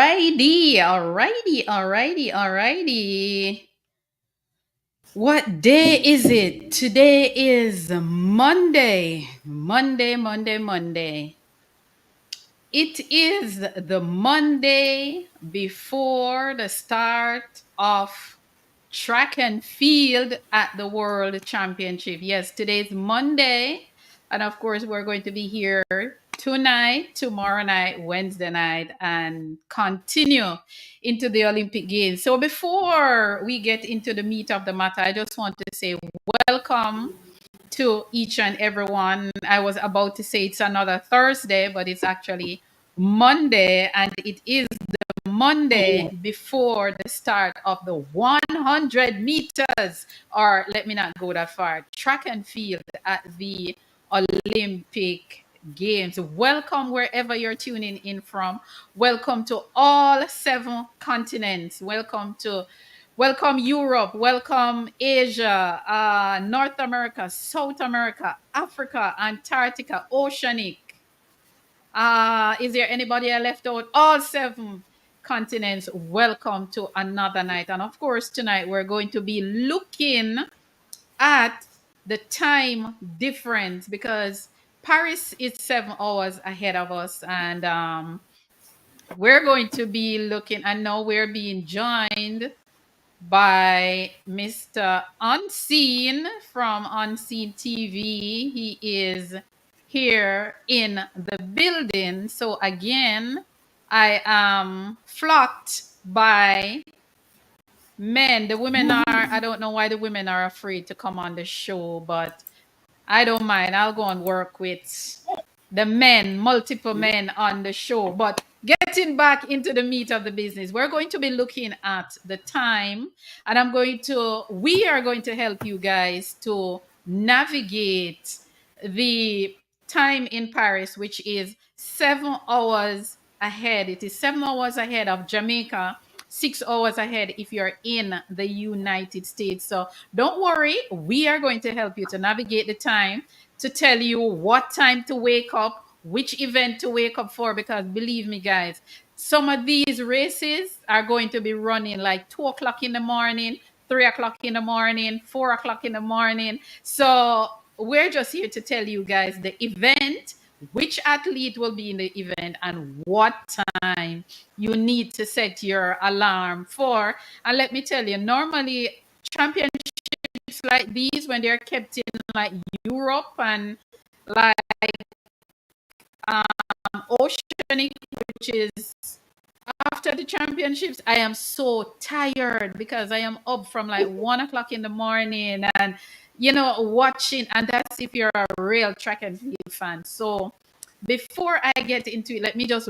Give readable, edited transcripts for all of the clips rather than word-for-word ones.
Alrighty. What day is it? Today is Monday. Monday. It is the Monday before the start of track and field at the World Championship. Yes, today's Monday. And of course, we're going to be here tonight, tomorrow night, Wednesday night, and continue into the Olympic Games. So before we get into the meat of the matter, I just want to say welcome to each and everyone. I was about to say it's another Thursday, but it's actually Monday, and it is the Monday before the start of the 100 meters, or let me not go that far, track and field at the Olympic Games. Welcome wherever you're tuning in from. Welcome to all 7 continents. Welcome Europe, welcome Asia, North America, South America, Africa, Antarctica, Oceanic. Is there anybody I left out? All 7 continents, welcome to another night. And of course, tonight we're going to be looking at the time difference because Paris is 7 hours ahead of us. And we're going to be looking, and now we're being joined by Mr. Unseen from Unseen TV. He is here in the building. So again, I am flocked by men. The women are, I don't know why the women are afraid to come on the show, but I don't mind. I'll go and work with the men, multiple men on the show. But getting back into the meat of the business, we're going to be looking at the time, and we are going to help you guys to navigate the time in Paris, which is 7 hours ahead. It is 7 hours ahead of Jamaica, 6 hours ahead if you're in the United States. So don't worry, we are going to help you to navigate the time, to tell you what time to wake up, which event to wake up for, because believe me, guys, some of these races are going to be running like 2 o'clock in the morning, 3 o'clock in the morning, 4 o'clock in the morning. So we're just here to tell you guys the event, which athlete will be in the event, and what time you need to set your alarm for. And let me tell you, normally championships like these, when they're kept in like Europe and like Oceanic, which is after the championships, I am so tired because I am up from like 1 o'clock in the morning and watching. And that's if you're a real track and field fan. So before I get into it, let me just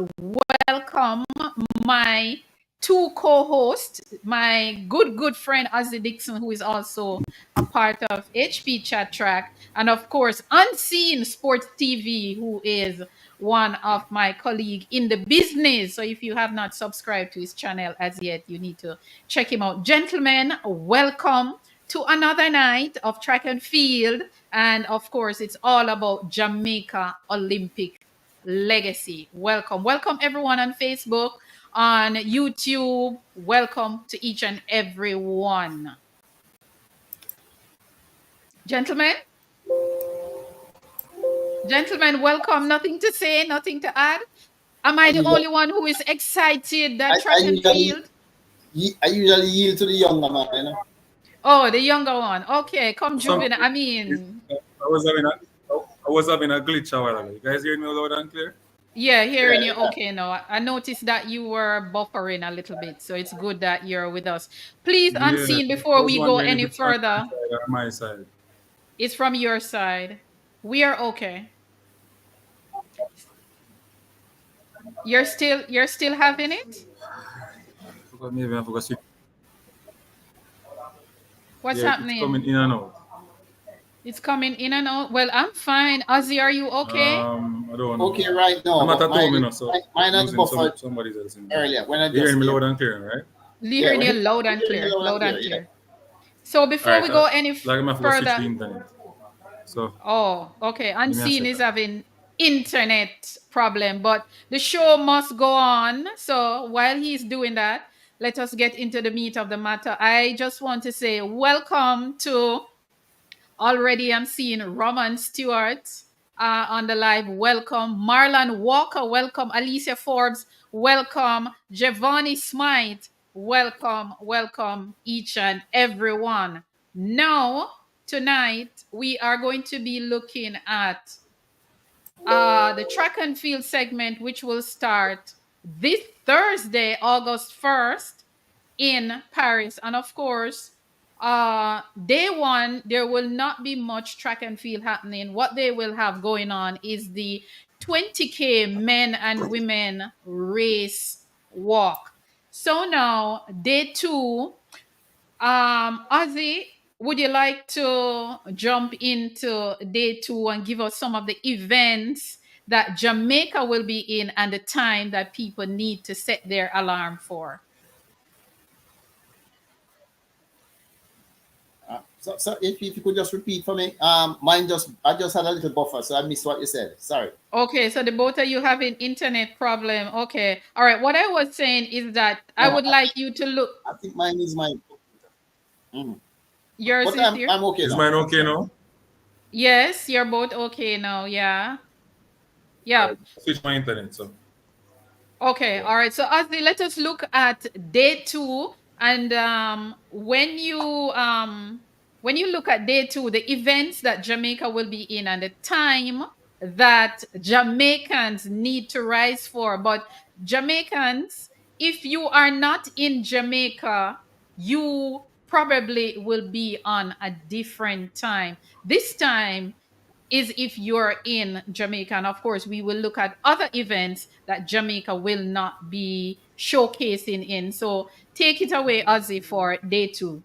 welcome my 2 co-hosts, my good friend Ozzy Dixon, who is also a part of HP Chat Track, and of course Unseen Sports TV, who is one of my colleague in the business. So if you have not subscribed to his channel as yet, you need to check him out. Gentlemen, welcome to another night of track and field. And of course, it's all about Jamaica Olympic legacy. Welcome everyone on Facebook, on YouTube. Welcome to each and every one. Gentlemen, welcome. Nothing to say, nothing to add. Am I the only one who is excited that track and field? I usually yield to the younger man, you know. Oh, the younger one. Okay, come Juvenile. I mean, I was having a glitch a while ago. You guys hearing me loud and clear? Yeah, hearing you okay now. I noticed that you were buffering a little bit, so it's good that you're with us. Please, Unseen, before we go any further. On my side. It's from your side. We are okay. You're still having it? Maybe I forgot. What's happening? It's coming in and out. It's coming in and out. Well, I'm fine. Ozzy, are you okay? I don't know. Okay, right now. I'm at home, so mine has buffered somebody else in earlier. When I you're hearing me loud and clear, right? Hearing you loud and clear. Loud and clear. So before we go any further. So. Oh, okay. Unseen is having internet problem, but the show must go on. So while he's doing that, let us get into the meat of the matter. I just want to say welcome to, already I'm seeing Roman Stewart on the live. Welcome. Marlon Walker. Welcome. Alicia Forbes. Welcome. Giovanni Smythe. Welcome. Welcome each and everyone. Now, tonight, we are going to be looking at the track and field segment, which will start this Thursday, August 1st in Paris. And of course, day one, there will not be much track and field happening. What they will have going on is the 20K men and women race walk. So now, day two, Ozzy, would you like to jump into day two and give us some of the events that Jamaica will be in and the time that people need to set their alarm for? So if you could just repeat for me, I just had a little buffer, so I missed what you said. Sorry. Okay, so the both of you have an internet problem. Okay, all right. What I was saying is that I would like you to look. I think mine is mine. Yours But is here. I'm okay. Is now. mine okay now? Yes, you're both okay now. Yeah. Yeah. Switch my internet, so. Okay, all right. So Ozzy, let us look at day two. And when you look at day two, the events that Jamaica will be in and the time that Jamaicans need to rise for. But Jamaicans, if you are not in Jamaica, you probably will be on a different time. This time is if you're in Jamaica. And of course, we will look at other events that Jamaica will not be showcasing in. So take it away, Ozzy, for day two.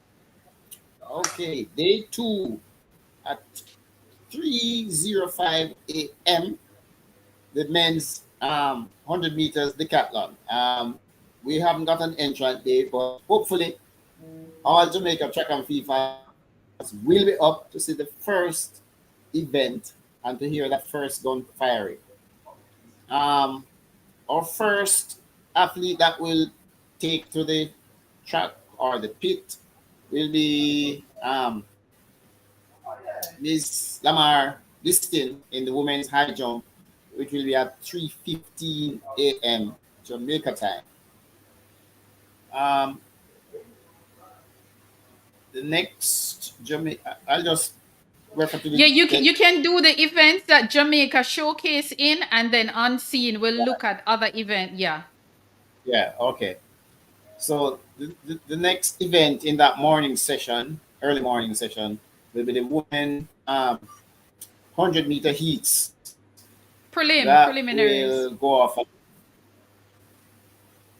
Okay, day two at 3:05 a.m. the men's 100 meters decathlon. We haven't got an entrant date, but hopefully all Jamaica track and field fans will be up to see the first event and to hear that first gun firing. Our first athlete that will take to the track or the pit will be Miss Lamar Liston in the women's high jump, which will be at 3:15 a.m. Jamaica time. The next Jamaica, I'll just refer to the. Yeah, you can do the events that Jamaica showcase in, and then on scene we'll look at other event. Yeah. Yeah, okay. So the next event in that morning session, early morning session, will be the women 100-meter heats. Preliminaries. Will go off.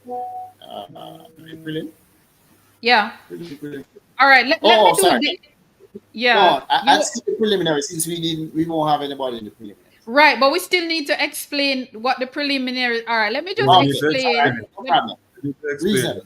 Prelim? Yeah. Prelim. All right. Let me do sorry. yeah. No, I'll skip the preliminary since we won't have anybody in the preliminary. Right, but we still need to explain what the preliminaries are. Let me just explain. No problem. Reason.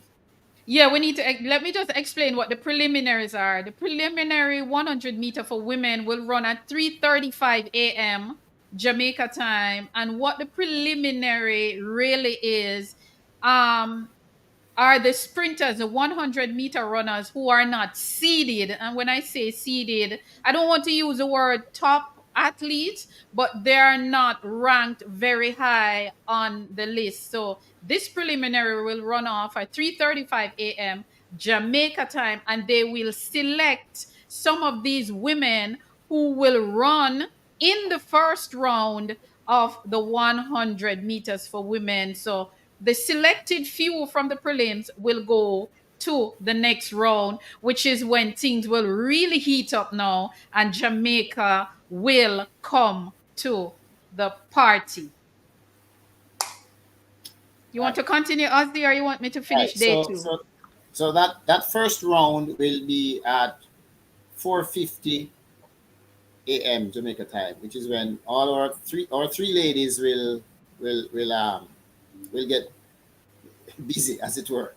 Yeah, we need to let me just explain what the preliminaries are. The preliminary 100 meter for women will run at 3:35 a.m. Jamaica time, and what the preliminary really is are the sprinters, the 100-meter runners who are not seeded. And when I say seeded, I don't want to use the word top athletes, but they are not ranked very high on the list. So this preliminary will run off at 3:35 a.m. Jamaica time, and they will select some of these women who will run in the first round of the 100 meters for women. So the selected few from the prelims will go to the next round, which is when things will really heat up now and Jamaica will come to the party. You want to continue, Ozzy, or you want me to finish day two? So that first round will be at 4:50 a.m. Jamaica time, which is when all our three ladies will get busy, as it were.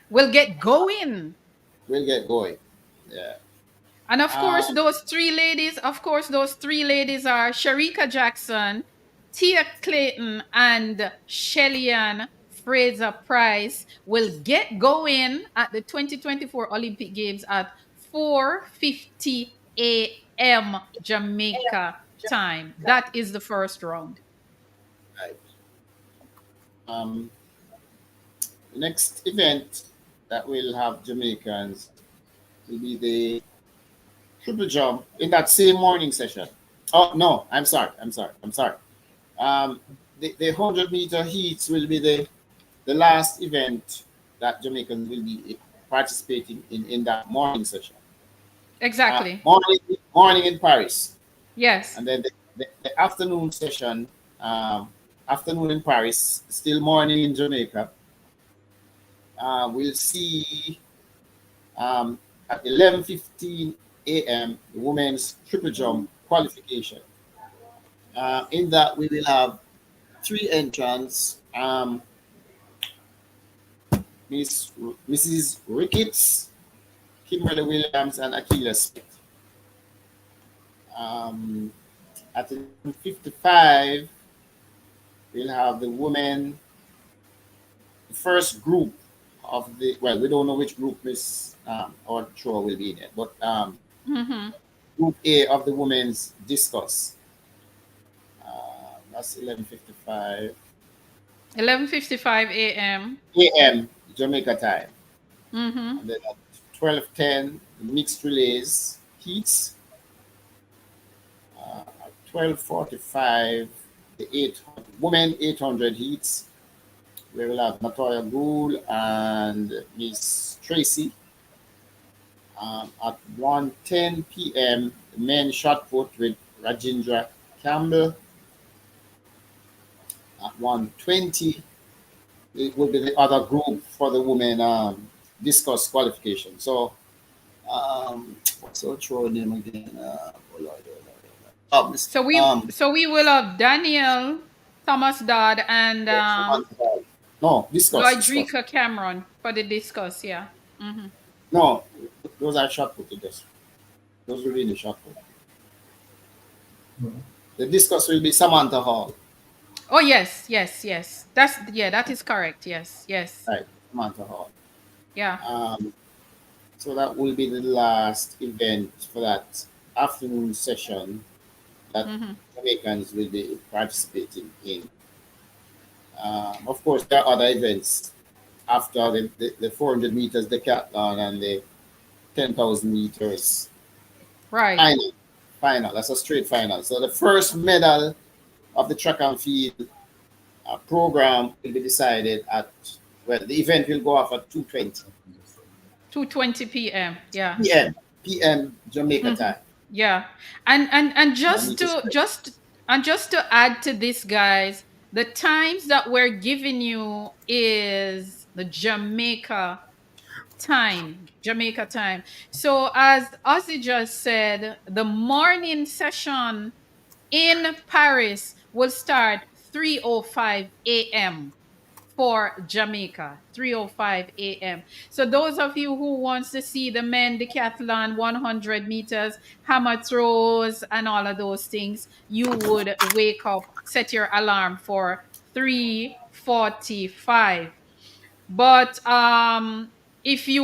We'll get going. We'll get going. Yeah. And of course, those three ladies are Sharika Jackson, Tia Clayton and Shelly-Ann Fraser-Pryce will get going at the 2024 Olympic Games at 4:50 a.m. Jamaica time. That is the first round. Right. Um, the next event that will have Jamaicans will be the triple jump in that same morning session. Oh no, I'm sorry. Um, the 100-meter heats will be the last event that Jamaicans will be participating in that morning session. Exactly. Morning in Paris, Yes. and then the afternoon session, afternoon in Paris, still morning in Jamaica. We'll see um, at 11:15 a.m. the women's triple jump qualification. In that, we will have three entrants: Mrs. Ricketts, Kimberly Williams, and Akila Smith. Um, at 11:55, we'll have the women, the first group of the, well, we don't know which group Miss or Troy will be in it, but Mm-hmm. Group A of the women's discus. That's 11:55 11:55 a.m. a.m. Jamaica time. Mm-hmm. And then at 12:10, mixed relays heats. At 12:45, the women 800 heats. We will have Natoya Gould and Miss Tracy. At 1:10 p.m., the men shot put with Rajendra Campbell. At 1:20, it will be the other group for the women discuss qualification. So, what's our throw name again? Oh Lord, oh Lord, oh Lord. So we will have Daniel Thomas Dodd and No, discuss. Lloydrika Cameron for the discuss. Yeah. Mm-hmm. No, those are shot put. Those will be the shot put. The discuss will be Samantha Hall. Oh yes. That is correct. Yes. Right, Samantha Hall. Yeah. So that will be the last event for that afternoon session that Mm-hmm. Jamaicans will be participating in. Of course, there are other events after the 400 meters decathlon and the 10,000 meters Right. final. That's a straight final. So the first medal of the track and field program will be decided at, well, the event will go off at 2:20 2:20 p.m. Yeah. p.m. Jamaica time. Yeah. And need to say- just to add to this, guys, the times that we're giving you is the Jamaica time. So as Ozzy just said, the morning session in Paris will start 3:05 a.m. for Jamaica, 3:05 a.m. So those of you who wants to see the men decathlon 100 meters, hammer throws and all of those things, you would wake up, set your alarm for 3:45. But if you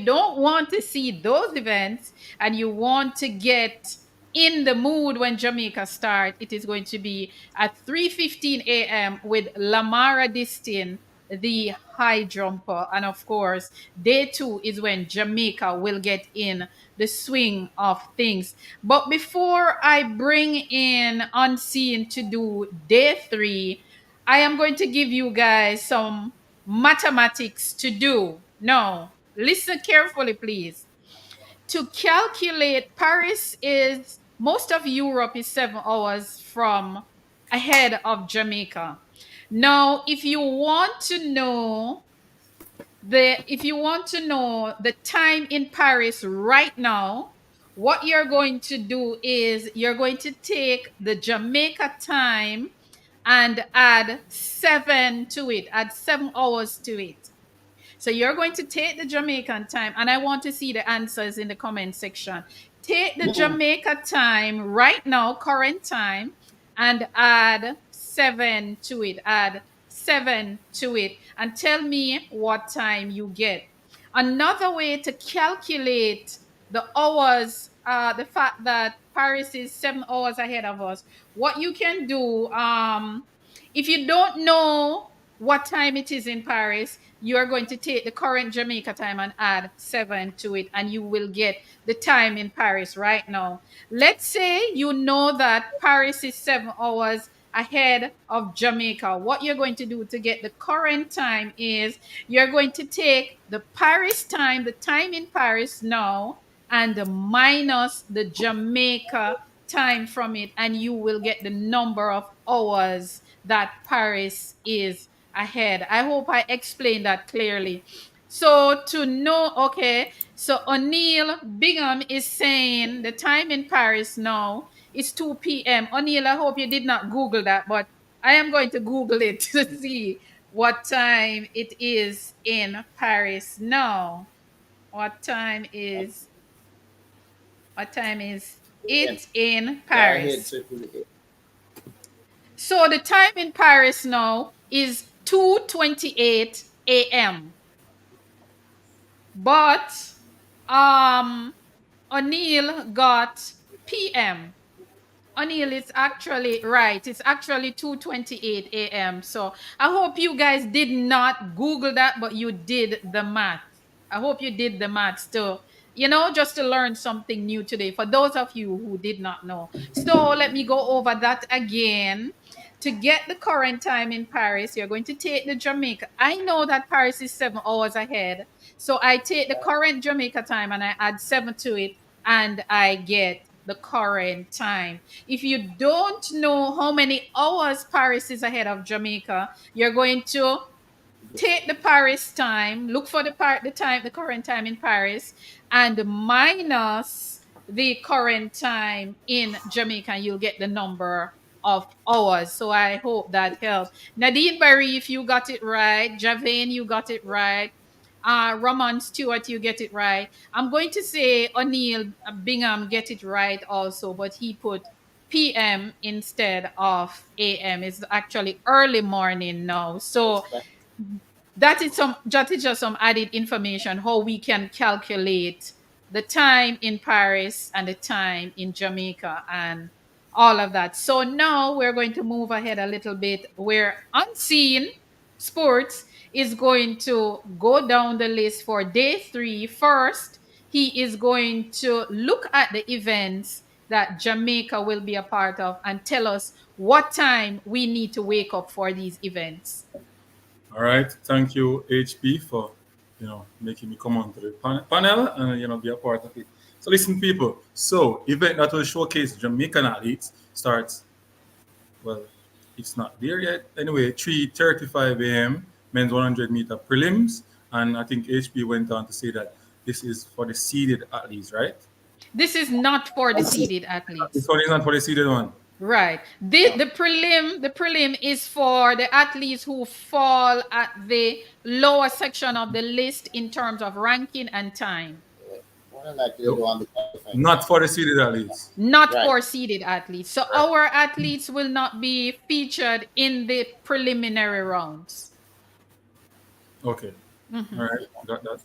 don't want to see those events and you want to get in the mood when Jamaica start, it is going to be at 3:15 a.m. with Lamara Distin, the high jumper. And of course, day 2 is when Jamaica will get in the swing of things. But before I bring in Unseen to do day 3, I am going to give you guys some mathematics to do. No, listen carefully, please. To calculate, Paris is, most of Europe is 7 hours from ahead of Jamaica. Now, if you want to know the time in Paris right now, what you're going to do is you're going to take the Jamaica time and add 7 to it, add 7 hours to it. So you're going to take the Jamaican time, and I want to see the answers in the comment section. Take the Jamaica time right now, current time, and add 7 to it. Add 7 to it and tell me what time you get. Another way to calculate the hours, the fact that Paris is 7 hours ahead of us, what you can do, if you don't know what time it is in Paris, you are going to take the current Jamaica time and add 7 to it, and you will get the time in Paris right now. Let's say you know that Paris is 7 hours ahead of Jamaica. What you're going to do to get the current time is you're going to take the Paris time, the time in Paris now, and minus the Jamaica time from it, and you will get the number of hours that Paris is ahead. I hope I explained that clearly. So to know, okay, so O'Neill Bingham is saying the time in Paris now is 2 p.m. O'Neill, I hope you did not Google that, but I am going to Google it to see what time it is in Paris now. What time is it in Paris? So the time in Paris now is 2:28 a.m. But O'Neill got p.m. O'Neill is actually right. It's actually 2:28 a.m. So I hope you guys did not Google that, but you did the math. I hope you did the math too. Just to learn something new today for those of you who did not know. So let me go over that again. To get the current time in Paris, you're going to take the Jamaica. I know that Paris is 7 hours ahead. So I take the current Jamaica time and I add 7 to it, and I get the current time. If you don't know how many hours Paris is ahead of Jamaica, you're going to take the Paris time, look for the current time in Paris, and minus the current time in Jamaica, and you'll get the number of hours. So I hope that helps. Nadine Barry, if you got it right. Javane, you got it right. Roman Stewart, you get it right. I'm going to say O'Neill Bingham get it right also, but he put PM instead of AM. It's actually early morning now. So that is just some added information how we can calculate the time in Paris and the time in Jamaica and all of that. So now we're going to move ahead a little bit where Unseen Sports is going to go down the list for day 3 first. He is going to look at the events that Jamaica will be a part of and tell us what time we need to wake up for these events. All right. Thank you, HP, for making me come on to the panel and be a part of it. So listen, people. So event that will showcase Jamaican athletes starts. Well, it's not there yet. Anyway, 3:35 a.m. men's 100-meter prelims, and I think HP went on to say that this is for the seeded athletes, right? This is not for the seeded athletes. This one is not for the seeded one. Right. The prelim is for the athletes who fall at the lower section of the list in terms of ranking and time. Not for the seeded athletes. Not for seeded athletes. So our athletes will not be featured in the preliminary rounds. Okay. All right. Got that.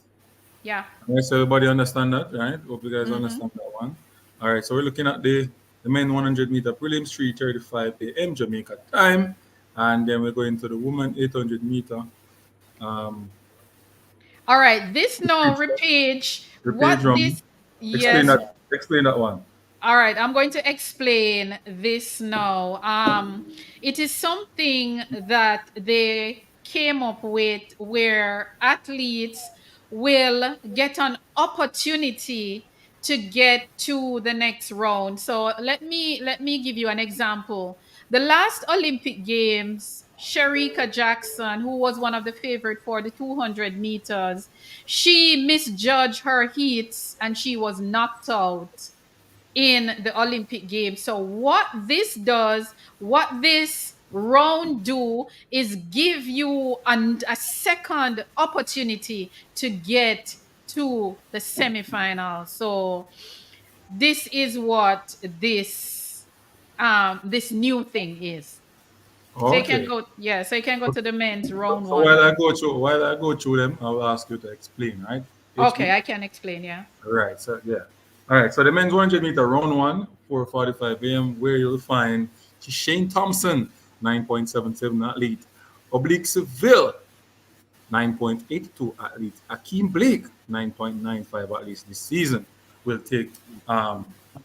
Yeah. Yes, everybody understand that, right? Hope you guys understand that one. All right. So we're looking at the men 100-meter prelims, 3:35 a.m. Jamaica time, and then we're going to the women 800-meter. All right, this now repage. Explain that one. All right, I'm going to explain this now. It is something that they came up with where athletes will get an opportunity to get to the next round. So let me give you an example. The last Olympic Games, Shericka Jackson, who was one of the favorite for the 200 meters, she misjudged her heats and she was knocked out in the Olympic Games. So what this round do is give you a second opportunity to get to the semifinal. So this is what this this new thing is. So you can Okay. go, yeah, so you can go to the men's round So while one. I go through them, I will ask you to explain, right? Okay, HP? I can explain, yeah. Right. So yeah. All right. So the men's 100-meter round one, 4:45 a.m., where you'll find Shane Thompson, 9.77 athlete, Oblique Seville, 9.82 athlete, Akeem Blake, 9.95 at least this season, will take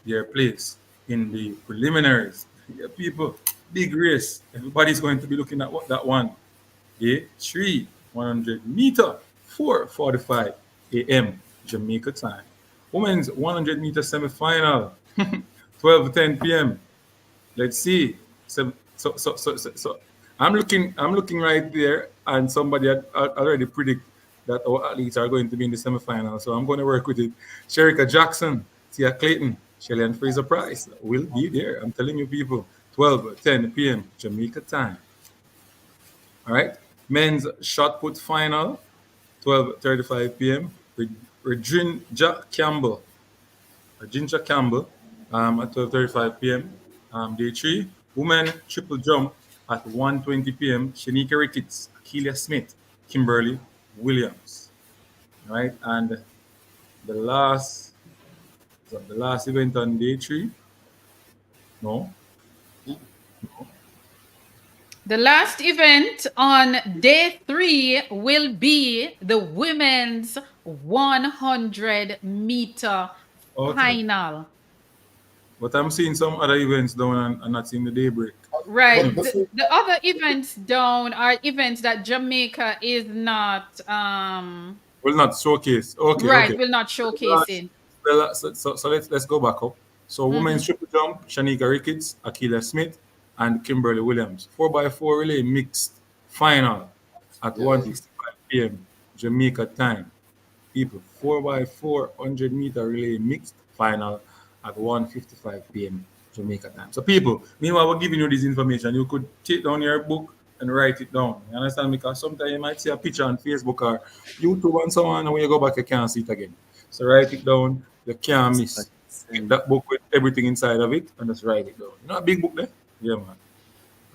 their place in the preliminaries. Yeah, people, big race. Everybody's going to be looking at that one. Day 3, 100-meter, 4:45 a.m. Jamaica time. Women's 100-meter semifinal, 12:10 p.m. Let's see. So I'm looking right there, and somebody had already predict that our athletes are going to be in the semifinal. So I'm going to work with it. Sherika Jackson, Tia Clayton, Shelly and Fraser Price will be there. I'm telling you, people, 12:10 p.m. Jamaica time. All right. Men's shot put final, 12:35 p.m. Regina Campbell, at 12:35 p.m. Day 3. Women triple jump at 1:20 p.m. Shanika Ricketts, Akeelia Smith, Kimberly Williams. All right. And the last, the last event on day 3. No. The last event on day 3 will be the women's 100-meter Okay. final. But I'm seeing some other events down and not seeing the daybreak. Right. But Hmm. before, The other events down are events that Jamaica is not Will not showcase. Okay. right, Okay. will not showcase in. So let's go back up. So Mm-hmm. women's triple jump, Shanika Ricketts, Akila Smith, and Kimberly Williams. 4x4 relay mixed final at yeah, 1:55 p.m. Jamaica time. People, 4x4 100-meter relay mixed final at 1:55 p.m. Jamaica time. So people, meanwhile we're giving you this information, you could take down your book and write it down. You understand? Because sometimes you might see a picture on Facebook or YouTube and so on, and when you go back, you can't see it again. So write it down. You can't miss. Get that book with everything inside of it and just write it down. You know, a big book there? Yeah, man.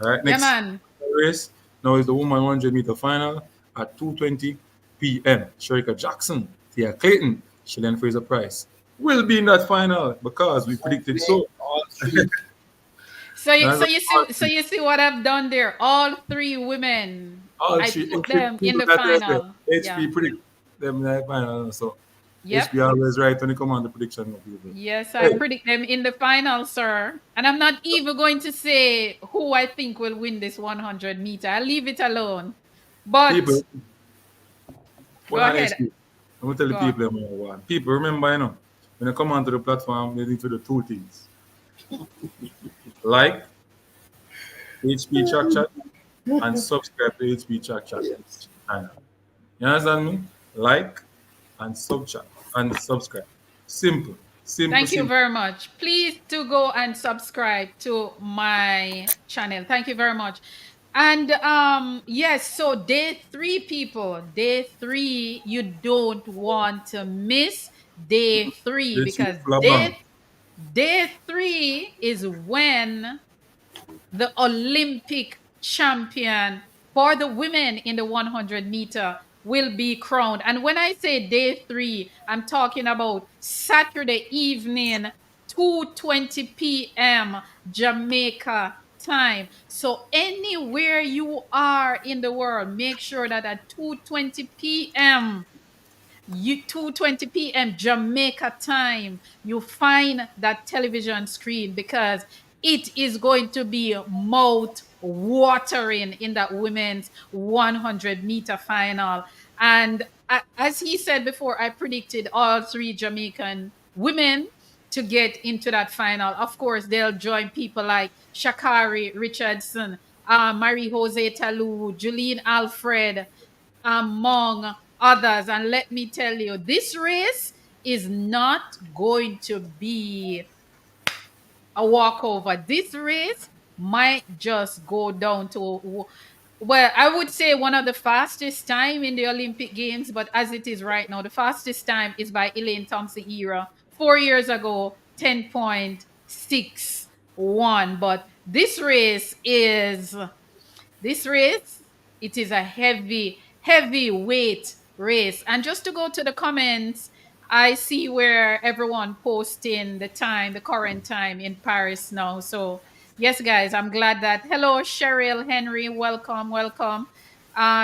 All right, Yeah, next man. race now is the woman 100-meter final at 2:20 p.m. Sherika Jackson, Tia Clayton, Shelly Fraser Price will be in that final because we predicted so. all three. So you, And so you see so you see what I've done there. All 3 women, all I three put them in people the that right there, final. Yeah. HP predict them in that final. So Yep. HP always right when it come on the prediction of people. Yes, I Hey, predict them in the final, sir. And I'm not even going to say who I think will win this 100-meter. I'll leave it alone. But people, go what I ahead. HP, I'm gonna tell the Go on. people them what I want. People remember, when you come onto the platform, you need to do 2 things. Like HP Chat Chat and subscribe to HP Chat Chat Yes. channel. You understand me? Like and subscribe. Simple. Simple, Thank you simple. very much. Please do go and subscribe to my channel. Thank you very much. And yes, so day 3, people, day 3, you don't want to miss day 3 It's because full of bang. day 3 is when the Olympic champion for the women in the 100-meter will be crowned. And when I say day 3, I'm talking about Saturday evening, 2:20 p.m. Jamaica time. So anywhere you are in the world, make sure that at 2:20 p.m. 2:20 p.m. Jamaica time, you find that television screen because it is going to be mouth watering in that women's 100-meter final. And as he said before, I predicted all 3 Jamaican women to get into that final. Of course, they'll join people like Shakari Richardson, Marie Jose Talou, Julian Alfred, among others. And let me tell you, this race is not going to be a walkover. This race might just go down to, well, I would say one of the fastest time in the Olympic Games, but as it is right now, the fastest time is by Elaine Thompson era 4 years ago, 10.61. one. But this race, it is a heavyweight race. And just to go to the comments, I see where everyone posting the time, the current time in Paris now. So yes, guys, I'm glad that. Hello, Cheryl Henry, welcome.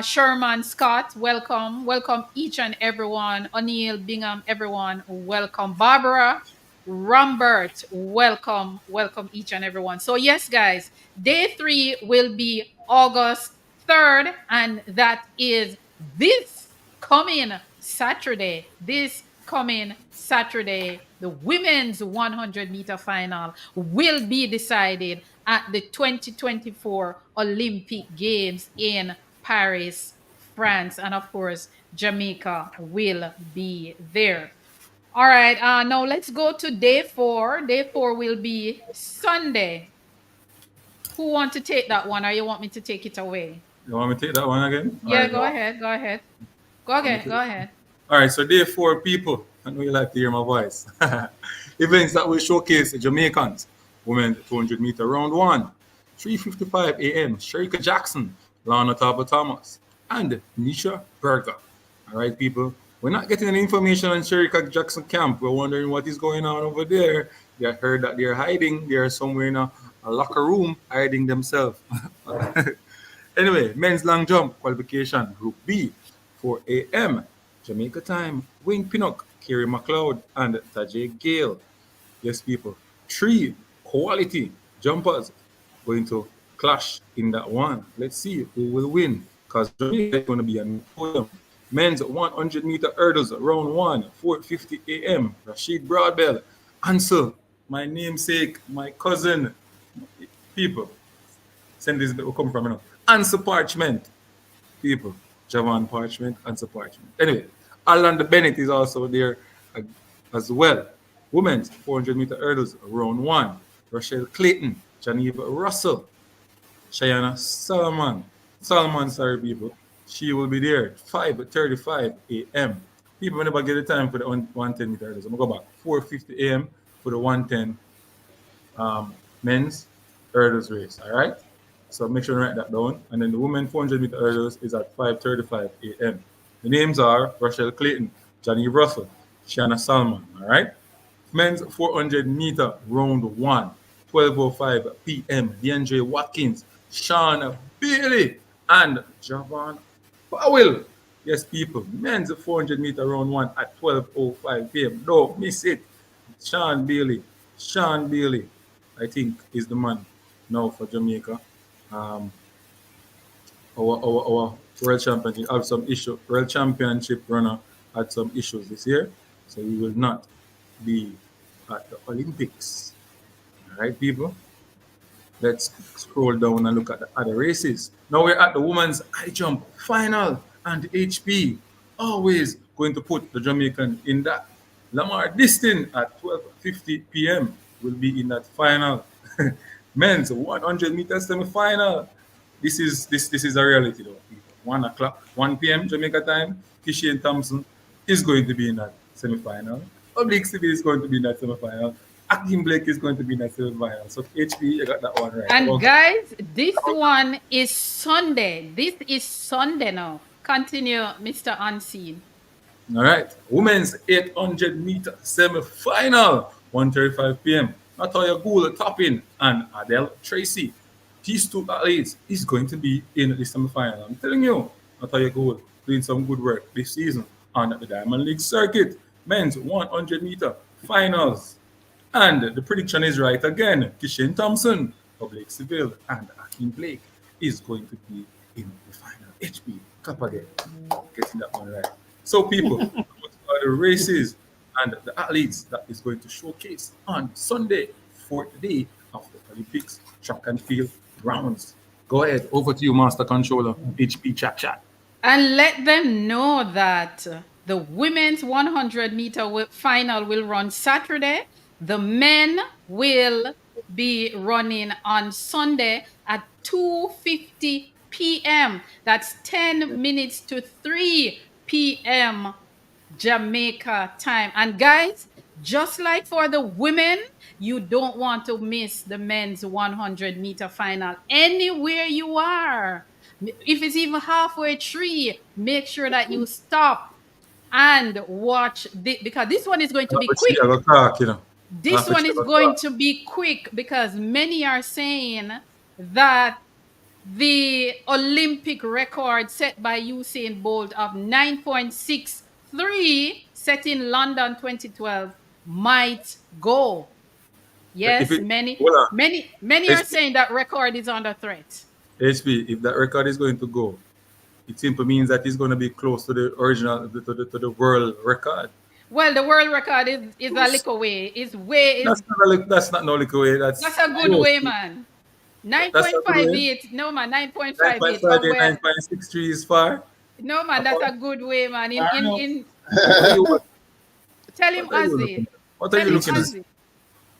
Sherman Scott, welcome each and everyone. O'Neill Bingham, everyone, welcome. Barbara Rambert, welcome each and everyone. So yes, guys, day 3 will be August 3rd, and that is this coming Saturday. The women's 100-meter final will be decided at the 2024 Olympic Games in Paris, France. And of course, Jamaica will be there. All right, now let's go to day 4. Day 4 will be Sunday. Who want to take that one, or you want me to take it away? You want me to take that one again? Yeah, Alright, go ahead. Go ahead. All right, so day 4, people. I know you like to hear my voice. Events that will showcase the Jamaicans. Women's 200-meter round 1, 3:55 a.m. Sherika Jackson, Lana Taba Thomas, and Nisha Berger. All right, people. We're not getting any information on Sherika Jackson camp. We're wondering what is going on over there. We heard that they're hiding. They're somewhere in a locker room hiding themselves. Anyway, men's long jump qualification, Group B, 4 a.m. Jamaica time. Wayne Pinnock, Kerry McLeod, and Tajay Gale. Yes, people. 3 quality jumpers going to clash in that one. Let's see who will win, because Jamaica is going to be on the podium. Men's 100-meter hurdles, round 1, 4:50 a.m. Rashid Broadbell. Ansel, my namesake, my cousin. People, send this will come from now. Answer Parchment. People, Javon Parchment, Answer Parchment. Anyway, Orlando Bennett is also there as well. Women's 400-meter hurdles, round 1. Rochelle Clayton, Geneva Russell, Cheyenne Solomon, sorry, people. She will be there 5:35 a.m. People never get the time for the 110-meter hurdles. I'm going to go back. 4:50 a.m. for the 110 men's hurdles race. All right? So make sure you write that down. And then the women 400-meter hurdles is at 5:35 a.m. The names are Rochelle Clayton, Johnny Russell, Shanna Salmon. All right? Men's 400-meter round 1, 12:05 p.m. DeAndre Watkins, Sean Bailey, and Javon Powell. Yes, people. Men's 400-meter round 1 at 12:05 p.m. Don't miss it. Sean Bailey, I think, is the man now for Jamaica. Our world championship have some issue. World championship runner had some issues this year, so he will not be at the Olympics. All right, people. Let's scroll down and look at the other races. Now we're at the women's high jump final, and HP always going to put the Jamaican in that. Lamar Distin at 12:50 p.m. will be in that final. Men's 100-meter semi-final. This is a reality, though. 1 p.m. Jamaica time. Kishian Thompson is going to be in that semi-final. Oblique Civil is going to be in that semi-final. Akim Blake is going to be in that semi-final. So HP, you got that one right. And okay, guys, this one is Sunday. This is Sunday now. Continue, Mr. Unseen. All right. Women's 800-meter semi-final, 1:35 p.m. Natoya Gould Toppin and Adele Tracy. These two athletes is going to be in the semi-final. I'm telling you, Natoya Gould doing some good work this season on the Diamond League circuit. Men's 100-meter finals. And the prediction is right again. Kishan Thompson, Blake Seville, and Akin Blake is going to be in the final. HP, clap again. Getting that one right. So people, what are the races and the athletes that is going to showcase on Sunday, 4th day of the Olympics track and field rounds? Go ahead, over to you, Master Controller, HP Chat. And let them know that the women's 100-meter final will run Saturday. The men will be running on Sunday at 2:50 p.m. That's 10 minutes to 3 p.m. Jamaica time. And guys, Just like for the women, you don't want to miss the men's 100-meter final anywhere you are. If it's even halfway tree, make sure that you stop and watch because this one is going to be But she quick. have a talk, you know. This Half a one tree is have a going talk. to be quick because many are saying that the Olympic record set by Usain Bolt of 9.63 set in London 2012 might go. If Yes, it, hold on. many are HP, saying that record is under threat. HP, if that record is going to go, it simply means that it's going to be close to the original, to the world record. Well, the world record is a little way. That's not no little way. That's That's a good close. way, man. That's a good way. 9.58. No man, 9.58 9.58, somewhere. 9.63 is far. No man, that's Apart. a good way, man. I don't know. In What are you, tell him what are you Ozzy. looking at? What are Tell you him looking at? It's Ozzy.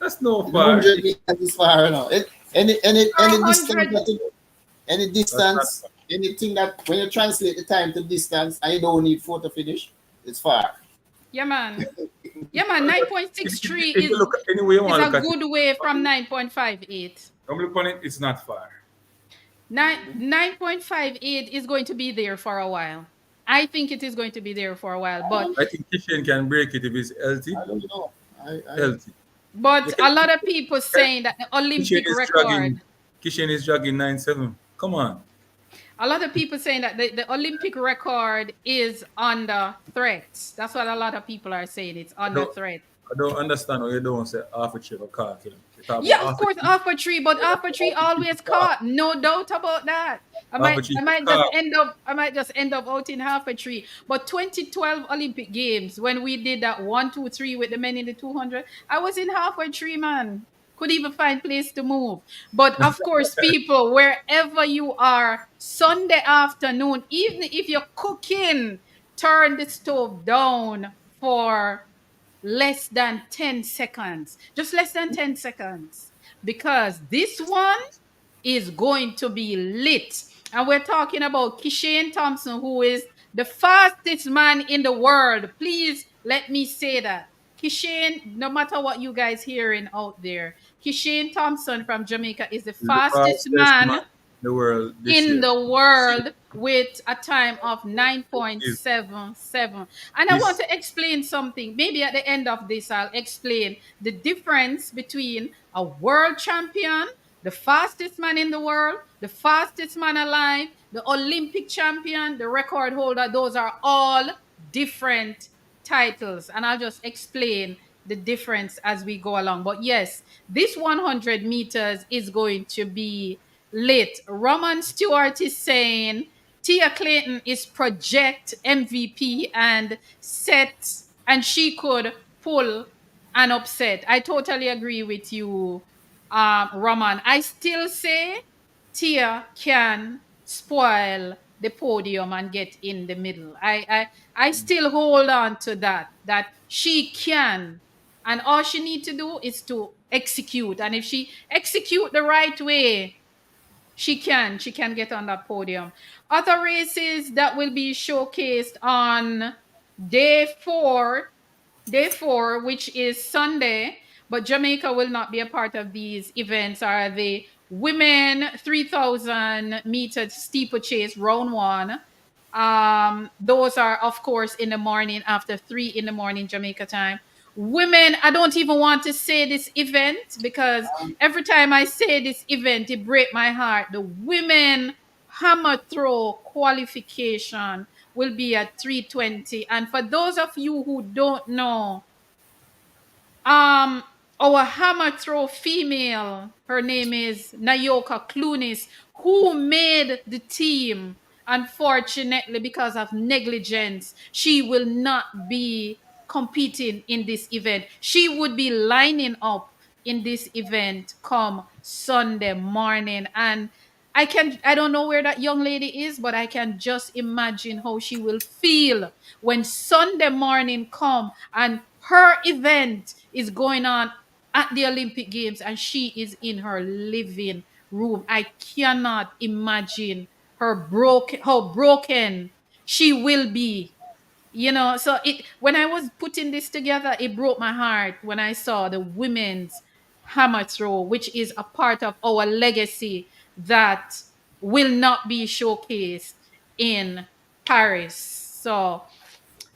That's no the far. 100 meters is far, you know. Any distance, 100. any That's not distance, anything that when you translate the time to distance and you don't need photo finish, it's far. Yeah, man. Yeah, man. if 9.63 if you look at any way you is want to a look at it, good way from 9.58. don't look on it, it's not far. 9.58 is going to be there for a while. I think it is going to be there for a while, but I think Kishan can break it if it's healthy. I don't know. Healthy. You but can, a lot of people saying that the Kishan Olympic is record, dragging. Kishan is dragging 9.7. Come on. a lot of people saying that the Olympic record is under threat. That's what a lot of people are saying. It's I under don't threat. I don't understand why you don't say half a tree of a car. You know. You talk about Yeah, of half a course, tree. Alpha Tree, but Alpha Tree Half a tree always for car. caught. No doubt about that. Half a tree I for might just car. end up out in Alpha Tree. But 2012 Olympic Games, when we did that 1, 2, 3 with the men in the 200, I was in halfway tree, man. Could even find place to move. But of course, people, wherever you are, Sunday afternoon, even if you're cooking, turn the stove down for less than 10 seconds, just less than 10 seconds, because this one is going to be lit. And we're talking about Kishane Thompson, who is the fastest man in the world. Please let me say that. Kishane, no matter what you guys hearing out there, Kishane Thompson from Jamaica is the He's the fastest fastest man man in the world this in year. the world with a time of Is 9.77. And I want is to explain something. Maybe at the end of this, I'll explain the difference between a world champion, the fastest man in the world, the fastest man alive, the Olympic champion, the record holder. Those are all different titles. And I'll just explain the difference as we go along. But yes, this 100 meters is going to be lit. Roman Stewart is saying Tia Clayton is project MVP and set, and she could pull an upset. I totally agree with you, Roman. I still say Tia can spoil the podium and get in the middle. I still hold on to that she can, and all she need to do is to execute. And if she execute the right way, she can get on that podium. Other races that will be showcased on day four, which is Sunday, but Jamaica will not be a part of these events, are the women 3,000 meter steeplechase round one. Those are, of course, in the morning after 3 in the morning Jamaica time. Women, I don't even want to say this event because every time I say this event, it breaks my heart. The women hammer throw qualification will be at 3:20. And for those of you who don't know, um, our hammer throw female, her name is Nayoka Clunis, who made the team. Unfortunately, because of negligence, she will not be competing in this event. She would be lining up in this event come Sunday morning. And I don't know where that young lady is, but I can just imagine how she will feel when Sunday morning come and her event is going on at the Olympic Games and she is in her living room. I cannot imagine how broken she will be you know, so it when I was putting this together, it broke my heart when I saw the women's hammer throw, which is a part of our legacy that will not be showcased in Paris. So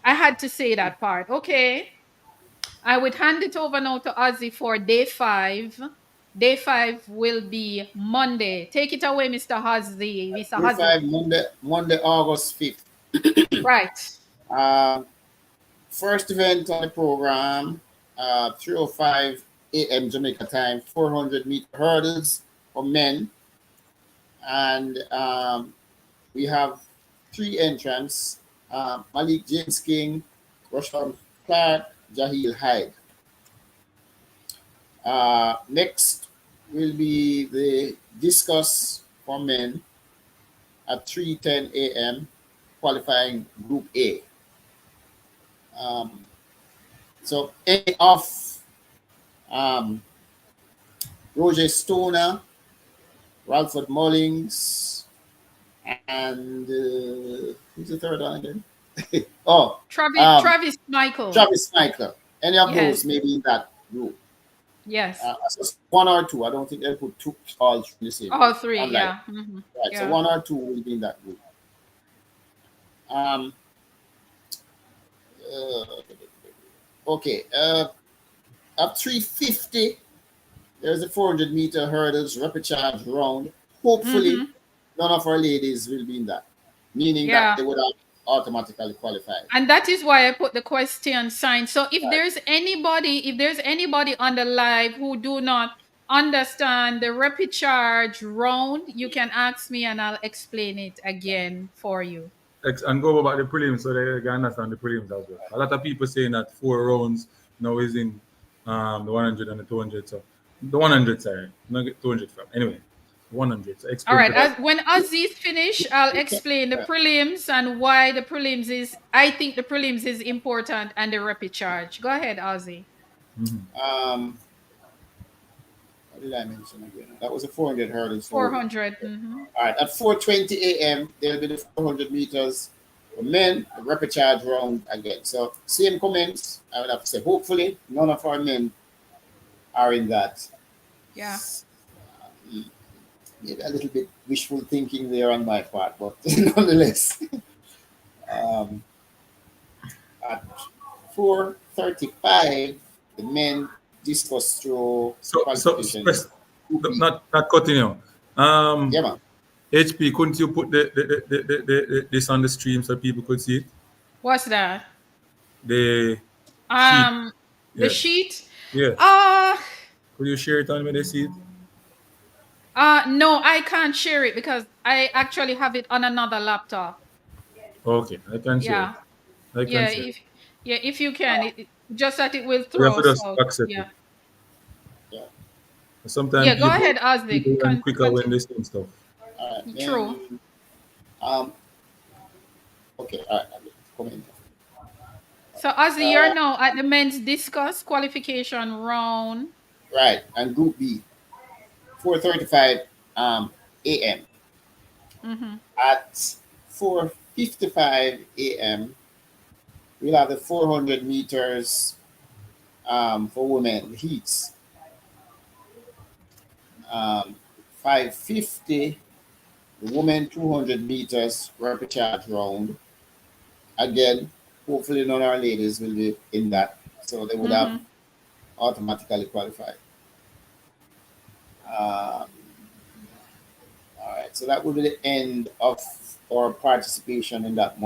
I had to say that part. Okay. I would hand it over now to Ozzy for day 5. Day 5 will be Monday. Take it away, Mr. Ozzy. Mr. Day Ozzy. 5, Monday, August 5th. Right. First event on the program, 3:05 a.m. Jamaica time, 400-meter hurdles for men. And we have 3 entrants, Malik James King, Roshan Clark, Jahil Hyde. Next will be the discus for men at 3:10 a.m. qualifying Group A. So any of Roger Stoner, Ralford Mullings, and who's the third one again? Oh, Travis Michael. Travis Michael. Any of Yes. those may be in that group. Yes. So 1 or 2. I don't think they'll put all 3 the same. All 3, Unlike, yeah. Mm-hmm. Right, Yeah. so 1 or 2 will be in that group. Okay. At 3:50, there's a 400-meter hurdles repechage round. Hopefully, none of our ladies will be in that, meaning that they would have automatically qualified. And that is why I put the question sign. So if there's anybody on the live who do not understand the repechage round, you can ask me and I'll explain it again for you. And go about the prelims so they can understand the prelims as well. A lot of people saying that 4 rounds now is in the 100 and the 200. So the 100 side, not get 200 from. Anyway, 100. So all right. When Ozzy's finished, I'll explain the prelims and why the prelims is. I think the prelims is important and the repechage. Go ahead, Ozzy. What did I mention again? That was a 400 hurdles. 400. All right. At 4:20 a.m., there'll be the 400 meters for men, the repechage round again. So same comments. I would have to say, hopefully, none of our men are in that. Yeah. Maybe a little bit wishful thinking there on my part, but nonetheless. At 4:35, the men discuss through not cutting you. Yeah, man. HP, couldn't you put this on the stream so people could see it? What's that? The sheet. The yes. sheet? Yeah. Could you share it on when they see it? No, I can't share it because I actually have it on another laptop. Okay, I can share it. If you can, just that it will throw. You have to accept it. Yeah. Sometimes go ahead, Ozzy. People quicker when they see stuff. True. Okay, all right. Come in. So Ozzy, you're now at the men's discus qualification round. Right, and Group B, 4:35 a.m. At 4:55 a.m., we'll have the 400 meters for women heats. 5:50, the women 200 meters repechage round. Again, hopefully none of our ladies will be in that, so they would have automatically qualified. All right, so that will be the end of our participation in that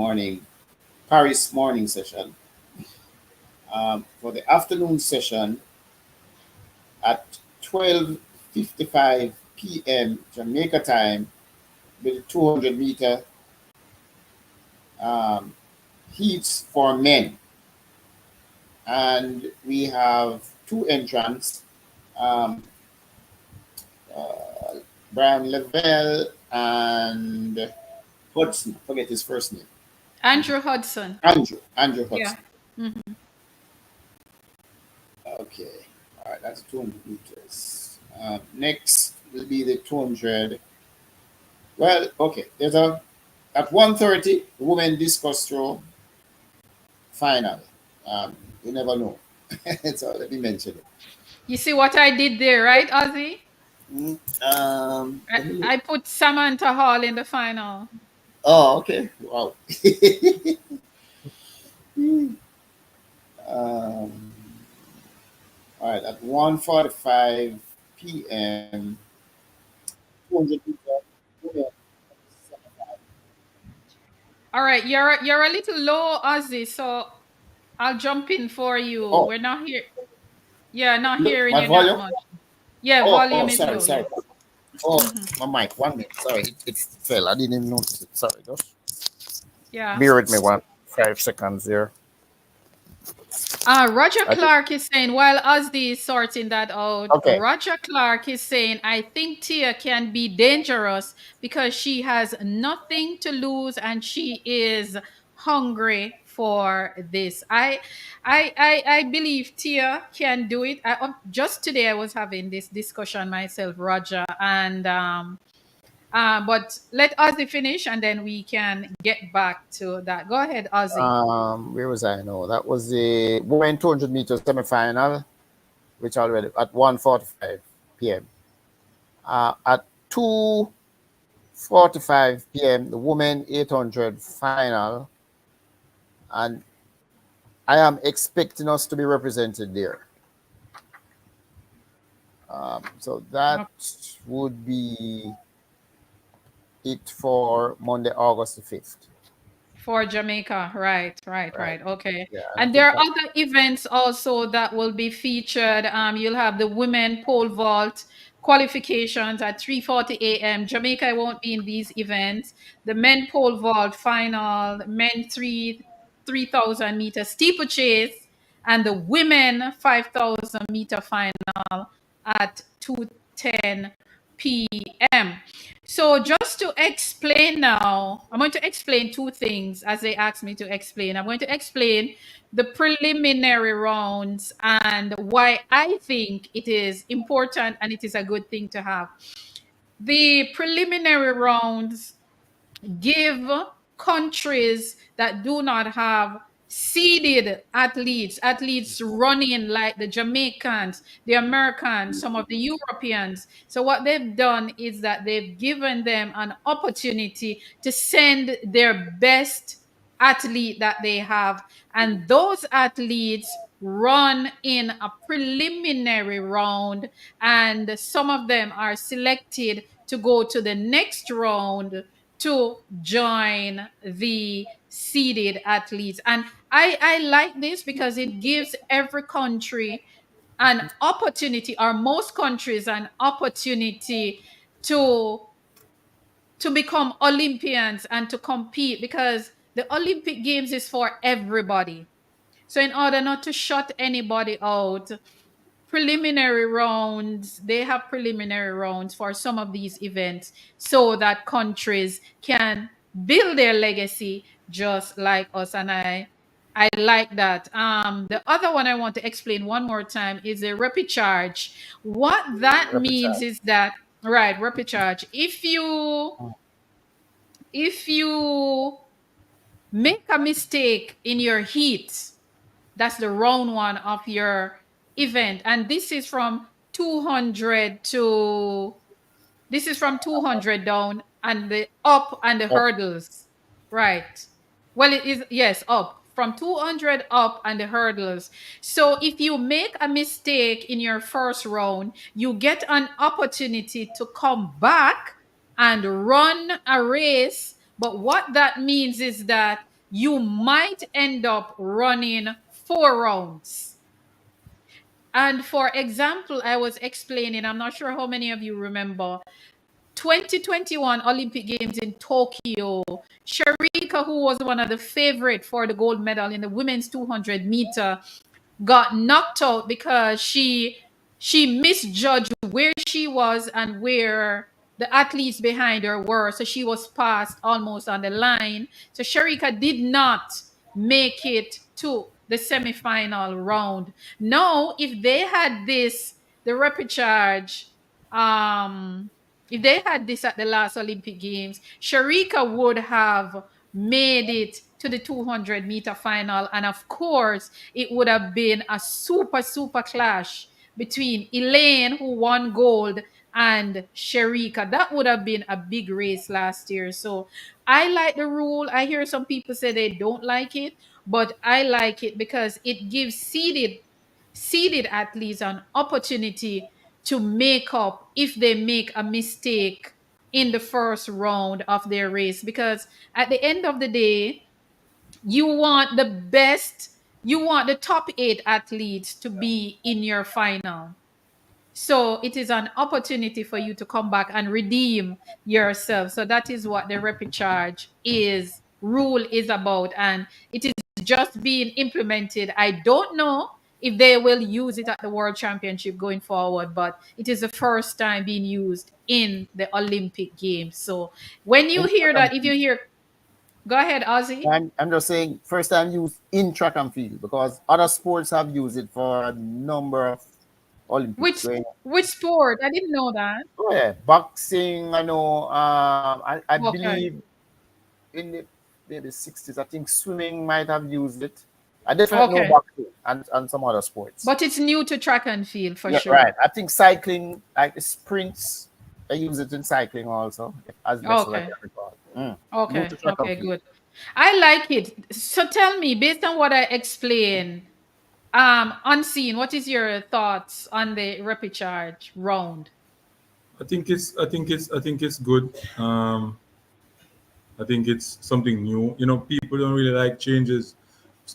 Paris morning session. For the afternoon session at 12:55 p.m. Jamaica time, with the 200 meter heats for men. And we have 2 entrants, Brian Lavelle and Hudson. Forget his first name. Andrew Hudson. Andrew Hudson. Yeah. Okay. All right, that's 200 meters. Next will be the 200. Well, okay. There's at 1:30, the women discus throw. final. You never know. So let me mention it. You see what I did there, right, Ozzy? Let me look. I put Samantha Hall in the final. Oh, okay. Wow. um, all right, at 1:45 p.m. 200 meter women. All right, you're a little low, Ozzy, so I'll jump in for you. Oh, We're not here. Yeah, not look, hearing my you that volume. much. Yeah, Oh, volume is sorry, low. Yeah. sorry. Oh, Hmm. my mic. 1 minute. Sorry, it fell. I didn't even notice it. Sorry, just Yeah. bear with me 5 seconds there. Roger I just, Clark is saying, while Ozzy is sorting that out, okay. Roger Clark is saying, I think Tia can be dangerous because she has nothing to lose and she is hungry for this. I believe Tia can do it. Just today I was having this discussion myself, Roger, and but let Ozzy finish and then we can get back to that. Go ahead, Ozzy. Where was I? No, that was the women 200 meters semi-final, which already at 1:45 p.m. At 2:45 p.m. the women 800 final, and I am expecting us to be represented there. So that would be it for Monday, August the 5th. For Jamaica, right, right, Right. right. Okay. Yeah, and I And there think are other events also that will be featured. You'll have the women pole vault qualifications at 3:40 a.m. Jamaica won't be in these events. The men pole vault final, men 3,000 meter steeplechase, and the women 5,000 meter final at 2:10 p.m. So just to explain now, I'm going to explain two things as they asked me to explain. I'm going to explain the preliminary rounds and why I think it is important and it is a good thing to have. The preliminary rounds give countries that do not have seeded athletes running like the Jamaicans, the Americans, some of the Europeans. So what they've done is that they've given them an opportunity to send their best athlete that they have, and those athletes run in a preliminary round, and some of them are selected to go to the next round to join the seeded athletes. And I like this because it gives every country an opportunity, or most countries an opportunity to become Olympians and to compete, because the Olympic Games is for everybody. So in order not to shut anybody out, they have preliminary rounds for some of these events so that countries can build their legacy just like us. And I like that. The other one I want to explain one more time is a repecharge. What that means repetition. is that, right, repecharge, if you make a mistake in your heat, that's the round one of your event. And this is from 200 down and the up and the Oh, hurdles. Right. Well, it is, yes, up from 200 up and the hurdles. So if you make a mistake in your first round, you get an opportunity to come back and run a race. But what that means is that you might end up running 4 rounds. And for example, I was explaining, I'm not sure how many of you remember, 2021 Olympic Games in Tokyo, Sharika, who was one of the favorite for the gold medal in the women's 200 meter, got knocked out because she misjudged where she was and where the athletes behind her were. So she was passed almost on the line. So Sharika did not make it to the semi-final round. Now, if they had the repechage, if they had this at the last Olympic Games, Sharika would have made it to the 200-meter final. And of course, it would have been a super, super clash between Elaine, who won gold, and Sherika. That would have been a big race last year. So I like the rule. I hear some people say they don't like it, but I like it because it gives seeded athletes an opportunity to make up if they make a mistake in the first round of their race. Because at the end of the day, you want the best, you want the top 8 athletes to be in your final. So it is an opportunity for you to come back and redeem yourself. So that is what the repecharge is rule is about, and it is just being implemented. I don't know if they will use it at the World Championship going forward, but it is the first time being used in the Olympic Games. So when you In hear track and that, if you field. hear, go ahead, Ozzy. I'm just saying, first time used in track and field, because other sports have used it for a number of Olympics. Which which sport? I didn't know that. Oh yeah, boxing. I know. I Okay. believe in the maybe 60s. I think swimming might have used it. I definitely know Okay. boxing and some other sports. But it's new to track and field for Yeah, sure. right. I think cycling, like the sprints, they use it in cycling also, as best as I Okay. can recall. New Okay. to track and Okay, field. good. I like it. So tell me, based on what I explained, Unseen, what is your thoughts on the repecharge round? I think it's good. I think it's something new. People don't really like changes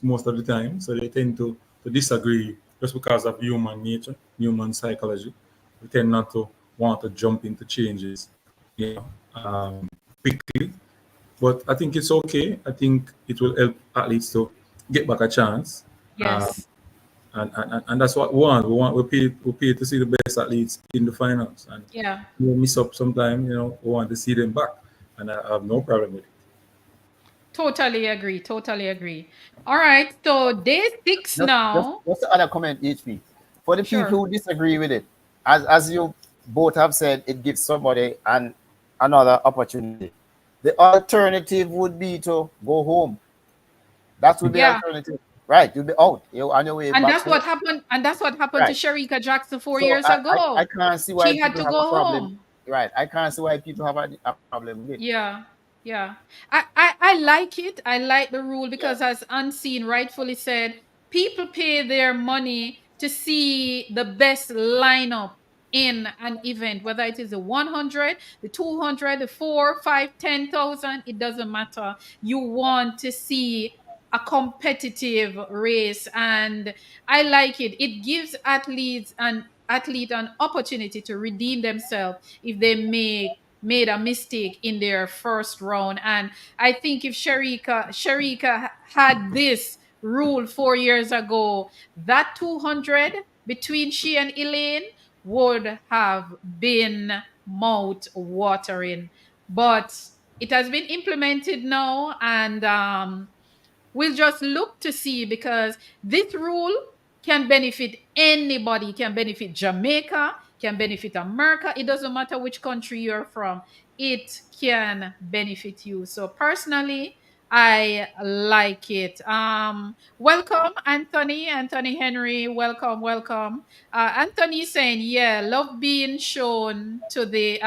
most of the time, so they tend to disagree just because of human nature, human psychology. We tend not to want to jump into changes, you know, quickly. But I think it's okay. I think it will help athletes to get back a chance. Um, Yes. and that's what we want. We pay to see the best athletes in the finals, and Yeah. we miss up sometime. We want to see them back, and I have no problem with it. Totally agree. Totally agree. All right. So day 6 now. Just the other comment, HP. For the people Sure. who disagree with it, as you both have said, it gives somebody another opportunity. The alternative would be to go home. That would be the Yeah. alternative. Right, you'll be out. You're on your way And back that's home. what happened. And that's what happened to Right. Sharika Jackson four So years I ago. can't see why She had people to have a go problem. home. Right. I can't see why people have a problem with it. Yeah, yeah. I like it. I like the rule Yeah. because, as Unseen rightfully said, people pay their money to see the best lineup in an event, whether it is the 100, the 200, the 4, 5, 10,000. It doesn't matter. You want to see a competitive race, and I like it. It gives athlete an opportunity to redeem themselves if they made a mistake in their first round. And I think if Sharika had this rule 4 years ago, that 200 between she and Elaine would have been mouth watering. But it has been implemented now, and we'll just look to see, because this rule can benefit anybody. It can benefit Jamaica, can benefit America. It doesn't matter which country you're from. It can benefit you. So personally, I like it. Welcome, Anthony. Anthony Henry. Welcome, welcome. Anthony saying, yeah, love being shown to the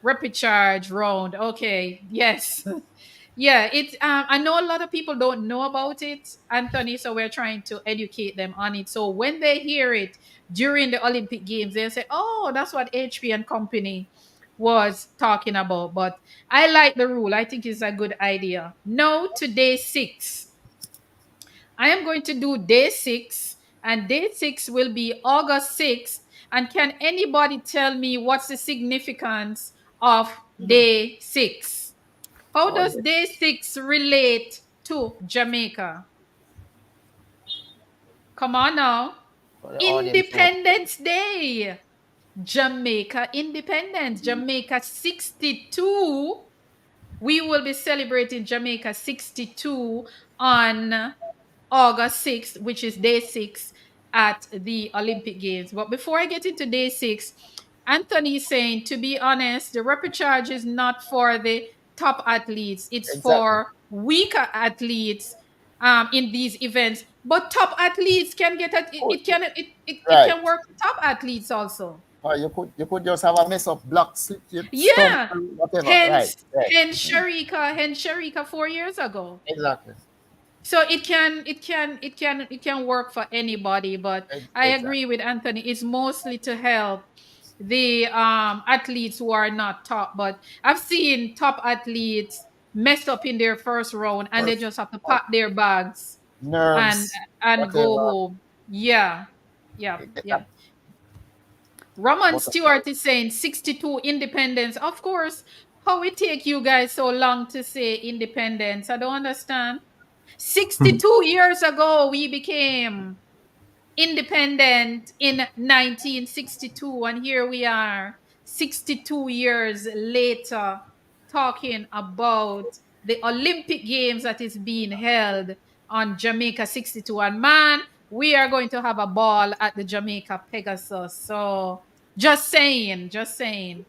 repecharge round. Okay, yes. Yeah, it's I know a lot of people don't know about it, Anthony, so we're trying to educate them on it. So when they hear it during the Olympic Games, they'll say, "Oh, that's what HP and company was talking about." But I like the rule. I think it's a good idea. No, to day 6. I am going to do day 6, and day 6 will be August 6th. And can anybody tell me what's the significance of day 6? How Oh, does yes. day 6 relate to Jamaica? Come on now. For the audience. Independence Day. Jamaica independence. Jamaica 62. We will be celebrating Jamaica 62 on August 6th, which is day 6 at the Olympic Games. But before I get into day 6, Anthony is saying, to be honest, the repechage is not for the top athletes. It's Exactly. for weaker athletes in these events, but top athletes can get it. Oh, It right. can work for top athletes also. Or you could just have a mess up block, slip your stump, Yeah. whatever. Right, Hence, right. hence Sharika 4 years ago. Exactly. So it can work for anybody, but I Exactly. agree with Anthony. It's mostly to help the athletes who are not top. But I've seen top athletes messed up in their first round and they just have to pack their bags and Nerves, go whatever. home. Yeah. Yeah. Yeah. But Roman Stewart is saying 62 independence. Of course, how it take you guys so long to say independence? I don't understand. 62 years ago, we became independent in 1962, and here we are 62 years later talking about the Olympic Games that is being held on Jamaica 62. And man, we are going to have a ball at the Jamaica Pegasus. So just saying, just saying.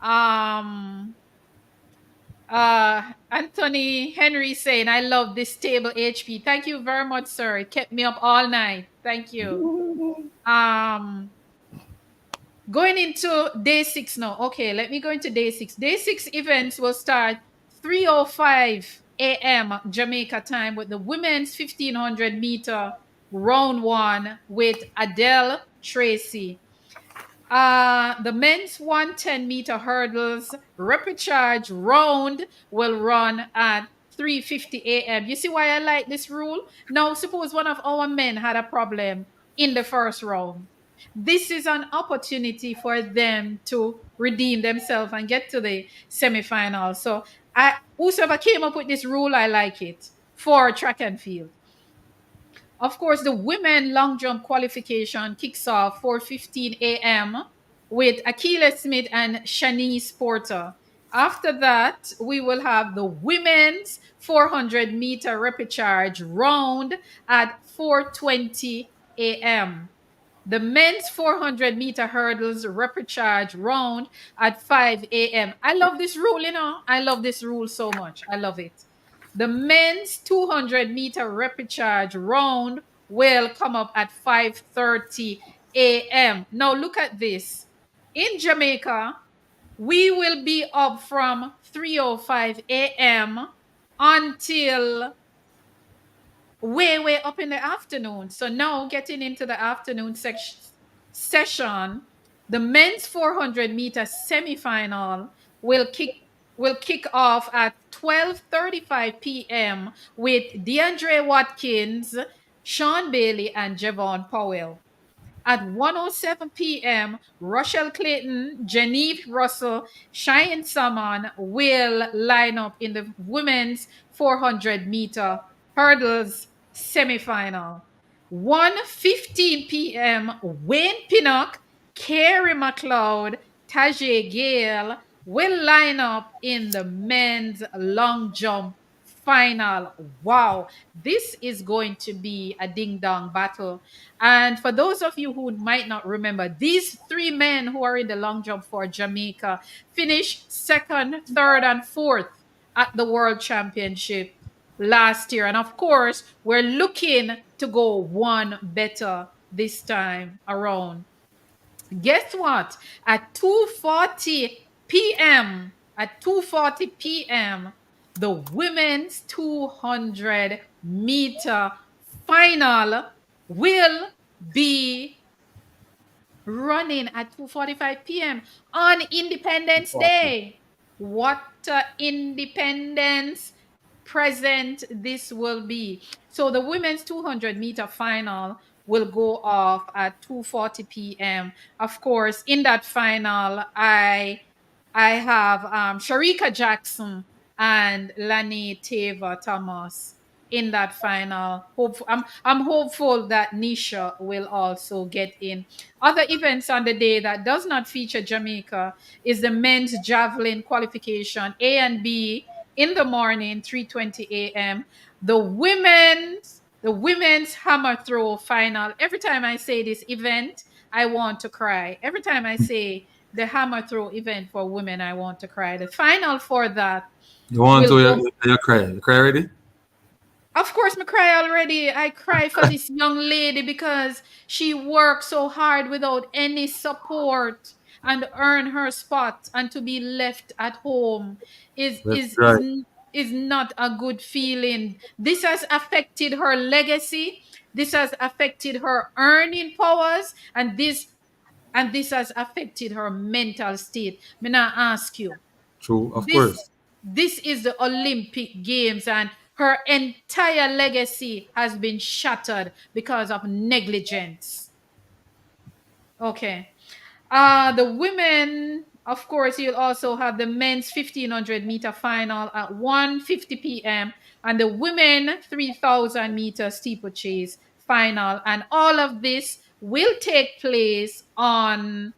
Um Anthony Henry saying, I love this table HP. Thank you very much, sir. It kept me up all night. Thank you. Going into day 6 now. Okay, let me go into day 6. Day 6 events will start 3:05 a.m. Jamaica time with the women's 1500 meter round 1 with Adele Tracy. The men's 110-meter hurdles repecharge round will run at 3:50 a.m. You see why I like this rule? Now, suppose one of our men had a problem in the first round. This is an opportunity for them to redeem themselves and get to the semifinals. So, whosoever came up with this rule, I like it for track and field. Of course, the women long jump qualification kicks off 4:15 a.m. with Akila Smith and Shanice Porter. After that, we will have the women's 400-meter repecharge round at 4:20 a.m. The men's 400-meter hurdles repecharge round at 5 a.m. I love this rule, you know. I love this rule so much. I love it. The men's 200-meter repecharge round will come up at 5:30 a.m. Now look at this. In Jamaica, we will be up from 3:05 a.m. until way up in the afternoon. So now getting into the afternoon session, the men's 400-meter semifinal will kick off at 12:35 p.m. with DeAndre Watkins, Sean Bailey, and Javon Powell. At 1:07 p.m., Rochelle Clayton, Genevieve Russell, Cheyenne Salmon will line up in the women's 400-meter hurdles semifinal. 1:15 p.m., Wayne Pinnock, Carey McLeod, Tajay Gale will line up in the men's long jump final. Wow, this is going to be a ding-dong battle. And for those of you who might not remember, these 3 men who are in the long jump for Jamaica finished second, third, and fourth at the World Championship last year. And of course, we're looking to go one better this time around. Guess what? At 2:40 p.m., the women's 200-meter final will be running at 2:45 p.m. on Independence Day. What independence present this will be. So the women's 200-meter final will go off at 2:40 p.m. Of course, in that final, I have Sharika Jackson and Lani Tava Thomas in that final. I'm hopeful that Nisha will also get in. Other events on the day that does not feature Jamaica is the men's javelin qualification A and B in the morning, 3:20 a.m. The women's hammer throw final. Every time I say this event, I want to cry. Every time I say the hammer throw event for women, I Want to Cry. The final for that You want will to, go. you cry. You cry already? Of course, I cry already. I cry for this young lady because she worked so hard without any support and earn her spot, and to be left at home is That's is is right. n- is not a good feeling. This has affected her legacy. This has affected her earning powers, and this has affected her mental state. Me now ask you, True, of this course. this is the Olympic Games, and her entire legacy has been shattered because of negligence. Okay. The women, of course, you'll also have the men's 1500-meter final at 1:50 p.m. and the women 3000-meter steeplechase final, and all of this will take place on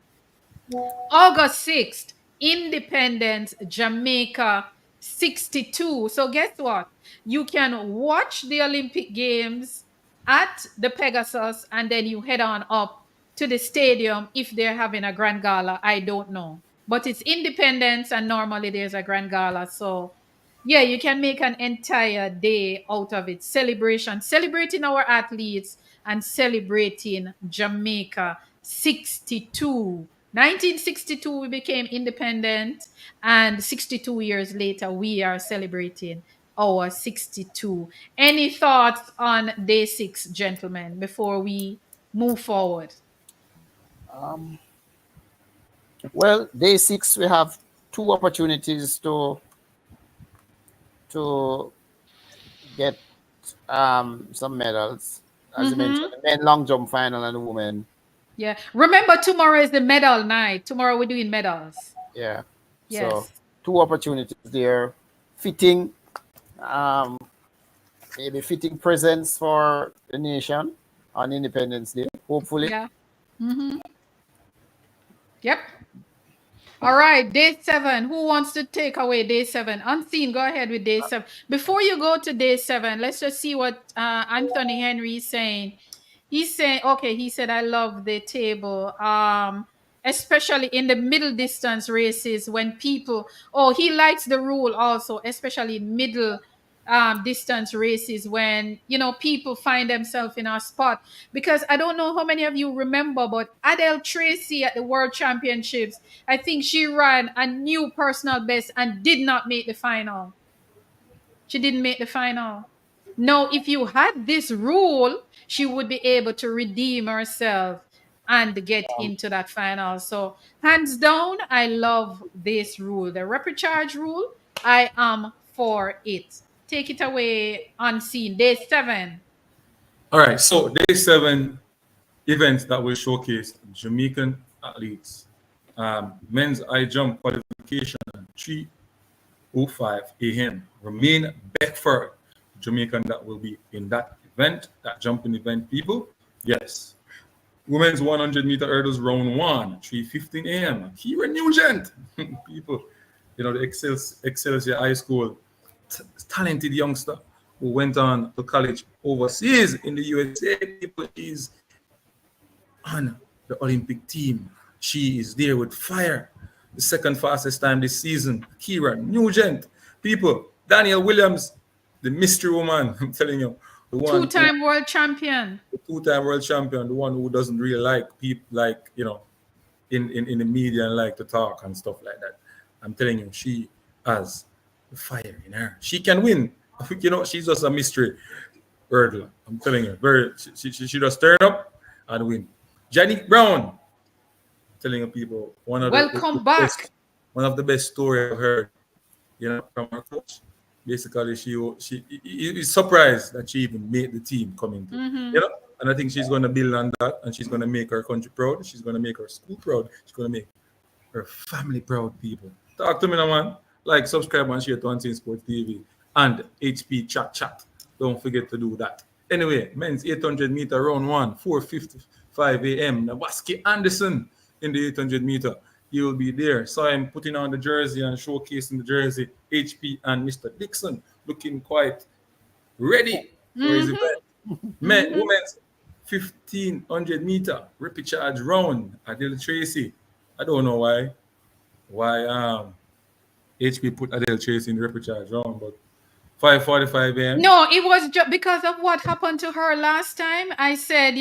August 6th, Independence, Jamaica 62. So, guess what? You can watch the Olympic Games at the Pegasus and then you head on up to the stadium if they're having a grand gala. I don't know. But it's Independence and normally there's a grand gala. So, yeah, you can make an entire day out of it. Celebrating our athletes and celebrating Jamaica 62. 1962, we became independent, and 62 years later, we are celebrating our 62. Any thoughts on day 6, gentlemen, before we move forward? Well, day 6 we have 2 opportunities to get some medals. As you Mm-hmm. mentioned, the men long jump final and the women. Yeah. Remember, tomorrow is the medal night. Tomorrow we're doing medals. Yeah. So Yes. 2 opportunities there. Fitting, um, maybe fitting presence for the nation on Independence Day, hopefully. Yeah. Mm-hmm. Yep. All right, day 7. Who wants to take away day 7? Unseen, go ahead with day 7. Before you go to day 7, let's just see what Anthony Henry is saying. He's saying, okay, he said, I love the table. Especially in the middle distance races when people, he likes the rule also, especially in middle distance races when, people find themselves in our spot. Because I don't know how many of you remember, but Adele Tracy at the World Championships, I think she ran a new personal best and did not make the final. She didn't make the final. No, if you had this rule, she would be able to redeem herself and get into that final. So, hands down, I love this rule. The reprecharge rule, I am for it. Take it away, Unseen. Day 7. All right, so day 7 events that will showcase Jamaican athletes. Men's high jump qualification 3:05 a.m. Remain Beckford, Jamaican, that will be in that event, that jumping event, people. Yes. Women's 100-meter hurdles round 1, 3:15 a.m. Kira Nugent, people, the Excelsior High School talented youngster who went on to college overseas in the USA. People, is on the Olympic team. She is there with fire. The second fastest time this season, Kira Nugent. People, Daniel Williams, the mystery woman, I'm telling you, the one, Two-time world champion. the two-time world champion, the one who doesn't really like people, in the media and like to talk and stuff like that. I'm telling you, she has the fire in her. She can win. She's just a mystery hurdler. I'm telling you, she just turn up and win. Janik Brown, telling people Welcome back. one of the best stories I've heard, from her coach. Basically, he is surprised that she even made the team coming to, Mm-hmm. and I think she's going to build on that, and she's going to make her country proud. She's going to make her school proud. She's going to make her family proud, people. Talk to me now, man. Like, subscribe, and share to Unseen Sports TV and HP Chat. Don't forget to do that. Anyway, men's 800-meter round 1, 4:55 a.m. Nabaski Anderson in the 800-meter. He will be there. So I'm putting on the jersey and showcasing the jersey. HP and Mr. Dixon looking quite ready for his event. Women's 1500-meter repechage round. Adele Tracy I don't know why HP put Adele Chase in the repertoire round, but 5:45 a.m. No, it was just because of what happened to her last time. I said,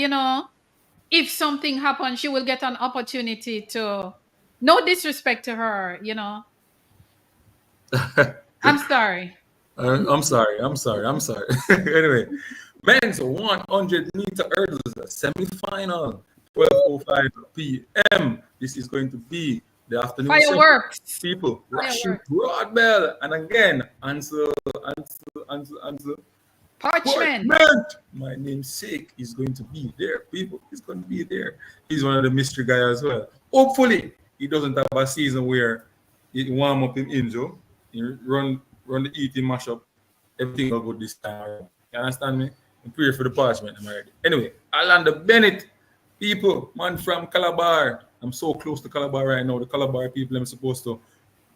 if something happens, she will get an opportunity to. No disrespect to her. I'm sorry. I'm sorry. Anyway, men's 100-meter hurdles semi-final, 12:05 p.m. This is going to be the afternoon session. Fireworks. People rushing Fireworks. Broadbell, and again, answer. Parchment. My namesake is going to be there, people. He's going to be there. He's one of the mystery guys as well. Hopefully, he doesn't have a season where he warm up him injured, he run the eating mash up. Everything will go this time around. You understand me? I'm praying for the parchment. I'm ready. Anyway, Alanda Bennett, people, man from Calabar. I'm so close to Calabar right now. The Calabar people, I'm supposed to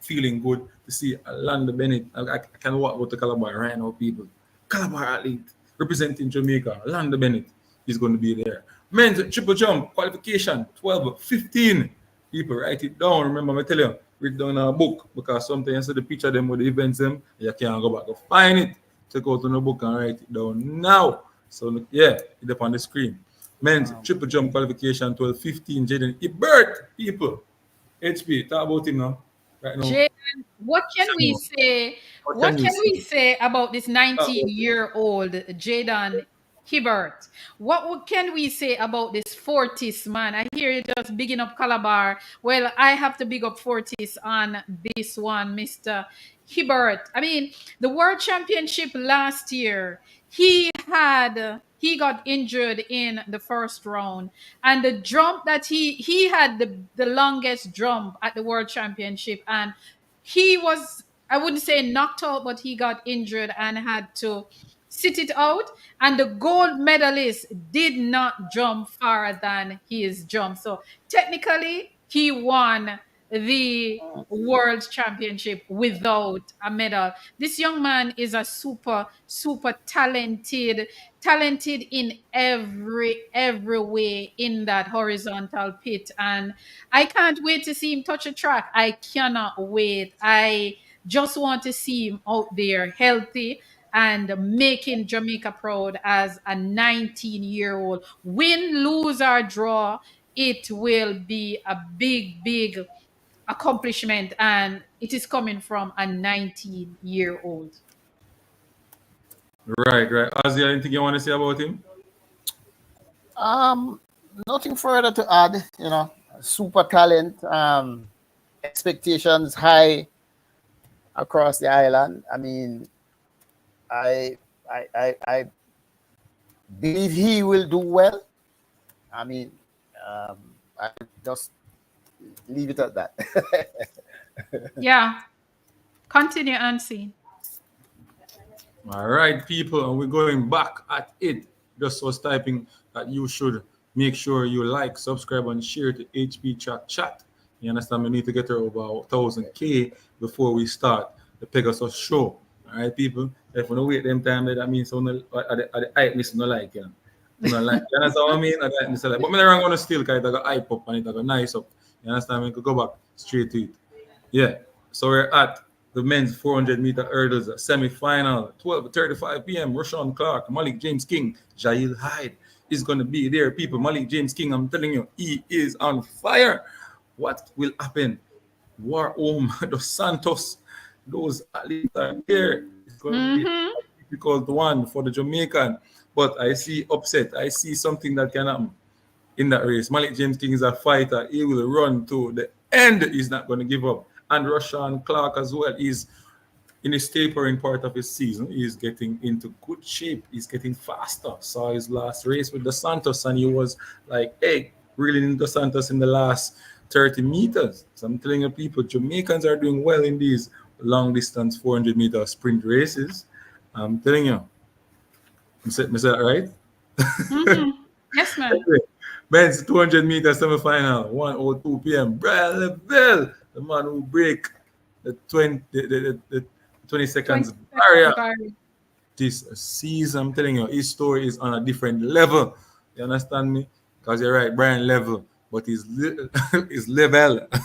feeling good to see Alanda Bennett. I can walk out to Calabar right now, people. Calabar athlete representing Jamaica, Alanda Bennett is going to be there. Men's triple jump qualification 12:15. People write it down. Remember, I tell you, read down a book because sometimes you see the picture of them with the events them, you can't go back to find it. Check out on the book and write it down now. So yeah, it's up on the screen. Men's triple jump qualification 12:15. Jaden Ebert, people. HP, talk about him now. Right now. Jaden, what can we say? What can we say about this 19-year-old Jaden Hibbert? What can we say about this Fortis man? I hear you just bigging up Calabar. Well, I have to big up Fortis on this one, Mr. Hibbert. I mean, the World Championship last year, he got injured in the first round, and the jump that he had the longest jump at the World Championship, and he was, I wouldn't say knocked out, but he got injured and had to sit it out. And the gold medalist did not jump farther than his jump. So technically, he won the world championship without a medal. This young man is a super talented in every way in that horizontal pit, and I can't wait to see him touch a track. I cannot wait. I just want to see him out there healthy and making Jamaica proud as a 19-year-old. Win, lose, or draw, it will be a big accomplishment, and it is coming from a 19-year-old. Right. Ozzy, anything you want to say about him? Nothing further to add. Super talent. Expectations high across the island. I mean, I believe he will do well. I mean, I just leave it at that. Yeah. Continue, Ansi. All right, people, and we're going back at it. Just was typing that you should make sure you like, subscribe, and share to HP Chat. You understand? We need to get her over 1,000K before we start the Pegasus show. All right, people. If we don't wait them time, that means so at the hype list no like, You understand what I mean? But I'm not going to steal because it got hype up and it got nice up. You understand? We could go back straight to it. Yeah. So we're at the men's 400-meter hurdles semi-final, 12:35 p.m. Rashawn Clark, Malik James King, Jail Hyde is going to be there. People, Malik James King, I'm telling you, he is on fire. What will happen? War Home dos Santos, those athletes are here. It's going to be a difficult one for the Jamaican, but I see upset. I see something that can happen in that race. Malik James King is a fighter. He will run to the end. He's not going to give up. And Rashawn Clark as well is in his tapering part of his season. He's getting into good shape. He's getting faster. Saw his last race with the Santos, and he was like, hey, really into Santos in the last 30 meters. So I'm telling you, people, Jamaicans are doing well in these long distance 400-meter sprint races. I'm telling you. Is that right? Yes, ma'am. Men's 200-meter semifinal, 1:02 p.m. Brian Lavelle, the man who break the 20 seconds barrier this season. I'm telling you, his story is on a different level. You understand me? Because you're right, Brian Lavelle. but it's it's level. So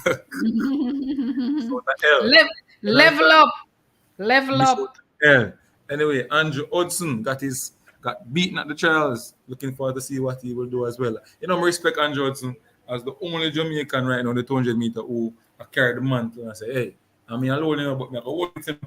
the L. Lev- You level understand? up, level Minnesota up. L. Anyway, Andrew Hudson got beaten at the trials. Looking forward to see what he will do as well. You know, I respect Andrew Hudson as the only Jamaican right now, the 200 meter who carry the mantle and say, hey, I mean, alone, you know, but I hold it and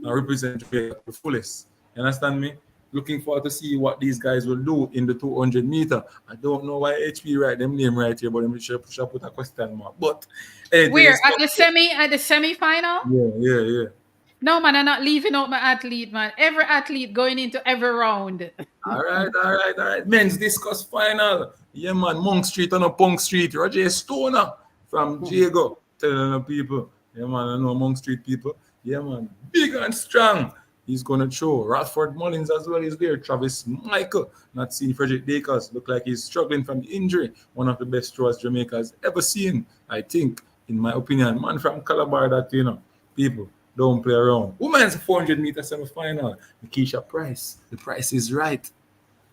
represent Jamaica to the fullest. You understand me? Looking forward to see what these guys will do in the 200 meter. I don't know why HP write them name right here, but I'm sure put a question mark. But anything We're is at the possible. semi final. Yeah. No man, I'm not leaving out my athlete, man. Every athlete going into every round. All right. Men's discuss final. Yeah, man. Monk Street on a Punk Street. Roger Stoner from Jago telling the people. Yeah, man. I know Monk Street people. Yeah, man. Big and strong. He's going to show. Radford Mullins as well is there. Travis Michael. Not seen Frederick Dakers. Look like he's struggling from the injury. One of the best throwers Jamaica has ever seen, I think, in my opinion. Man from Calabar that, you know, people don't play around. Women's 400 meter semi-final. Keisha Price. The price is right.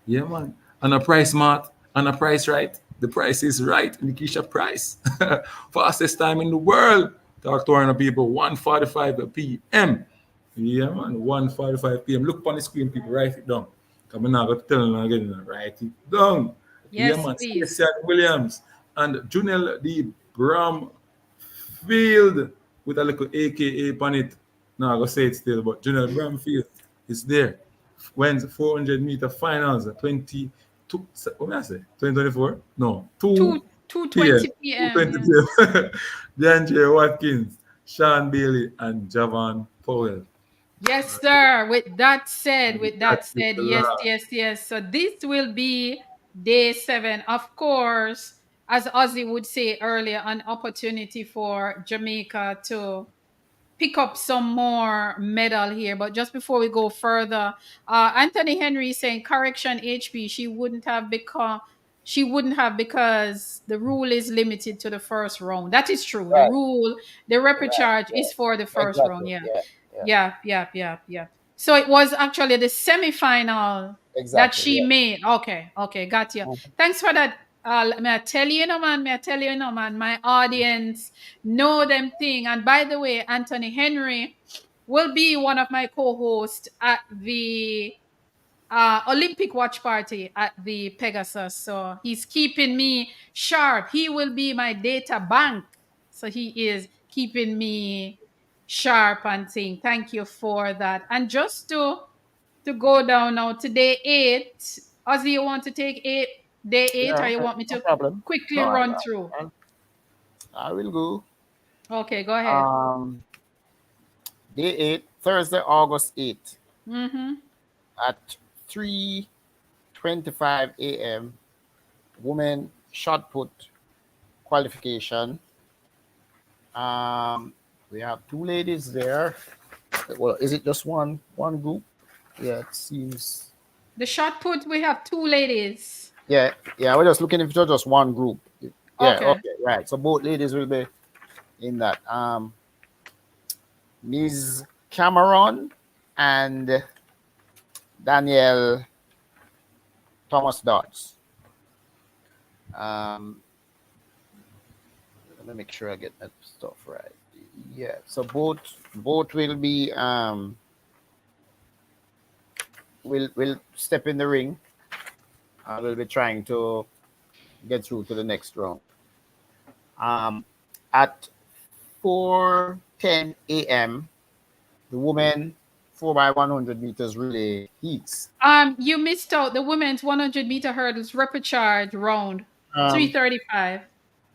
Yeah, man. And a price mark and a price right. The price is right. Nikisha Price. Fastest time in the world. Talk to our people. 1:45 p.m. Yeah, man. 1:45 p.m. Look on the screen, people. Write it down. Come on, now. Go tell them again. Write it down. Yeah, Yes, man. please. Stacey Williams and Junel D. Bramfield with a little AKA on it. No, I go say it still, but Junel Bramfield is there. When's 400 meter finals 22 what may I say 2024 no 2 2:20 p.m. p.m. 2:20 Yeah. p.m. DeAndre Watkins, Sean Bailey, and Javon Powell. Yes, sir. With that said, That's it, yes, lad. yes. So this will be day 7. Of course, as Ozzy would say earlier, an opportunity for Jamaica to pick up some more medal here. But just before we go further, Anthony Henry is saying correction HP. She wouldn't have because the rule is limited to the first round. That is true. The Right, rule, the right, repechage yeah. is for the first round. Exactly. Yeah. Yeah, yeah. Yeah. So it was actually the semi-final that Exactly. she Yeah. made. Okay, got you. Thanks for that. May I tell you, man, my audience know them thing. And by the way, Anthony Henry will be one of my co-hosts at the Olympic watch party at the Pegasus. So he's keeping me sharp. He will be my data bank. So he is keeping me sharp and saying thank you for that. And just to go down now to day 8, Ozzy, you want to take day 8 or Yeah, you want me no to problem. quickly No, run through? I will go. Okay, go ahead. Um, Day 8, Thursday, August 8th Mm-hmm. at 3:25 a.m. Women shot put qualification. We have 2 ladies there. Well, is it just one group? Yeah, it seems. The shot put, we have 2 ladies. Yeah. We're just looking if it's just one group. Yeah. Okay. Okay. Right. So both ladies will be in that. Ms. Cameron and Danielle Thomas Dodds. Let me make sure I get that stuff right. Yeah. So both will be will step in the ring. We'll be trying to get through to the next round. At 4:10 a.m., the women 4x100 meters relay heats. You missed out the women's 100 meter hurdles repechage round. Um, 3:35.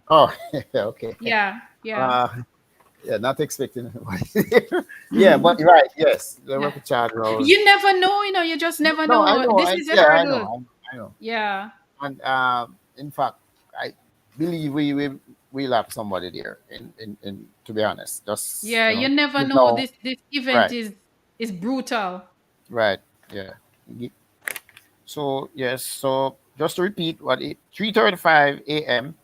oh, okay. Yeah. Yeah, not expecting anybody. Yeah, but right, yes, the repechage round. You never know, you just never No, know. I know. This is a I hurdle. know. Yeah. And in fact, I believe we'll have somebody there. In to be honest, just Yeah, you never know. No, This event right, is brutal. right, yeah. So yes, so just to repeat, 3:35 a.m.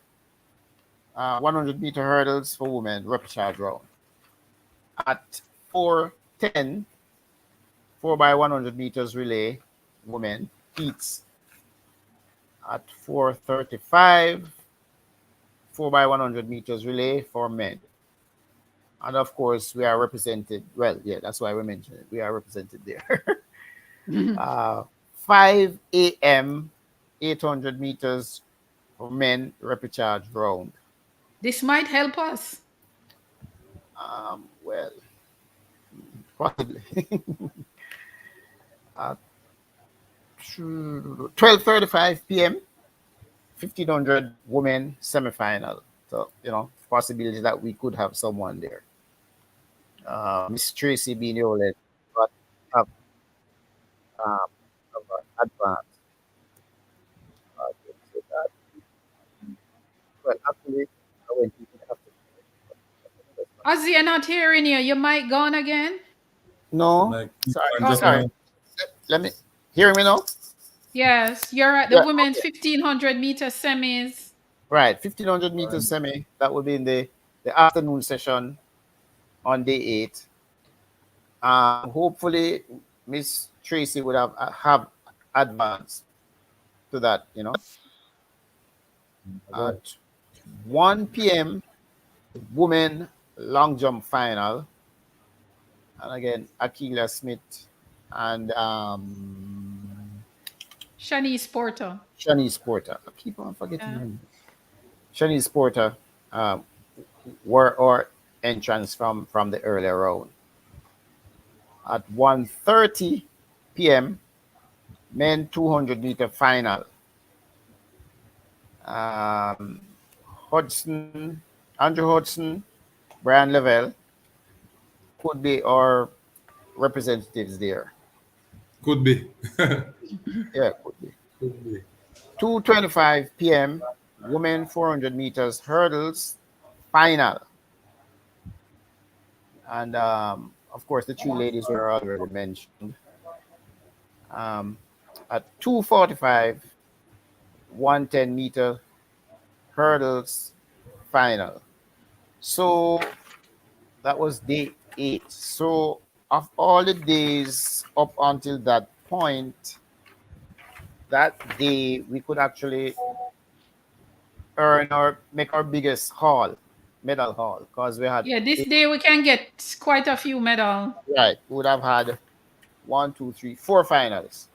100 meter hurdles for women repechage round. At 4:10, 4x100 meters relay women heats. At 4:35, 4x100 meters relay for men. And of course, we are represented. Well, yeah, that's why we mentioned it. We are represented there. 5 a.m., 800 meters for men repecharge round. This might help us. Well, possibly. 12:35 p.m., 1500 women semifinal. So, possibility that we could have someone there. Miss Tracy Binolet, but have advanced. Well, actually, I went after. Ozzy, I'm not hearing you. Your mic gone again? No, Like, sorry. Let me hear me now. Yes, you're at the Yeah, women's okay. 1500 meter semis. Right, 1500 meters semi. That will be in the afternoon session on day 8. Hopefully, Miss Tracy would have advanced to that. At 1 p.m. women long jump final, and again Akila Smith and Shanice Porter. Shanice Porter. I keep on forgetting her name. Shanice Porter were our entrance from the earlier round. At 1:30 p.m., men 200-meter final. Andrew Hudson, Brian Lavelle could be our representatives there. Could be. Yeah, could be. Could be. 2:25 p.m., women 400 meters hurdles final. And of course, the 3 ladies were already mentioned. At 2:45, 110-meter hurdles final. So that was day 8. So of all the days up until that point, that day we could actually make our biggest medal haul, because we had this day we can get quite a few medals. Right, we would have had 1, 2, 3, 4 finals.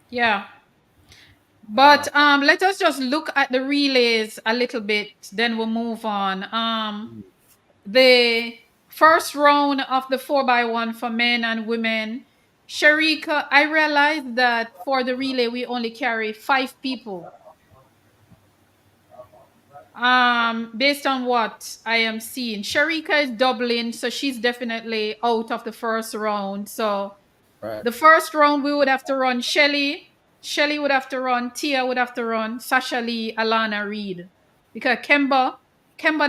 Yeah. But let us just look at the relays a little bit, then we'll move on. The first round of the 4x1 for men and women, Sharika, I realized that for the relay we only carry 5 people. Based on what I am seeing, Sharika is doubling, so she's definitely out of the first round. So the first round we would have to run Shelly would have to run, Tia would have to run, Sasha Lee, Alana Reed, because Kemba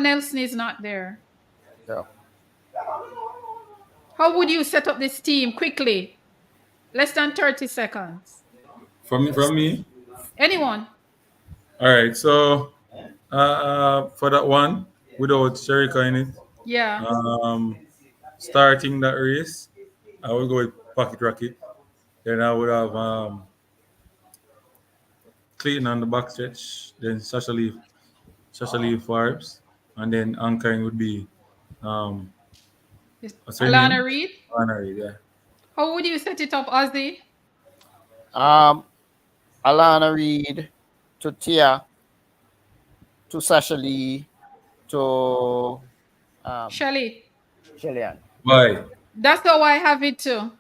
Nelson is not there. Yeah. How would you set up this team quickly? Less than 30 seconds. From me? Anyone? All right. So for that one, without Sherika in it, Yeah. starting that race, I would go with Pocket Rocket. Then I would have Clayton on the backstretch. Then Sasha Lee Forbes, and then anchoring would be what's her Alana name? Reed? Alana Reed, yeah. How would you set it up, Ozzy? Alana Reed to Tia to Sasha Lee to Shelly. Shellyan. Why? That's how I have it too.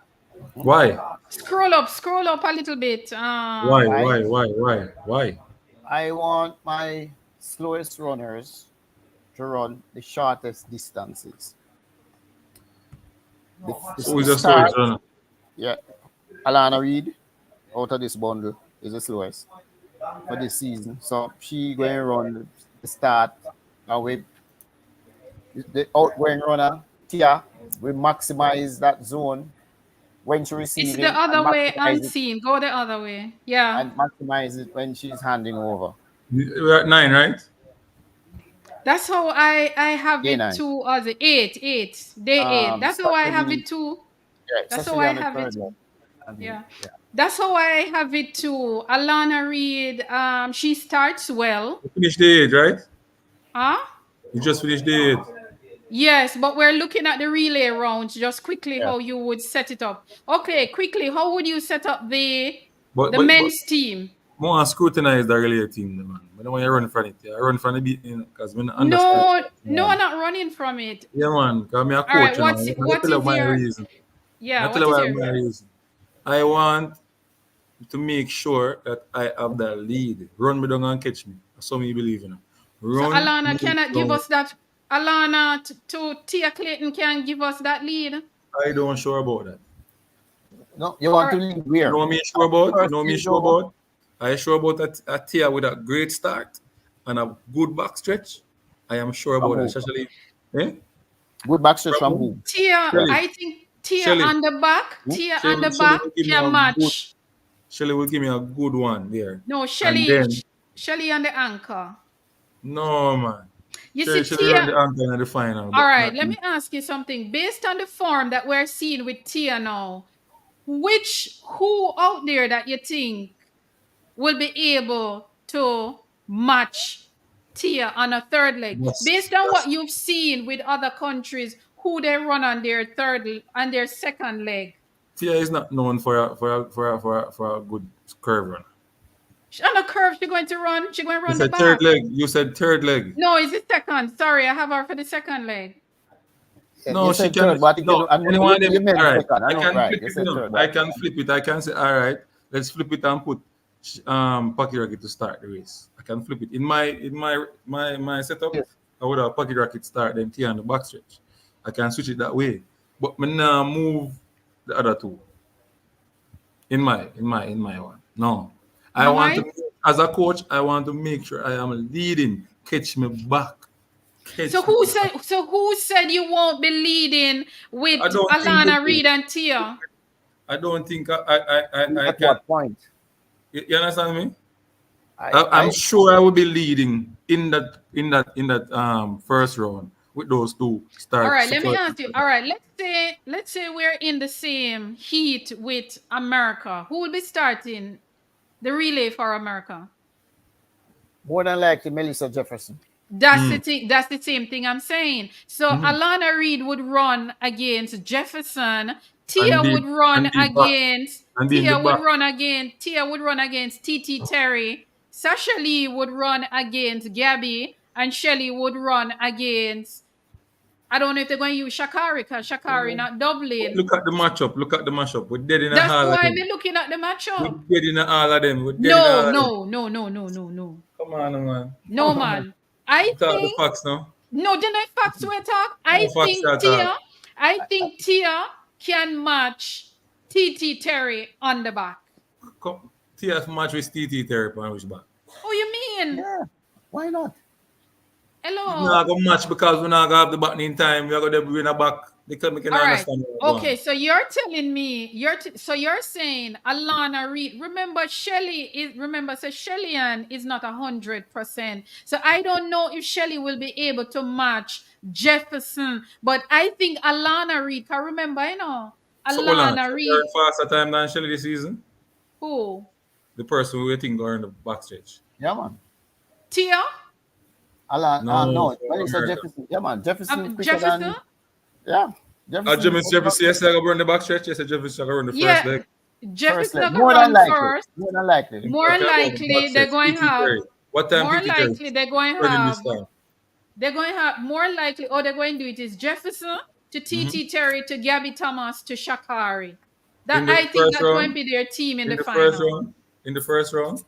Why? Scroll up a little bit. Why? I want my slowest runners to run the shortest distances. Who is the slowest runner? Yeah, Alana Reed out of this bundle is the slowest for this season. So she going to run the start with the outgoing runner Tia. We maximize that zone when she receives It's it. the other way, maximize it- unseen. Go the other way. Yeah. And maximize it when she's handing over. We're at 9, right? That's how I have Day it 9. too. Or the 8. Day 8. That's how I have it too. Yeah, That's how especially I on the have it third too. one. Yeah. That's how I have it too. Alana Reed, she starts well. We finished the 8, right? Huh? You just finished it. Yes, but we're looking at the relay rounds. Just quickly, Yeah. how you would set it up. Okay, quickly, how would you set up the But men's team? more scrutinize the relay team, man. But when you run from it, I run from the beat because I understand. No, no, I'm not running from it. Yeah, man. Because I'm a All right, coach, you know. I what tell you is my your reason. I yeah? tell What is you your my reason. I want to make sure that I have the lead. Run me down and catch me. That's how me believe in it. so Run Alana me cannot give down. us that. Alana to Tia Clayton can give us that lead. I don't sure about that. No, you want to Alright. lead You where? know me sure about? You First know me lead sure over. about? I sure about a tier with a great start and a good back stretch. I am sure From about that. who? Especially, eh? Good backstretch from From who? Tia, Shelly. I think Tia Shelly. on the back. Who? Tia on the Shelly back will give me can a good. match. Shelly will give me a good one there. No, And then Shelly on the anchor. no man. You see, Shelly run Tia. the angle in the final, All but right, not let me. me ask you something. Based on the form that we're seeing with Tia now, who out there that you think will be able to match Tia on a third leg? Based on what you've seen with other countries, who they run on their second leg. Tia is not known for a good curve run. On a curve, she's going to run. She's going to You run the said back. third leg. You said third leg. No, it's the second. Sorry, I have her for the second leg. No, You she said can. third, but No, I mean, anyone of you them. meant All right, second. I I know, can right? flip You it. said No, third. I can flip it. I can say, all right, let's flip it and put Pocket Rocket to start the race. I can flip it in my setup. Yes. I would have Pocket Rocket start then Tia on the back stretch. I can switch it that way, but me now move the other two in my one. No, I No, want Mike? to as a coach. I want to make sure I am leading. Catch me back. So who said you won't be leading with I don't think Alana Reed and Tia? I don't think I At can. what point? You understand me? I I'm sure I will be leading in that first round with those two start. All right, let me ask you. All right, let's say we're in the same heat with America. Who will be starting the relay for America? more than likely Melissa Jefferson. That's the thing. That's the same thing I'm saying. So Alana Reed would run against Jefferson. Tia would run against. Tia would run against TT Terry. Sasha Lee would run against Gabby, and Shelly would run against. I don't know if they're going to use Shakari because Shakari not doubling. Look at the matchup. Look at the matchup. We're dead in a That's hall why of I'm them. looking at the We're matchup. dead in all of them. We're dead in all of them. No. Come on, man. No, man. I Talk the think facts now. no, the next facts we talk. No facts at all. I think Tia can match TT Terry on the back. Come, TF match with TT therapy on which back. Oh, you mean? Yeah, why not? We're Hello. not going to match because we're not going to have the back in time. We're going to win a back. We can All right. understand. Okay, so you're telling me you're saying Alana Reed. Remember, Shelly Ann is not 100%. So I don't know if Shelly will be able to match Jefferson, but I think Alana Reed. Can remember, So hold on. Alana So Reed. you're in faster time than Shelly this season? Who? The person who you think are in the backstage. Yeah, man. Tia? No, Melissa America. Jefferson. Yeah, man. Jefferson. quicker Jefferson? than- yeah. Jefferson, yes, I go run the back stretch. Yes, Jefferson, I go run the first leg. Jefferson First leg. gonna run first. More than likely. More Okay, likely they're going to have. What time More TT likely they're going to 30 have. minutes time. They're going to have more likely. All they're going to do it is Jefferson to TT Terry to Gabby Thomas to Shakari. That I think that's going to be their team in the final. First round. In the first round.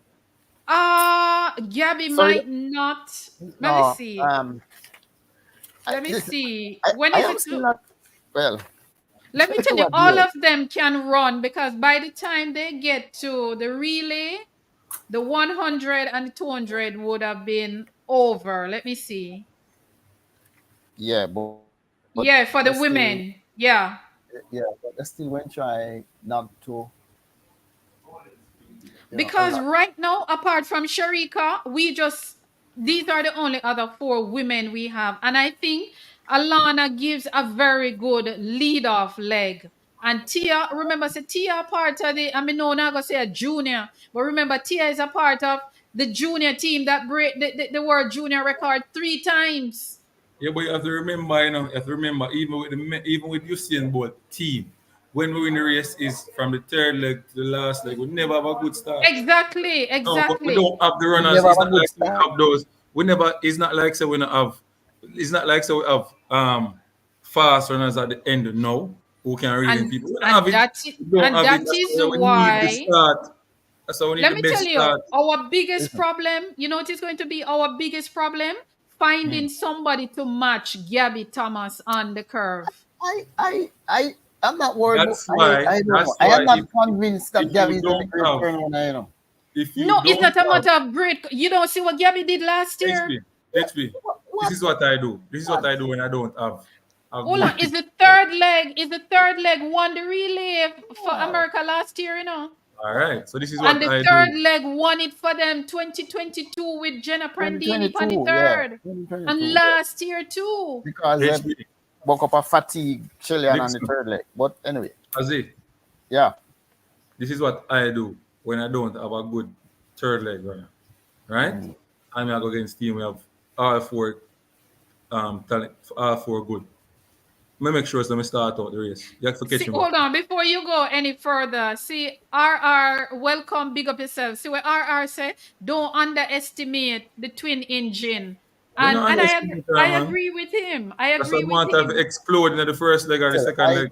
Gabby Sorry. might not. Let No, me see. Let me see. When I is am it? still not. Well, Let me tell you, all of them can run because by the time they get to the relay, the 100 and the 200 would have been over. Let me see. yeah, but Yeah, for the let's women. Yeah. yeah, but I still won't try not to. Because right now, apart from Sharika, these are the only other 4 women we have. And I think Alana gives a very good lead-off leg. And Tia, remember, Tia part of the, I mean, no, I'm not going to say a junior, but remember, Tia is a part of the junior team that break the world junior record 3 times. Yeah, but you have to remember, even with Usain Bolt team, when we win the race is from the third leg to the last leg. We never have a good start. Exactly, No, but we exactly. don't have the runners. never It's have a not good like we start. have those. We never. It's not like so we don't have. It's not like so we have fast runners at the end. No, who can really And people. We don't and have it. that We don't and have it. that That's is why we need the why, start. That's why we need let the me best tell you, start. our biggest Listen. problem, you know what is going to be our biggest problem? Finding somebody to match Gabby Thomas on the curve. I'm not worried. That's why. I don't know. That's I am why. not convinced that If Gabby you is a don't great have, turnaround. You know. if you No, it's don't not a have matter of great. You don't see what Gabby did last year? HB, What? this is what I do. This is what I do when I don't have a Hold good on, is the third leg won the relay for America last year, you know? All right. So this is And what the I third do. leg won it for them 2022 with Jenna Prandini for the 2022, yeah. third. 2022. And last year too. Because HB, woke up a fatigue Chilean on the Listen. third leg. But anyway, Azzy, yeah. this is what I do when I don't have a good third leg runner. Right? And I go against team. We have all four talent, all four good. Let me make sure so I start out the race. You have to catch See, him hold up. on, before you go any further, see, RR, welcome, big up yourself. See what RR said? Don't underestimate the twin engine. We And don't and underestimate her, I man. agree with him. I That's agree what with want to have him. explode in the first leg or the So second leg.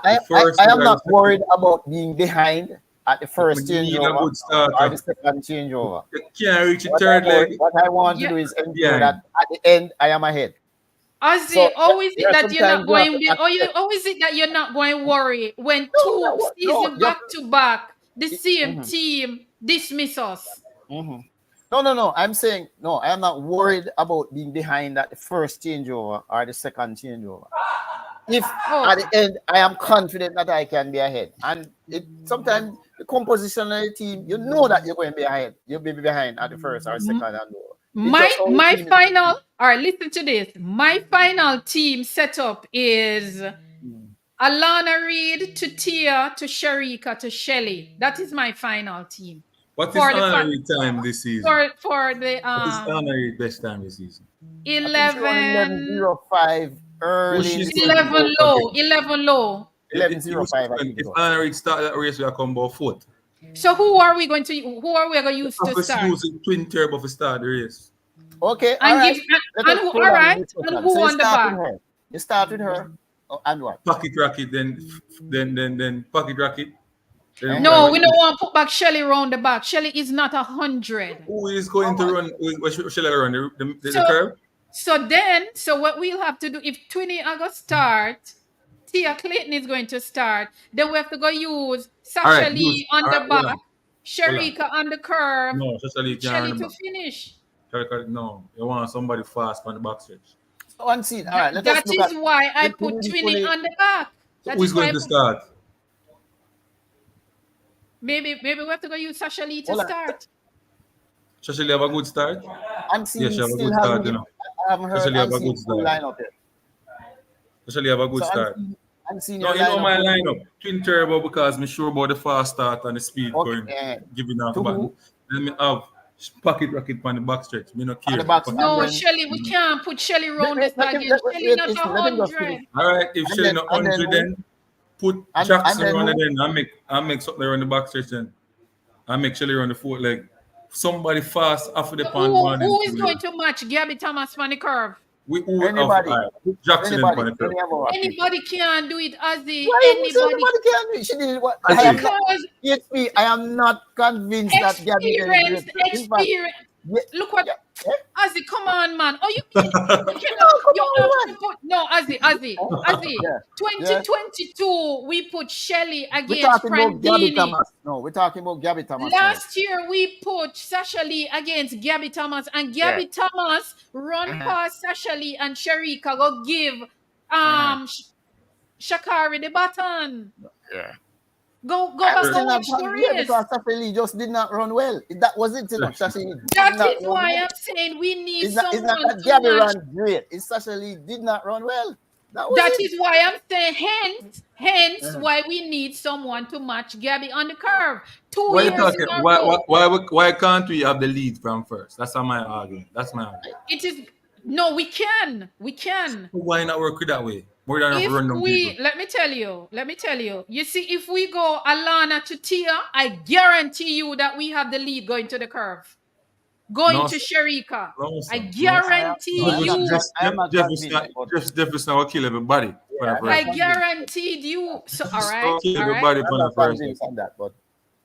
I first am leg or not the worried about being behind at the first We need a changeover good or the starter. second changeover. You can't reach the third leg. What I want to Yeah. do is ensure Yeah. that at the end I am ahead. Ozzy, So how is there it are that you're not sometimes you have going? to accept. How is it that you're not going to worry when No, two no, seasons you have back to back the to- same team dismiss us? No. I'm saying no. I am not worried about being behind at the first changeover or the second changeover. If at the end I am confident that I can be ahead, and sometimes the composition of the team, you know that you're going to be ahead. You'll be behind at the first or second and lower. My final, all right, listen to this. My final team setup is Alana Reed to Tia to Sharika to Shelly. That is my final team. What is For the honorary time this season? for the What is honorary best time this season? 11:05 early. Push it. 11 low, 11 low. 11:05. I think it If was. honorary start that race, we are come about fourth. So who are we going to use to Let's start? use the twin turbo for start the race. Okay, And all right. give Let and us who pull all on right this one. and who So on the back? You start with her. Oh, and what? Pocket rocket, then pocket rocket. Then No, we don't want to put back Shelly round the back. Shelly is not 100. Who is going to run? What shall I run? The So- curve? So what we'll have to do, if Twinny are going to start, Tia Clayton is going to start, then we have to go use Sasha Alright, Lee on the hold back, on. Sharika on the curve, No, Shelly Shelly can't. to finish. No, you want somebody fast on the back stretch. So one scene. All right. Let That us look is at. why I let put me Twinny fully- on the back. So That who is is why going I to put- start? Maybe we have to go use Sasha Lee to Hold on. start. Shelly have a good start? Unseen Yes, she have a still good start, hasn't you given- know. I haven't heard Especially have a Unseen good full start. lineup yet. Shelly have a good So start. Unseen No, your you know my lineup. lineup. Twin turbo because I'm sure about the fast start and the speed going, giving out the To button. who? Then me have pocket rocket on the back stretch. Me not On care. the back Pocket- No, And then- Shelly, we can't put Shelly round Let- this let him- again. let- Shelly let- not listen, let him just 100. finish. All right, if And Shelly then- not and then 100, who? then put And Jackson then on who? it. Then I make something around the back stretch. Then I make Shelly run the fourth leg. Somebody fast after the pan. Who is going to match Gabby Thomas on the curve? We who have Anybody. put Jackson in Anybody. on the curve. Any of our people. Anybody can do it, Ozzy. Why you say Anybody. anybody can do it? She did what? I I am see. not. Because PHP, I am not convinced that Gabby is experience, great. In fact, experience. yeah, Look what, yeah. Ozzy, come on, man. Oh, you mean you come have on, to put, no, Ozzy. Yeah. 2022, we put Shelly We're against talking about Gabby Prandini. Thomas. No, we're talking about Gabby Thomas. Last year, we put Sasha Lee against Gabby Thomas, and Gabby Thomas run past Sasha Lee and Sharika go give Shakari the baton. Yeah. Go I'm back still and not watch the convinced race. because Sasha Lee just did not run well. That was it, you know. Sasha Lee did That not is run why well. I'm saying we need It's not someone that to Gabby match. ran great. It's Sasha Lee did not run well. That was That it. is why I'm saying, hence why we need someone to match Gabby on the curve. 2 Why you years in talking? a row. Why can't we have the lead from first? That's my argument. That's my argument. It is no, we can. We can. Why not work it that way? More than If random people. we let me tell you, you see, if we go Alana to Tia, I guarantee you that we have the lead going to the curve. Going No, to sir. Sharika. No, I sir. No, sir. guarantee you. I am not convinced. But Jefferson will kill everybody for the I'm not I first. convinced. guaranteed you. So all right, Will kill all right, everybody I'm for not the first. convinced on that. But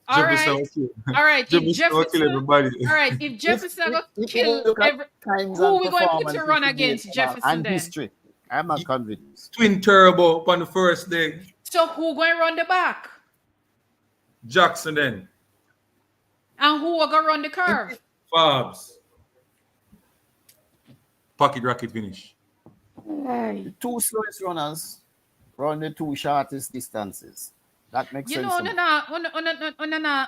all Jefferson right, will kill. all right. If Jefferson will kill Jefferson, everybody. all right, if Jefferson go if you kill look at every, times who and we going to put to performances run to date against Jefferson and then? history, I'm not convinced. Twin turbo on the first day. So who going to run the back? Jackson then. And who will go run the curve? Fabs. Pocket rocket finish. The two slowest runners run the two shortest distances. That makes You sense. know, to me.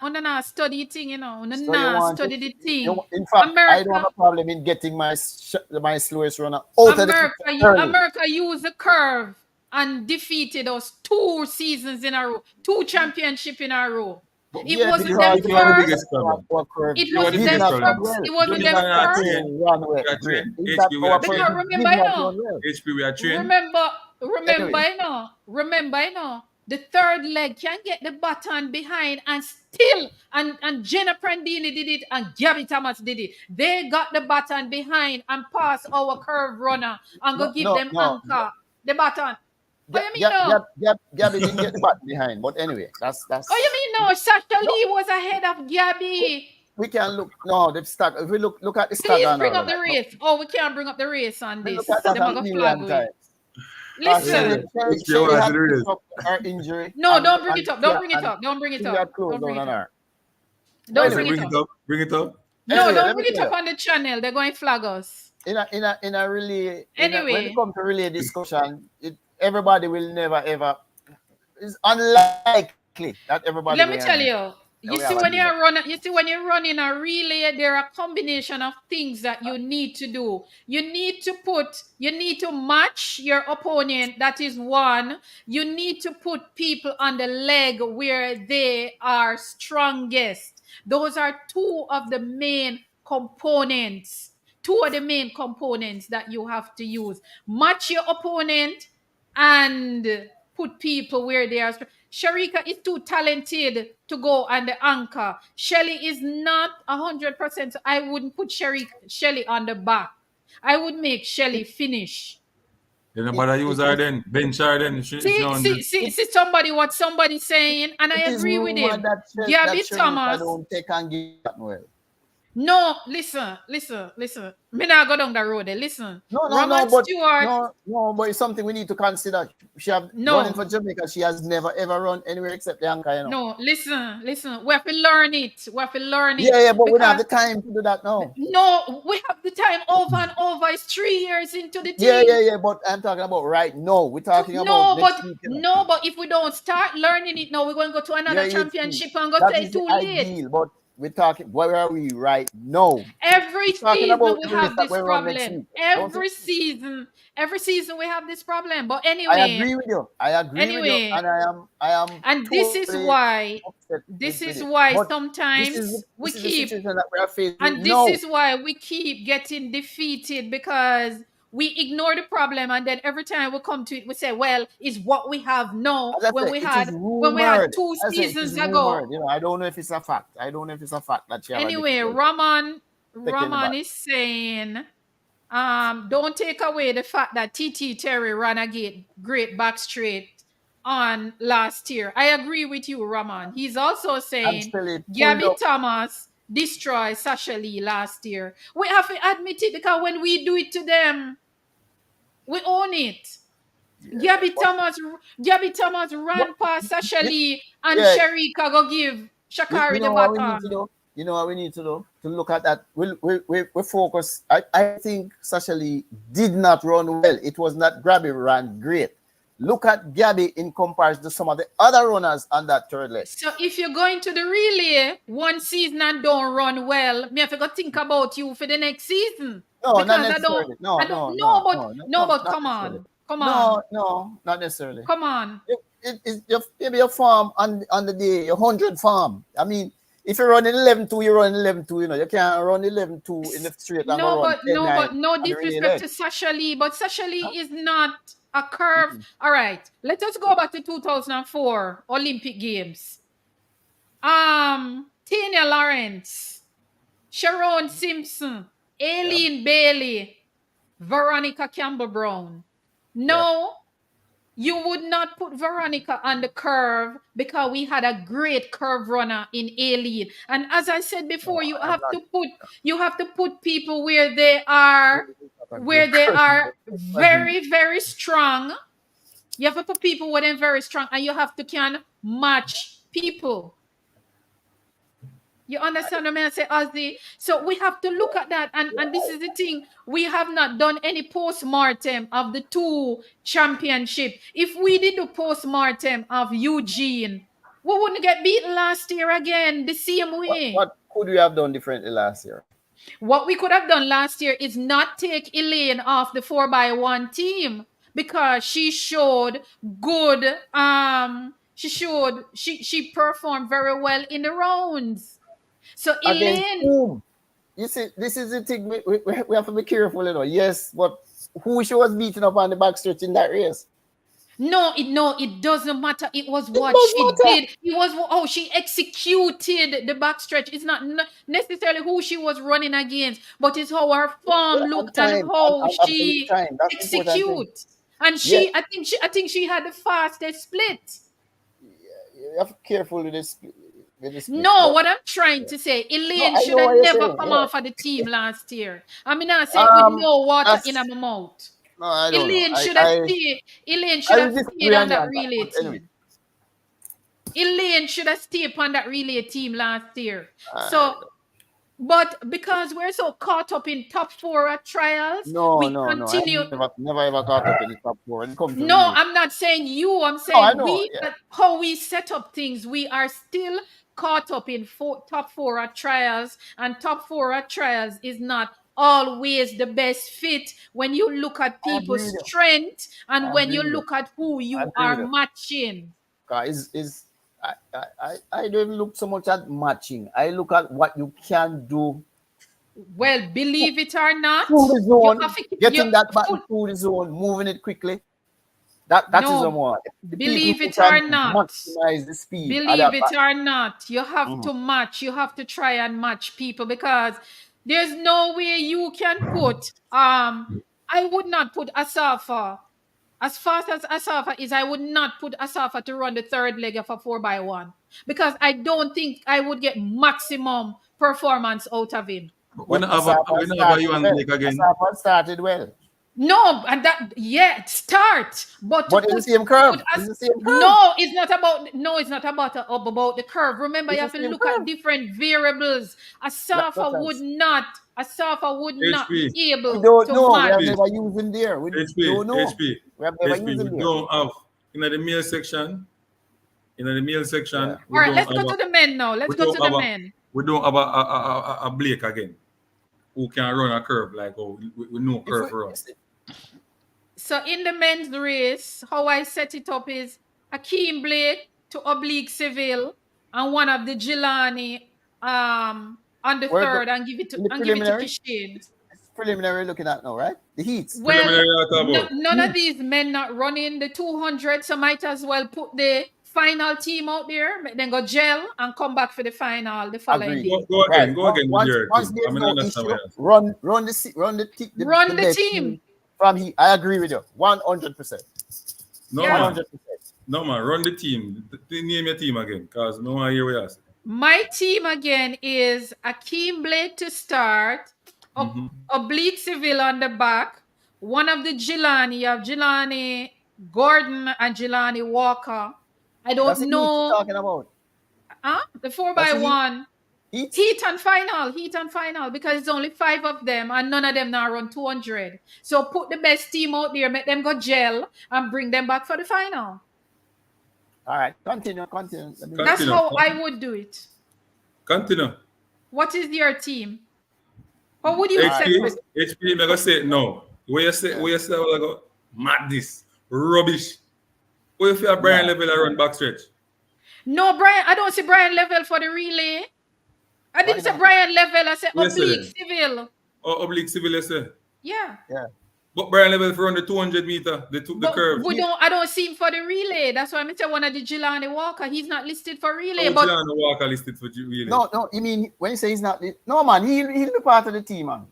on a study thing, you know, So you want study to- the thing. in fact, I don't have America, a problem in getting my slowest runner out of the picture early. America used the curve and defeated us 2 seasons in a row, 2 championship in a row. But It yeah, wasn't because them you are the first. biggest problem. It You are the wasn't them biggest first. problem. It wasn't You them are not first. trained. Run well. We are trained. Is HP, that we are our trained. Because person remember, did you not know, run well? HP, we are trained. remember, you know, the third leg can get the baton behind and still, and Jenna Prandini did it and Gabby Thomas did it. They got the baton behind and passed our curve runner and go give them anchor the baton. What you mean no? Gabby didn't get the button behind, but anyway, that's. Oh, you mean no? Sasha Lee was ahead of Gabby. We can look. No, the stack. If we look at the stack. Please bring up the race. Oh, we can't bring up the race on We this. look at that Them a a go million flag we. times. Listen. Shelly had picked up her injury. No, don't bring it up. Don't bring it up. Don't bring it She up. got closed Don't bring down it on up. her. Don't Anyway, bring it up. Bring it up. No, Anyway, don't let bring me it tell up you. on the channel. They're going to flag us. In a relay. Anyway. When it comes to relay discussion, everybody will never ever. It's unlikely that everybody. Let me will tell have- you. You see when you're running a relay, there are a combination of things that you need to do. You need to match your opponent. That is one. You need to put people on the leg where they are strongest. Those are 2 of the main components. 2 of the main components that you have to use. Match your opponent and put people where they are. Sharika is too talented to go on the anchor. Shelly is not 100%. I wouldn't put Shelly on the back. I would make Shelly finish. Then nobody use her then. Bench her then. See somebody what somebody's saying, and I It is agree with rumored him. that Gabby Sharika Thomas. don't take and give that well. No, listen. Me not go down the road there. Listen. No, Roman but Stewart. no, but it's something we need to consider. She have running for Jamaica. She has never ever run anywhere except the anchor. You know? No, listen. We have to learn it. Yeah, but we don't have the time to do that now. No, we have the time over and over. It's 3 years into the team. Yeah. But I'm talking about right now. We're talking about next week, you know? but if we don't start learning it now, we're going to go to another championship and go that say is too the late. Ideal, but we're talking. Where are we right now? Every season we have this problem. Every season we have this problem. But anyway, I agree with you. And I am. And this is why sometimes we keep. And this is why we keep getting defeated, because we ignore the problem, and then every time we come to it, we say, "Well, it's what we have now." When we had 2 seasons ago. You know, I don't know if it's a fact. That she. Anyway, Raman is saying, don't take away the fact that TT Terry ran a great back straight on last year. I agree with you, Raman. He's also saying Gabby Thomas destroyed Sasha Lee last year. We have to admit it, because when we do it to them, we own it. Yeah, Gabby Thomas ran past Sasha Lee and Sharika go give Shakari the baton. You know what we need to do? To look at that. We focus. I think Sasha Lee did not run well. It was not Gabby ran great. Look at Gabby in comparison to some of the other runners on that third leg. So if you're going to the relay one season and don't run well, me have to go think about you for the next season. No, not necessarily. No, but come Come on. No, not necessarily. Come on. Maybe your farm on the day, your 100 farm. I mean, if you're running 11-2, you're running 11-2. You know, you can't run 11-2 in the straight and go run 10-9 no on the relay disrespect leg. to Sasha Lee, but Sasha Lee is not a curve. All right, let us go back to 2004 Olympic Games. Tina Lawrence, Sharon Simpson, Aileen Bailey, Veronica Campbell-Brown. No, you would not put Veronica on the curve because we had a great curve runner in Aileen. And as I said before, you have to put people where they are very, very strong. You have to put people where they're very strong, and you have to can match people. You understand what I say, Ozzy? So we have to look at that, and this is the thing. We have not done any post-mortem of the two championship. If we did the post-mortem of Eugene, we wouldn't get beaten last year again the same way. What could we have done differently last year? What we could have done last year is not take Elaine off the 4x1 team because she showed good. She performed very well in the rounds. So Elaine, you see, this is the thing. We have to be careful, you know. Yes, but who she was beating up on the backstretch in that race? No, it doesn't matter. It was what she did. It was how she executed the backstretch. It's not necessarily who she was running against, but it's how her form looked and how she execute. And I think she had the fastest split. You have to be careful with this. No, what I'm trying to say, Elaine should have never come off of the team last year. I mean, I said with no water in my mouth. No, I don't Elaine know. should have stayed. Elaine should have stayed on that relay team. Anyway. Elaine should have stayed on that relay team last year. But because we're so caught up in top 4 at trials, we continue. Never ever caught up in the top 4. I'm not saying you. I'm saying how we set up things. We are still caught up in top 4 at trials, and top 4 at trials is not always the best fit when you look at people's strength and when you look at who you are matching. I don't look so much at matching. I look at what you can do. Well, believe it or not, through the zone, getting that button through the zone, moving it quickly. That is the one. Believe it or not, maximize the speed. Believe it or not, you have to match. You have to try and match people because there's no way you can put. I would not put Asafa. As fast as Asafa is, I would not put Asafa to run the third leg of a 4x1 because I don't think I would get maximum performance out of him. Whenever you and Blake again. Asafa started well. No, and start. But it's the same curve. No, it's not about the curve. Remember, you have to look at different variables. Asafa would not be able to match. We have never used him there. We don't know. We have never used him there. We don't have in the male section. All right, let's go to the men now. We don't have a Blake again who can run a curve like we know curve run. So in the men's race, how I set it up is Akeem Blake to Oblique Seville and one of the Jelani on the third and give it to Kishane. It's preliminary looking at now, right? The heats. Well, none of these men not running the 200, so might as well put the final team out there, then go gel and come back for the final the following day. Go again. Once there's no issue, run the team. From here, I agree with you 100%. No, 100%. No man, run the team. Name your team again, cause no one hear what you say. My team again is Akeem Blake to start, Oblique Seville on the back, one of the Jelani. You have Jelani Gordon and Jelani Walker. I don't know. What you're talking about? The 4x1. Heat and final, because it's only 5 of them and none of them now run 200. So put the best team out there, make them go gel and bring them back for the final. All right, continue. That's how I would do it. Continue. What is your team? How would you say? HP, I'm gonna say no. Where you say Madness. Rubbish. What if you have Brian Level run backstretch? No, Brian, I don't see Brian Level for the relay. I didn't say Brian Level, I said Yes, sir. oblique civil. Or oblique civil, you say? Yeah. But Brian Level for run the 200 meter, the curve. I don't see him for the relay. That's why I say one of the Jelani Walker. He's not listed for relay. Oh, but Jelani Walker listed for relay. No, you mean when you say he's not? No, man, he'll be part of the team, man.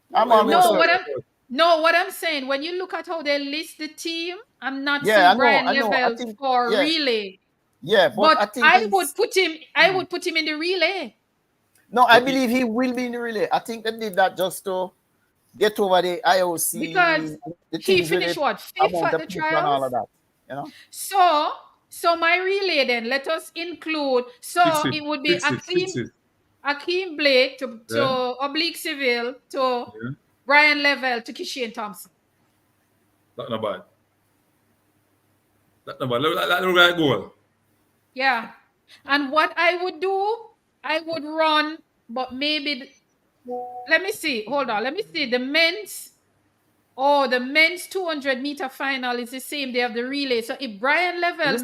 What I'm saying, when you look at how they list the team, I'm not seeing Brian Level for relay. Yeah, but I would put him in the relay. No, I believe he will be in the relay. I think they did that just to get over the IOC. Because he finished what, 5th at the trials? And all of that, you know? So my relay then, let us include, it would be Akeem Blake to Oblique Civil to Brian Level to Kishian Thompson. That's not bad. That look like goal. Yeah. And what I would do, I would run, but maybe, let me see. Hold on. Let me see. The men's 200 meter final is the same day of the relay. So if Brian Level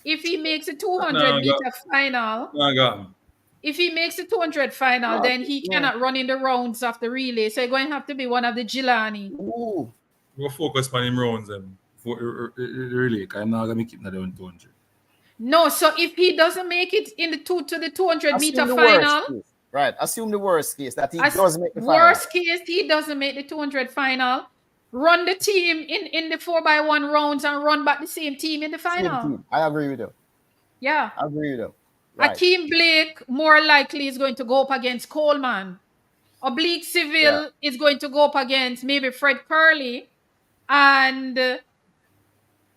if he makes a 200 meter final, if he makes a 200 final, then he cannot run in the rounds of the relay. So it's going to have to be one of the Jelani. We'll focus on him rounds and for relay. I'm not going to make it down 200. No, so if he doesn't make it in the 200 meter final, right? Assume the worst case that he does make the final. Worst case, he doesn't make the 200 final. Run the team in the 4x1 rounds and run back the same team in the final. I agree with you. Yeah, I agree with you. Right. Akeem Blake more likely is going to go up against Coleman. Oblique Civil is going to go up against maybe Fred Curley, and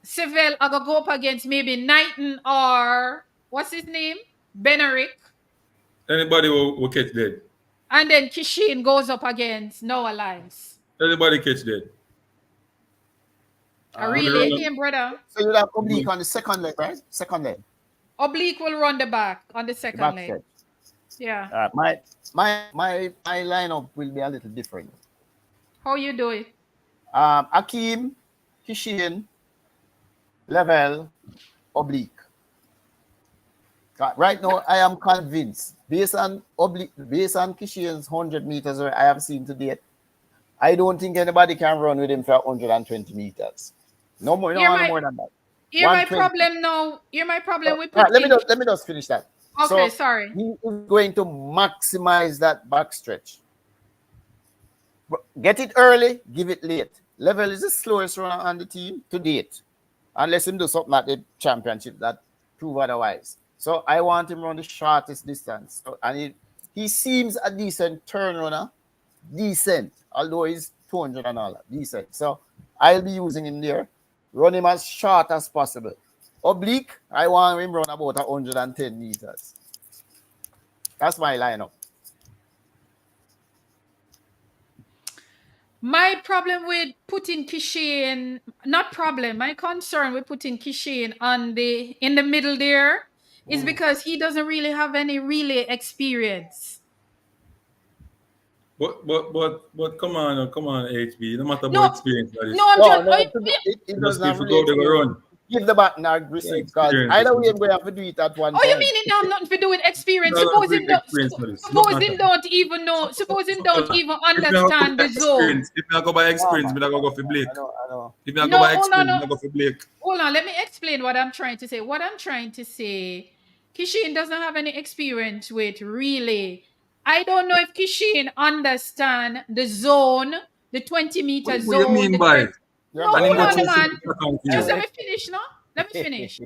Civil are going to go up against maybe Knighton or what's his name? Benerick. Anybody will catch dead. And then Kishin goes up against Noah Lyles. Anybody catch dead. A relay game, brother. So you have Oblique on the second leg, right? Second leg. Oblique will run the back on the second leg. Yeah. My lineup will be a little different. How you do it? Akeem, Kishin, Level, Oblique. Right now, I am convinced, based on Kishian's 100 meters I have seen to date, I don't think anybody can run with him for 120 meters. No more, more than that. Here's my problem now. Here's my problem with let me just finish that. Okay, sorry. He is going to maximize that backstretch. Get it early, give it late. Level is the slowest runner on the team to date. Unless him do something at the championship that prove otherwise. So I want him run the shortest distance. And he seems a decent turn runner. Decent. Although he's 200 and all that. Decent. So I'll be using him there. Run him as short as possible. Oblique, I want him run about 110 meters. That's my lineup. My problem with putting Kishin, my concern with putting Kishin in the middle there is because he doesn't really have any relay experience. But come on, HB. No matter what experience that is. It doesn't run. Give the baton or receive, because either way we have to do it at one point. You mean it have nothing to do with experience? Suppose him don't even know. Suppose him don't even understand the zone. If I go by experience, I go for Blake. I know. If I go by experience, I go for Blake. Hold on, let me explain what I'm trying to say. What I'm trying to say, Kishin doesn't have any experience with relay. I don't know if Kishin understand the zone, the 20-meter zone. What do you mean by it? No, hold on, man. Just let me finish, no? Let me finish.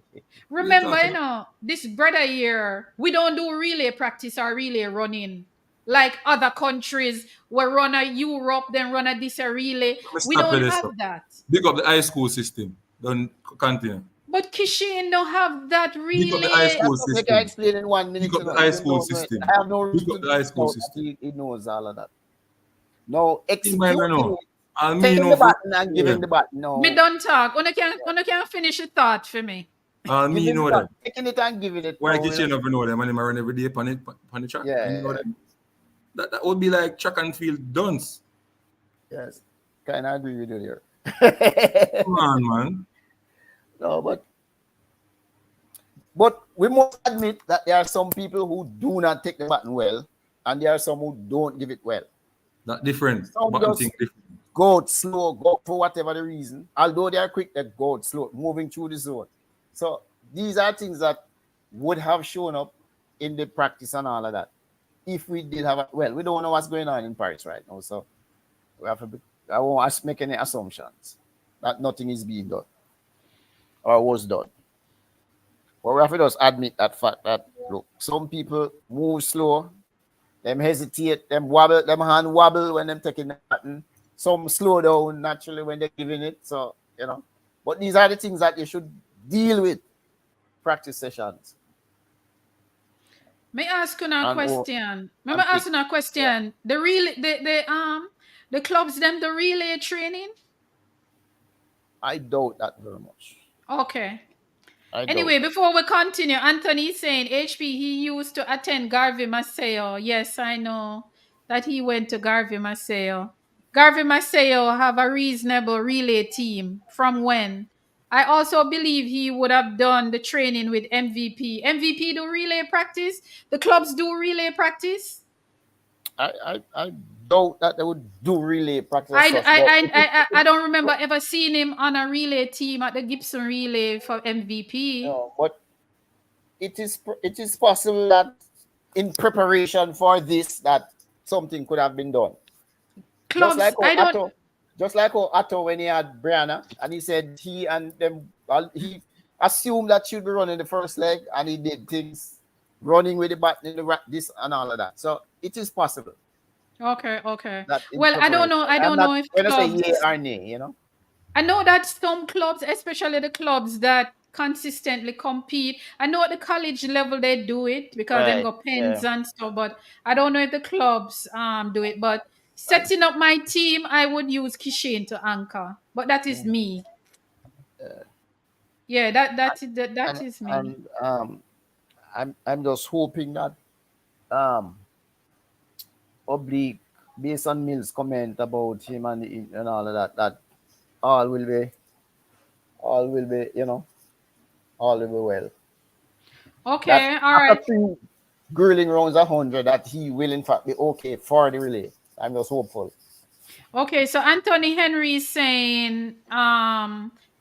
Remember, this brother here, we don't do relay practice or relay running like other countries where run a Europe, then run a this a relay. We don't have that. Big up the high school system. Don't continue. But Kishin don't have that relay. Big up the high school system. I explain in 1 minute. Big up the high school system. I have no Big up the high school system. He knows all of that. No, Taking the button and giving the button. No. Me don't talk. Una can finish a thought for me. Me know that. Taking it and giving it. Why Kishin never know them and him run every day on the track? Yeah. That would be like track and field dunce. Yes. Kind of agree with you there. Come on, man. No, but we must admit that there are some people who do not take the button well, and there are some who don't give it well. That different. Some Button just thing different. go out slow, go for whatever the reason. Although they are quick, they go out slow, moving through the zone. So these are things that would have shown up in the practice and all of that. If we did have well, we don't know what's going on in Paris right now, so we have to be, I won't make any assumptions that nothing is being done or was done. But we have to just admit that fact that look, some people move slow, them hesitate, them wobble, them hand wobble when them taking the button. Some slow down naturally when they're giving it. So, but these are the things that you should deal with practice sessions. May I ask you a question? May I ask you a question? The clubs them the relay training? I doubt that very much. Okay. Anyway, before we continue, Anthony is saying HP he used to attend Garvey Maceo. Yes, I know that he went to Garvey Maceo. Garvey Maceo have a reasonable relay team. From when? I also believe he would have done the training with MVP. MVP do relay practice? The clubs do relay practice? I doubt that they would do relay practice. I don't remember ever seeing him on a relay team at the Gibson relay for MVP. No, but it is possible that in preparation for this that something could have been done. Clubs, just like Otto when he had Brianna, and he said he and them, he assumed that she'd be running the first leg, and he did things running with the button in the this and all of that. So it is possible. Okay. Well, I don't know if clubs, say yay or nay, I know that some clubs, especially the clubs that consistently compete, I know at the college level they do it because they got pens and stuff, but I don't know if the clubs do it. But setting up my team, I would use Kishin to anchor, but that is me. Yeah, that is me. And I'm just hoping that Oblique, based on Mills' comment about him and all of that all will be all will be well. Okay, all right. Grilling rounds 100 that he will in fact be okay for the relay. I'm just hopeful. Okay, so Anthony Henry is saying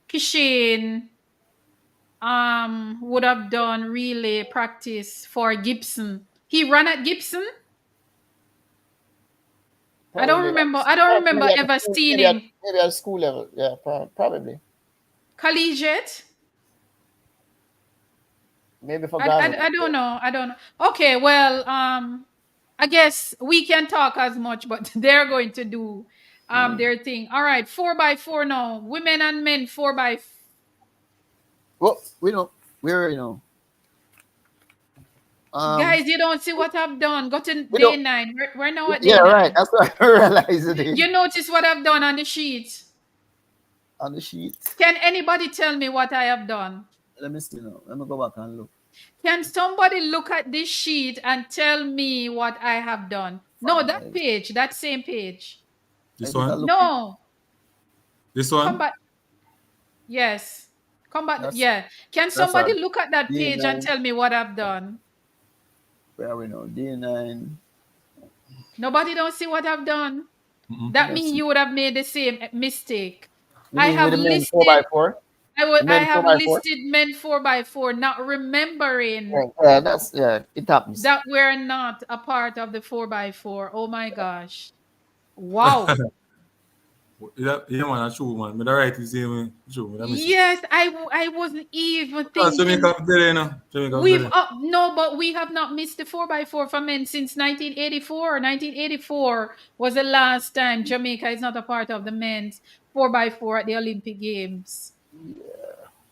Kishin would have done relay practice for Gibson. He ran at Gibson? Probably I don't remember ever seeing him. Maybe at school level. Yeah, probably. Collegiate? Maybe for I don't know. Okay, well, I guess we can talk as much, but they're going to do their thing. All right, 4x4 now. Women and men 4x4. Well, we already know. Guys, you don't see what I've done. Got to day 9. We're now at day 9. Yeah, right. That's what I realized. You notice what I've done on the sheet? On the sheet. Can anybody tell me what I have done? Let me see now. Let me go back and look. Can somebody look at this sheet and tell me what I have done? No, that page, that same page. This one? No. This one? Come back. Yes. Come back. Yeah. Can somebody look at that page and tell me what I've done? Where are we now? D9. Nobody don't see what I've done. That means you would have made the same mistake. I have listed 4x4. I have listed men 4x4, not remembering. It happens. That we're not a part of the 4x4. Oh my gosh. Wow. Yeah, man, that's true, man. But right is true. Yes, I wasn't even thinking. No, but we have not missed the 4x4 for men since 1984. 1984 was the last time Jamaica is not a part of the men's 4x4 at the Olympic Games.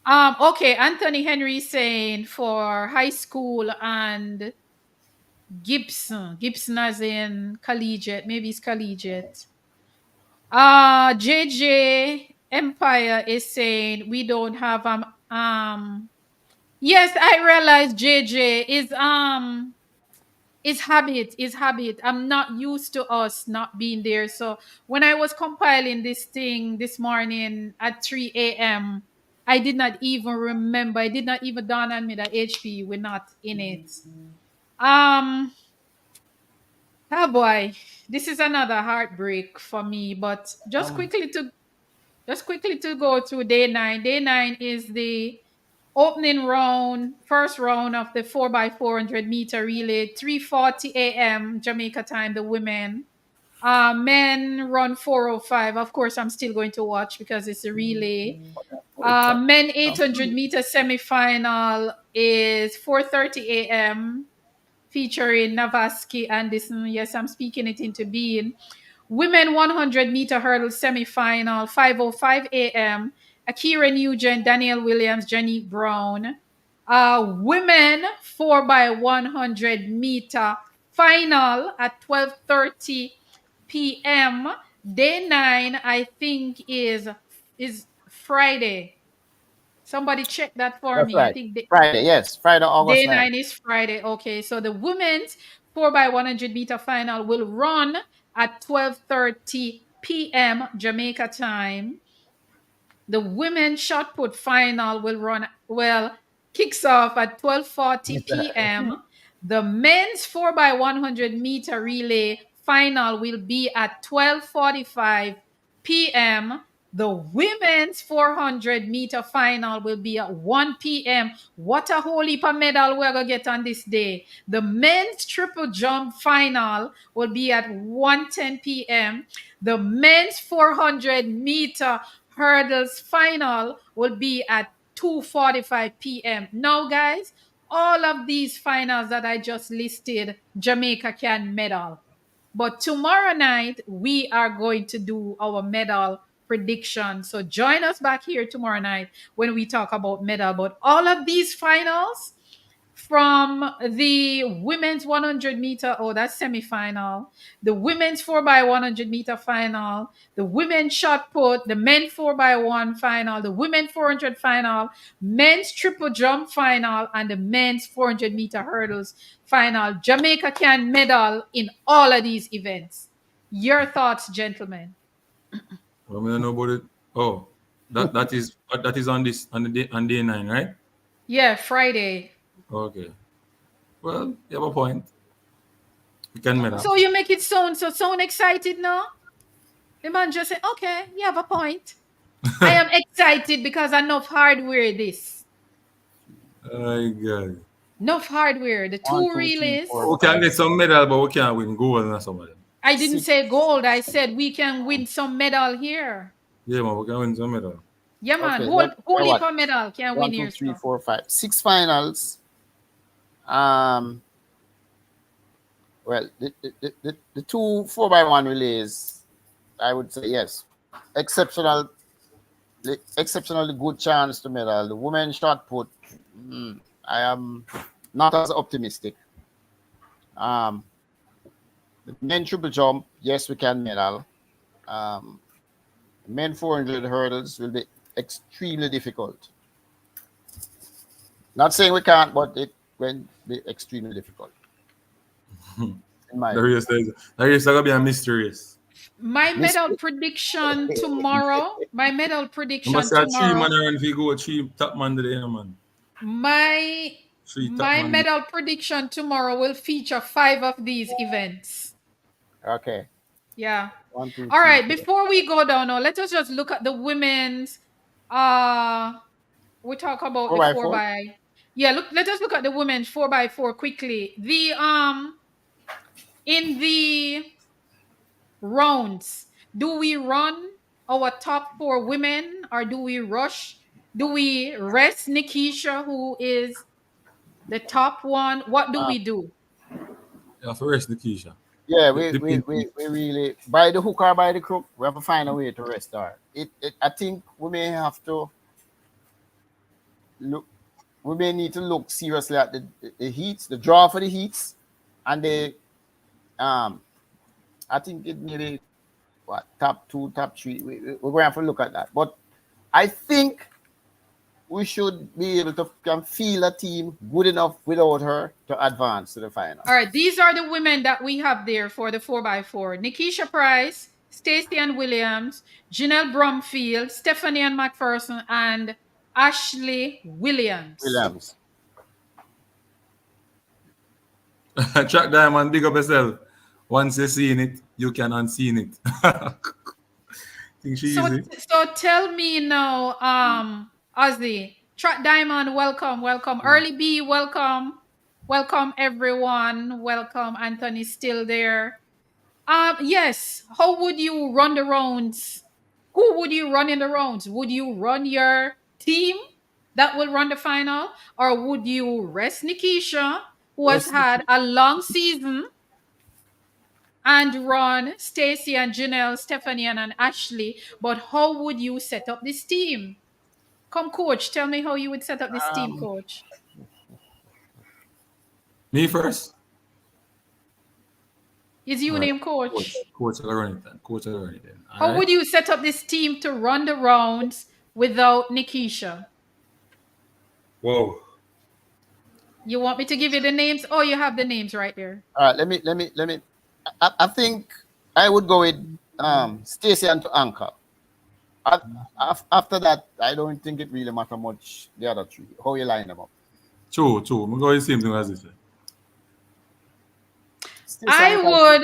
Yeah. Okay, Anthony Henry saying for high school and Gibson as in collegiate, maybe it's collegiate. JJ Empire is saying we don't have yes, I realize JJ is It's habit. It's habit. I'm not used to us not being there. So when I was compiling this thing this morning at 3 a.m., I did not even remember. It did not even dawn on me that HP were not in it. Um, oh boy, this is another heartbreak for me. But just quickly to go through day 9. Day 9 is the opening round, first round of the 4x400 meter relay, 3:40 a.m. Jamaica time. The women, men run 4:05. Of course, I'm still going to watch because it's a relay. Men 800 meter semifinal is 4:30 a.m. featuring Navaski Anderson. Yes, I'm speaking it into being. Women 100 meter hurdle semifinal, 5:05 a.m. Akira Nugent, Daniel Williams, Janique Brown. Women 4x100 meter final at 12:30 p.m. Day 9, I think, is Friday. Somebody check that for That's me. I right. think Friday, yes. Friday, August day 9th. 9 is Friday. Okay, so the women's 4x100 meter final will run at 12:30 p.m. Jamaica time. The women's shot put final will kicks off at 12:40 p.m. The men's 4x100 meter relay final will be at 12:45 p.m. The women's 400 meter final will be at 1 p.m. What a whole heap of medal we're going to get on this day. The men's triple jump final will be at 1:10 p.m. The men's 400 meter hurdles final will be at 2:45 p.m. Now, guys, all of these finals that I just listed, Jamaica can medal. But tomorrow night, we are going to do our medal prediction. So join us back here tomorrow night when we talk about medal. But all of these finals, from the women's 100 meter, oh, that's semifinal, the women's 4x100 meter final, the women's shot put, the men 4x1 final, the women 400 final, men's triple jump final, and the men's 400 meter hurdles final. Jamaica can medal in all of these events. Your thoughts, gentlemen? Well, I don't know about it. Oh, that is on this on day 9, right? Yeah, Friday. Okay. Well, you have a point. We can medal. So you make it sound excited now? The man just said, okay, you have a point. I am excited because enough hardware this. My God. Enough hardware. The 1, two 2, 3, relays. 4, We can 5, get some medal, but we can't win gold and some of them. I didn't 6. say gold. I said we can win some medal here. Yeah, man, we can win some medal. Yeah, man. Okay, Whole heap what? of medal can 1, win 2, here. 3, So. 4, 5. 6 finals. Well, the 2 4x1 relays, I would say yes. Exceptionally good chance to medal. The women's shot put, I am not as optimistic. The men triple jump, yes, we can medal. Men 400 hurdles will be extremely difficult. Not saying we can't, but it will be extremely difficult. In my The race is going to be a mystery race. My medal prediction tomorrow. My medal You prediction must have 3 man tomorrow. around if you go 3 top man today, man. My 3 top my man. medal prediction tomorrow will feature 5 of these events. Okay. Yeah. 1, 2, 3. All right. Before we go down now, let us just look at the women's. We talk about 4 the by 4 4. by. Yeah. Look. Let us look at the women's 4x4 quickly. The in the rounds, do we run our top 4 women or do we rush? Do we rest Nikisha, who is the top one? What do we do? Yeah, for rest the Keisha. Yeah, The we really, by the hook or by the crook, we have to find a way to rest her. I think we may have to look. We may need to look seriously at the heats, the draw for the heats, and the I think it maybe what top 2, top 3. We're going to have to look at that. But I think we should be able to can feel a team good enough without her to advance to the final. All right, these are the women that we have there for the 4x4. Nikisha Price, Stacey Ann Williams, Janelle Brumfield, Stephanie Ann McPherson, and Ashley Williams. Track Diamond, big up yourself. Once you've seen it, you can unseen it. Think she easy. So tell me now, Ozzy, Track Diamond, welcome. Early B, welcome. Welcome everyone. Welcome. Anthony's still there. Yes. How would you run the rounds? Who would you run in the rounds? Would you run your team that will run the final? Or would you rest Nikisha, who has had a long season, and run Stacey and Janelle, Stephanie and Ashley? But how would you set up this team? Come, coach, tell me how you would set up this team, coach. Me first? Is your name coach? Coach will run it then. Coach will run it then. How would you set up this team to run the rounds without Nikisha? Whoa. You want me to give you the names? Oh, you have the names right there. All right, let me. I think I would go with Stacey and to anchor. After that, I don't think it really matter much the other three. How you line them up? True. I'm going to the same thing as this. I would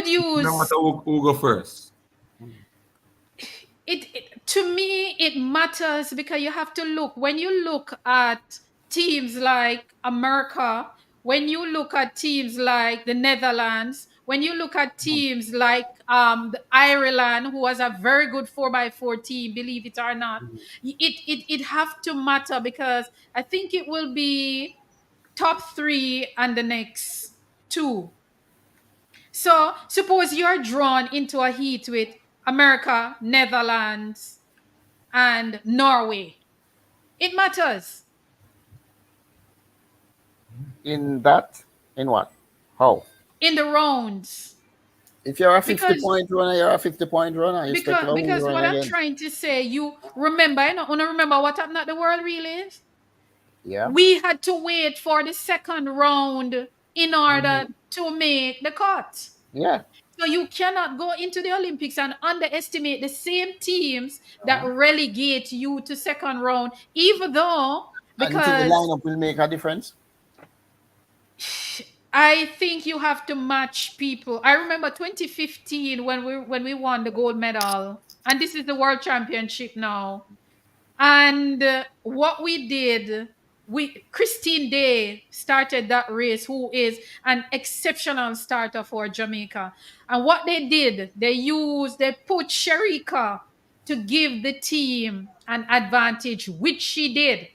use. No matter who go first. It to me it matters because you have to look when you look at teams like America, when you look at teams like the Netherlands, when you look at teams like Ireland, who has a very good 4x4 team, believe it or not, it have to matter because I think it will be top 3 and the next 2. So suppose you're drawn into a heat with America, Netherlands, and Norway. It matters. In what? How? In the rounds. If you're a 50-point runner, you're a 50-point runner. Because what I'm trying to say, you remember, I don't want to remember what happened at the World Relays. Yeah. We had to wait for the second round in order to make the cut. Yeah. So you cannot go into the Olympics and underestimate the same teams that relegate you to second round, even though because and the lineup will make a difference. I think you have to match people. I remember 2015 when we won the gold medal, and this is the World Championship now. And what we did, Christine Day started that race, who is an exceptional starter for Jamaica. And what they did, they put Sherika to give the team an advantage, which she did.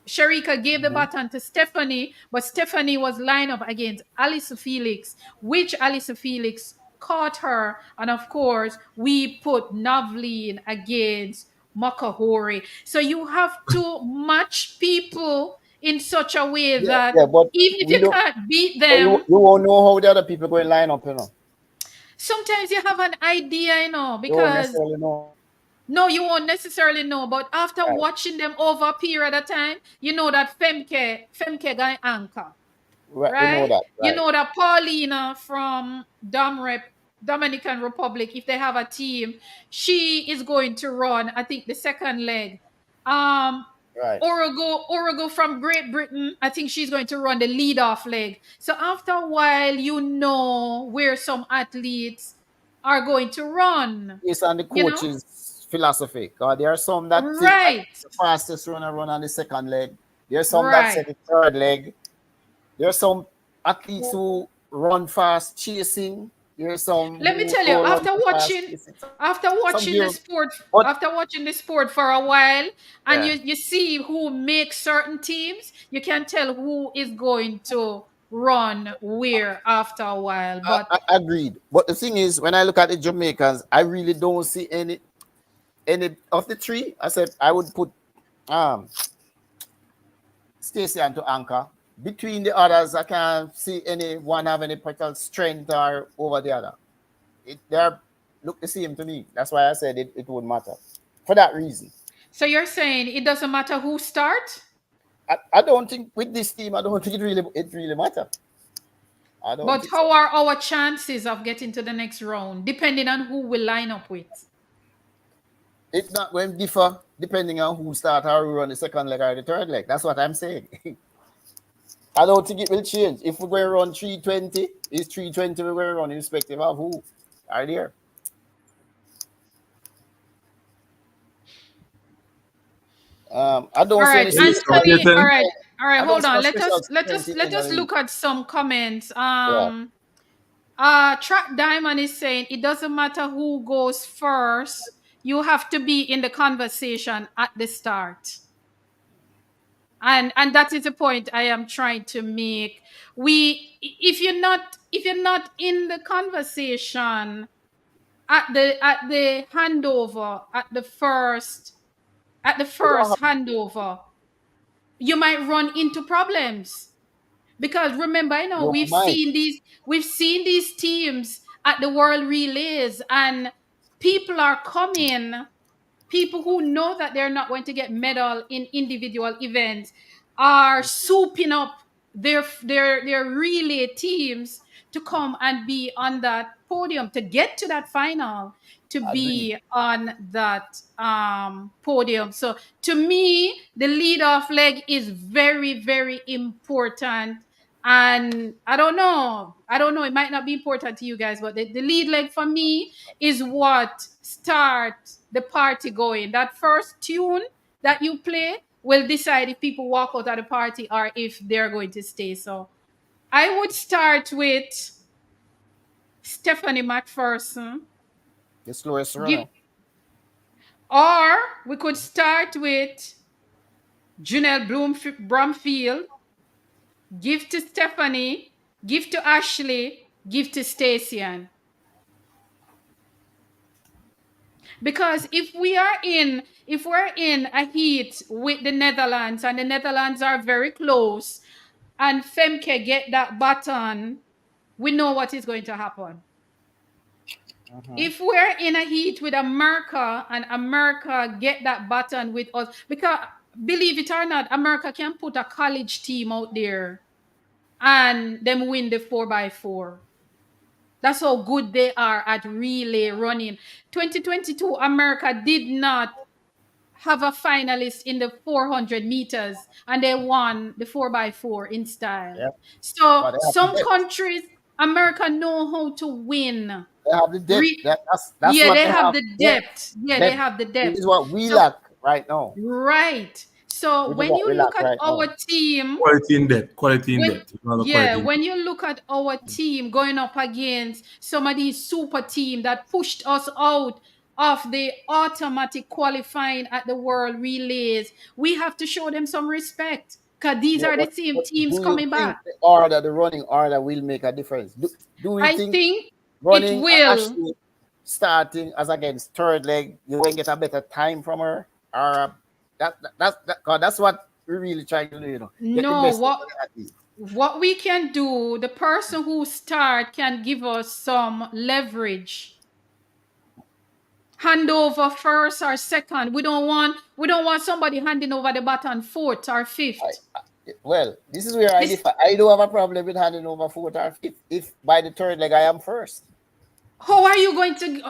Sherika gave the baton to Stephanie, but Stephanie was lined up against Alice Felix, which Alice Felix caught her. And of course, we put Navleen against Makahori. So you have to match people in such a way that even if you can't beat them, you won't know how the other people going to line up, Sometimes you have an idea, because no, you won't necessarily know. But after watching them over a period of time, you know that Femke going anchor. Right? You know that Paulina from Dominican Republic, if they have a team, she is going to run, I think, the second leg. Orogo from Great Britain, I think she's going to run the lead-off leg. So after a while, you know where some athletes are going to run. Yes, and the coach's philosophy. Because there are some that think the fastest runner run on the second leg. There are some that say the third leg. There are some athletes who run fast chasing. Let me tell you, after watching the sport for a while, and you see who makes certain teams, you can tell who is going to run where after a while. But I agreed. But the thing is, when I look at the Jamaicans, I really don't see any of the three. I said I would put Stacey and to anchor. Between the others, I can't see anyone have any particular strength or over the other. They look the same to me. That's why I said it wouldn't matter. for that reason. So you're saying it doesn't matter who starts? I don't think with this team, I don't think it really matter. But how are our chances of getting to the next round, depending on who we line up with? It's not going to differ depending on who start or who run the second leg or the third leg. That's what I'm saying. I don't think it will change. If we're going to run 320, it's 320 we're going to run irrespective of who are there. I don't see any. Anthony, all right. Hold on. Let us look at some comments. Track Diamond is saying it doesn't matter who goes first. You have to be in the conversation at the start. And that is the point I am trying to make. If you're not in the conversation at the handover, at the first handover, you might run into problems. Because remember, we've seen these teams at the World Relays, and people are coming. People who know that they're not going to get medal in individual events are souping up their relay teams to come and be on that podium, to get to that final, to be on that podium. So to me, the lead-off leg is very, very important. And I don't know, it might not be important to you guys, but the lead leg for me is what starts the party going. That first tune that you play will decide if people walk out of the party or if they're going to stay. So I would start with Stephanie McPherson. The slowest runner. Or we could start with Janelle Bromfield. Give to Stephanie, give to Ashley, give to Stacyan. Because if we're in a heat with the Netherlands, and the Netherlands are very close, and Femke get that baton, we know what is going to happen. If we're in a heat with America, and America get that baton with us, because believe it or not, America can put a college team out there and them win the 4x4. That's how good they are at relay running. 2022, America did not have a finalist in the 400 meters, and they won the 4x4 in style. Yep. So some countries, America know how to win. They have the depth. They have the depth. Yeah, they have the depth. This is what we lack right now. Right. So when you look at our team, quality in depth. When you look at our team going up against some of these super teams that pushed us out of the automatic qualifying at the World Relays, we have to show them some respect, because these are the same teams coming back. The running order will make a difference. Do we think running, it will. Starting as against third leg, you will get a better time from her, or that's what we're really trying to do, what we can do, the person who start can give us some leverage. Hand over first or second. We don't want somebody handing over the baton fourth or fifth. This is where I don't have a problem with handing over fourth or fifth if by the third leg I am first. How are you going to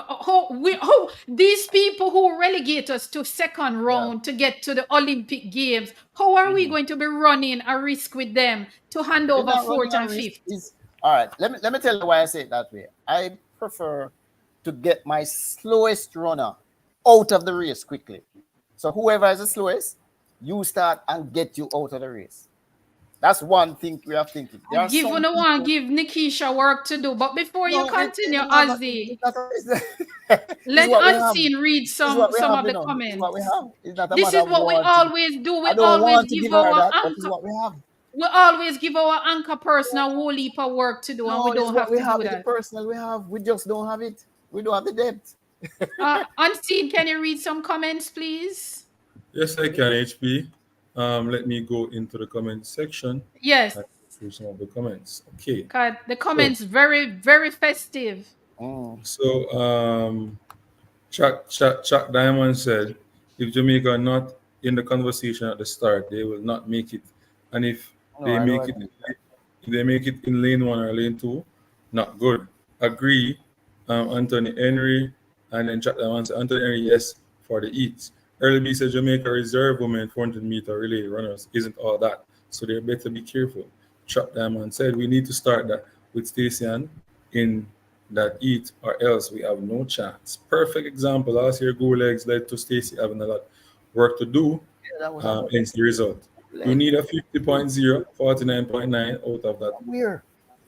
these people who relegate us to second round to get to the Olympic Games, how are we going to be running a risk with them to hand over fourth and fifth? All right, let me tell you why I say it that way. I prefer to get my slowest runner out of the race quickly. So whoever is the slowest, you start and get you out of the race. That's one thing we are thinking. Give Nikisha work to do. But before you continue, Ozzy, let Unseen read some of the comments. This is what we always do. We always give our anchor. We always give our anchor person a whole heap of work to do, and we don't have to do that. Personal, we just don't have it. We don't have the depth. Unseen, can you read some comments, please? Yes, I can, HP. Let me go into the comment section. Yes. Through some of the comments. Okay. God, the comments very, very festive. So Chuck Diamond said, If Jamaica are not in the conversation at the start, they will not make it. And if No, they I don't make it, agree. if they make it in lane one or lane two, not good. Agree, Anthony Henry, and then chat them and say, Anthony Henry, yes, for the heats. Early B said Jamaica reserve women 400-meter relay runners isn't all that, so they better be careful. Trap Diamond said we need to start that with Stacey in that heat, or else we have no chance. Perfect example. Last year, Go Legs led to Stacey having a lot work to do, Yeah, that was a hence the result. You need a 50.0, 49.9 out of that, weird.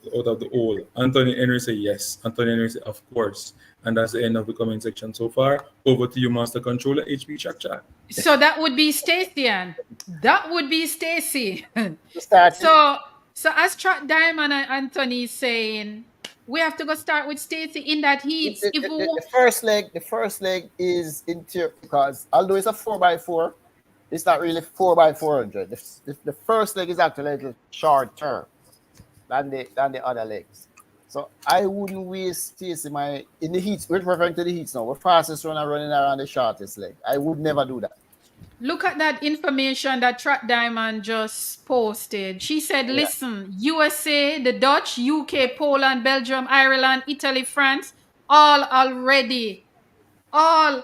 out of the whole. Anthony Henry say yes. Anthony Henry say of course. And that's the end of the comment section so far. Over to you, Master Controller, HP Chat. So that would be Stacey Ann. That would be Stacey. Start. So as Track Diamond and Anthony is saying, we have to go start with Stacey in that heat. The first leg is interior because although it's a 4x4, it's not really 4x400. The first leg is actually a little shorter than the other legs. So I wouldn't waste Stacey in the heats. We're referring to the heats now. We're fastest runner running around the shortest leg. I would never do that. Look at that information that Track Diamond just posted. She said, listen, USA, the Dutch, UK, Poland, Belgium, Ireland, Italy, France, they're all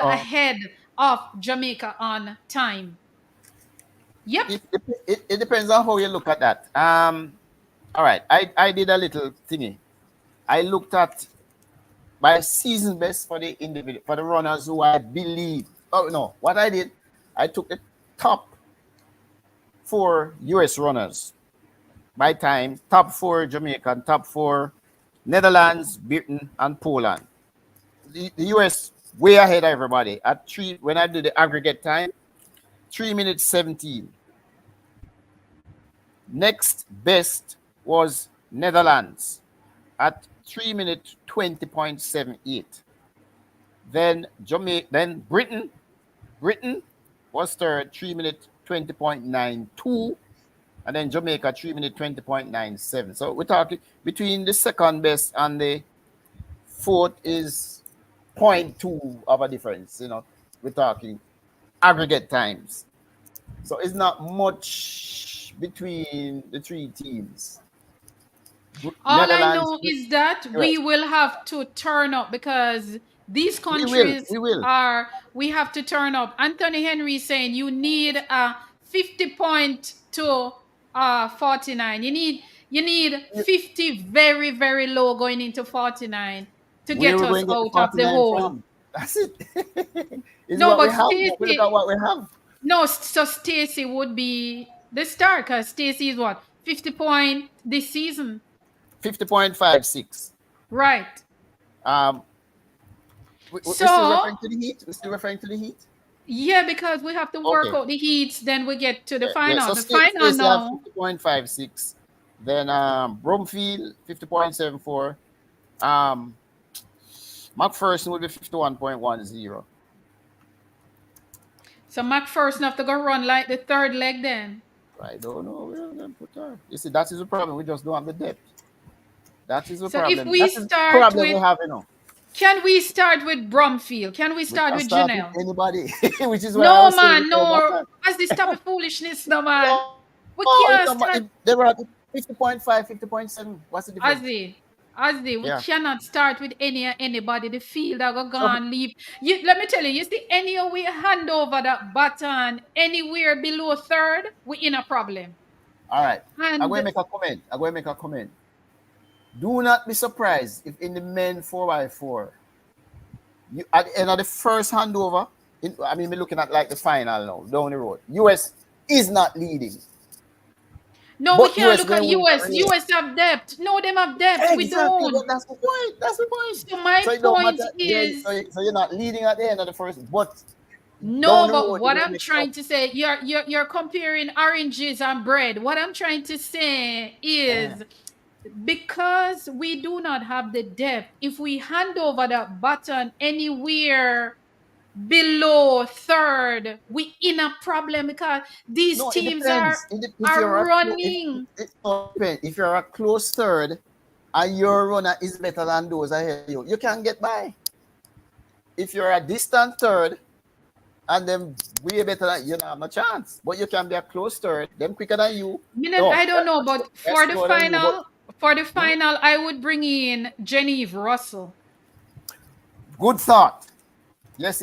ahead of Jamaica on time. Yep. It depends on how you look at that. All right, I did a little thingy. I looked at my season best for the individual, for the runners who I believe. Oh no, what I did, I took the top 4 US runners by time, top 4 Jamaican, top 4 Netherlands, Britain, and Poland. The US way ahead of everybody. At 3, when I did the aggregate time, 3 minutes 17. Next best was Netherlands at 3 minutes 20.78. Then Britain was third, 3 minutes 20.92, and then Jamaica 3 minutes 20.97. So we're talking between the second best and the fourth is 0.2 of a difference. We're talking aggregate times. So it's not much between the 3 teams. All I know is that we will have to turn up because these countries we have to turn up. Anthony Henry is saying you need a 50 point to 49. You need 50 very, very low going into 49 to get us out of the hole. That's it. No, but Stacey, look at what we have. No, so Stacey would be the star because Stacey is what? 50 point this season. 50.56. Right. We're still referring to the heat? We're still referring to the heat? Yeah, because we have to work out the heats, then we get to the final. So the final now. 50.56. Then Bromfield, 50.74. McPherson would be 51.10. So McPherson have to go run like the third leg then? I don't know where we're going to put her. You see, that is the problem. We just don't have the depth. That is the so problem. If we start with, we have, can we start with Bromfield? Can we start with Janelle? Anybody, which is why no man, no. As this type of foolishness, no man. We can't start. They were at 50.5, 50.7. What's the difference? Azzy, we cannot start with anybody. The field are gone leave. Let me tell you, you see, anywhere we hand over that baton, anywhere below third, we in a problem. All right. I'm going to make a comment. Do not be surprised if in the men 4x4, at the end of the first handover, we're looking at like the final now, down the road. US is not leading. No, but we can't look at US. US have depth. No, them have depth. Exactly, we don't. That's the point. So my point is... So you're not leading at the end of the first, but... No, but what I'm trying to say, you're comparing oranges and bread. What I'm trying to say is... Because we do not have the depth, if we hand over that baton anywhere below third, we in a problem because these teams are running. If you're a close third and your runner is better than those ahead of you, you can get by. If you're a distant third and them way better than you. Don't have no chance. But you can be a close third. Them quicker than you. I don't know, but They're for the slower than you, but final, I would bring in Genevieve Russell. good thought. Yes.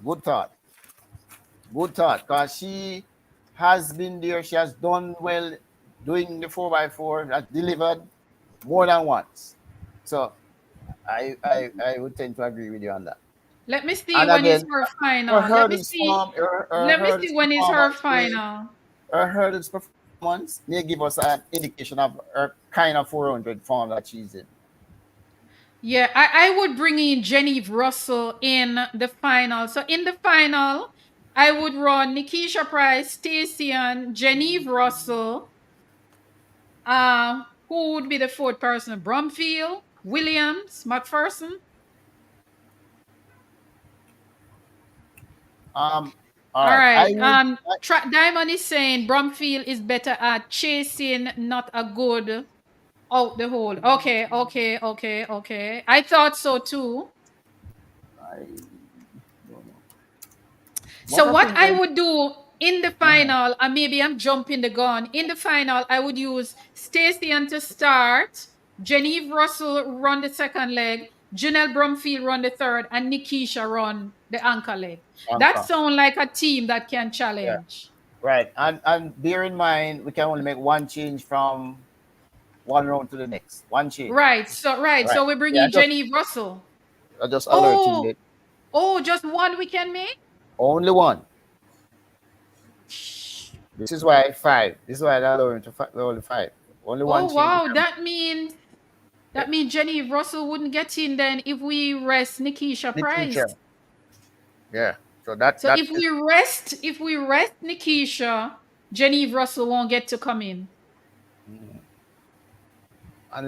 Good thought. Because she has been there. She has done well doing the 4x4. Has delivered more than once. So I would tend to agree with you on that. Let me see And when is again, her final. her Let me hurdles see. form, her Let me hurdles see when is her performance final. her hurdles performance may give us an indication of her kind of 400 form that she's in. Yeah, I would bring in Genevieve Russell in the final. So in the final, I would run Nikisha Price, Stacey, and Genevieve Russell. Who would be the fourth person? Brumfield, Williams, McPherson. All All right. right. Track Diamond is saying Brumfield is better at chasing, not a good out the hole. Okay. I thought so too. I don't know. So what I would do in the final, and maybe I'm jumping the gun. In the final, I would use Stacey to start, Genevieve Russell run the second leg, Janelle Brumfield run the third, and Nikisha run the anchor leg. That sounds like a team that can challenge. Yeah. Right. And bear in mind, we can only make one change from one round to the next. One change. Right. So we bring in Genevieve Russell. I just alerting it. Oh, just one we can make? Only one. This is why 5. This is why they're lowering to only 5. Only one. Oh wow, that means Genevieve Russell wouldn't get in then if we rest Nikisha Price. Yeah. So if we rest Nikisha, Genevieve Russell won't get to come in.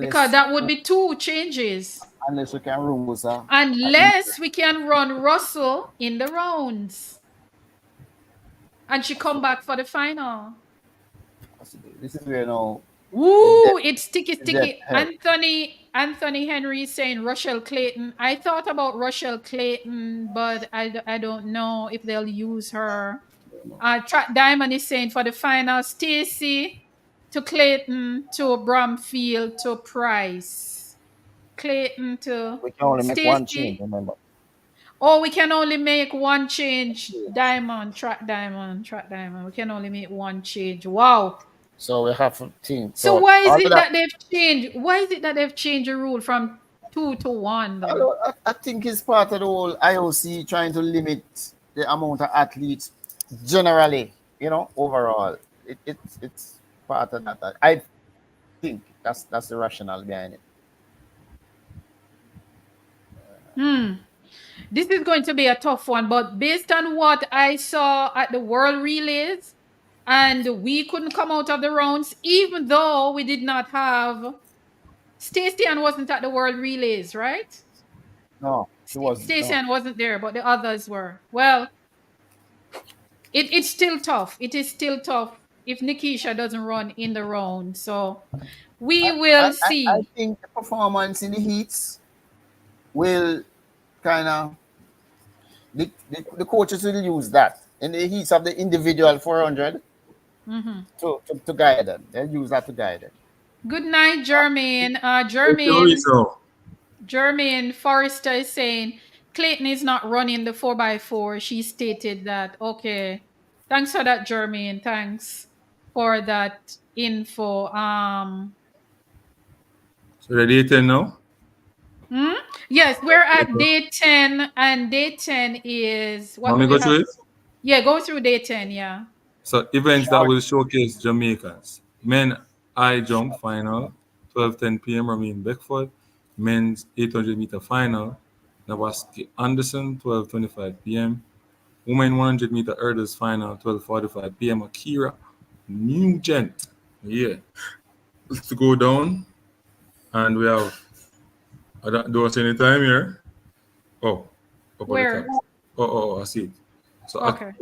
Because that would be 2 changes. Unless we can run Musa. Unless we can run Russell in the rounds. And she come back for the final. This is where now. Ooh, it's sticky. Anthony Henry is saying Rochelle Clayton. I thought about Rochelle Clayton, but I don't know if they'll use her. Track Diamond is saying for the final, Stacey to Clayton to Brumfield to Price. Clayton to we can only Stacey. Make one change, remember. Oh, we can only make one change. Track Diamond. We can only make one change. Wow. So we have to think. So why is it that they've changed? Why is it that they've changed the rule from 2 to 1? I think it's part of the whole IOC trying to limit the amount of athletes generally, overall. It's part of that. I think that's the rationale behind it. This is going to be a tough one, but based on what I saw at the World Relays, and we couldn't come out of the rounds, even though we did not have Stacey wasn't at the World Relays, right? No, she wasn't. Stacey wasn't there, but the others were. Well, it's still tough. It is still tough if Nikisha doesn't run in the round. So we will see. I think the performance in the heats will kind of the coaches will use that in the heats of the individual 400 to guide them. They'll use that to guide them. Good night, Jermaine. Jermaine Forrester is saying Clayton is not running the 4x4. She stated that. Okay. Thanks for that, Jermaine. Thanks for that info. So the day 10 now? Yes, we're at day 10, and day 10 is what? Let me go through it? Yeah, go through day 10, yeah. So events that will showcase Jamaicans. Men high jump final, 12:10 p.m. Ramin Beckford. Men's 800 meter final, Nawaski Anderson, 12:25 p.m. Women 100 meter hurdles final, 12:45 p.m. Akira Nugent. Yeah. Let's go down. And we have, I don't see any time here. Oh. Where? I see it. So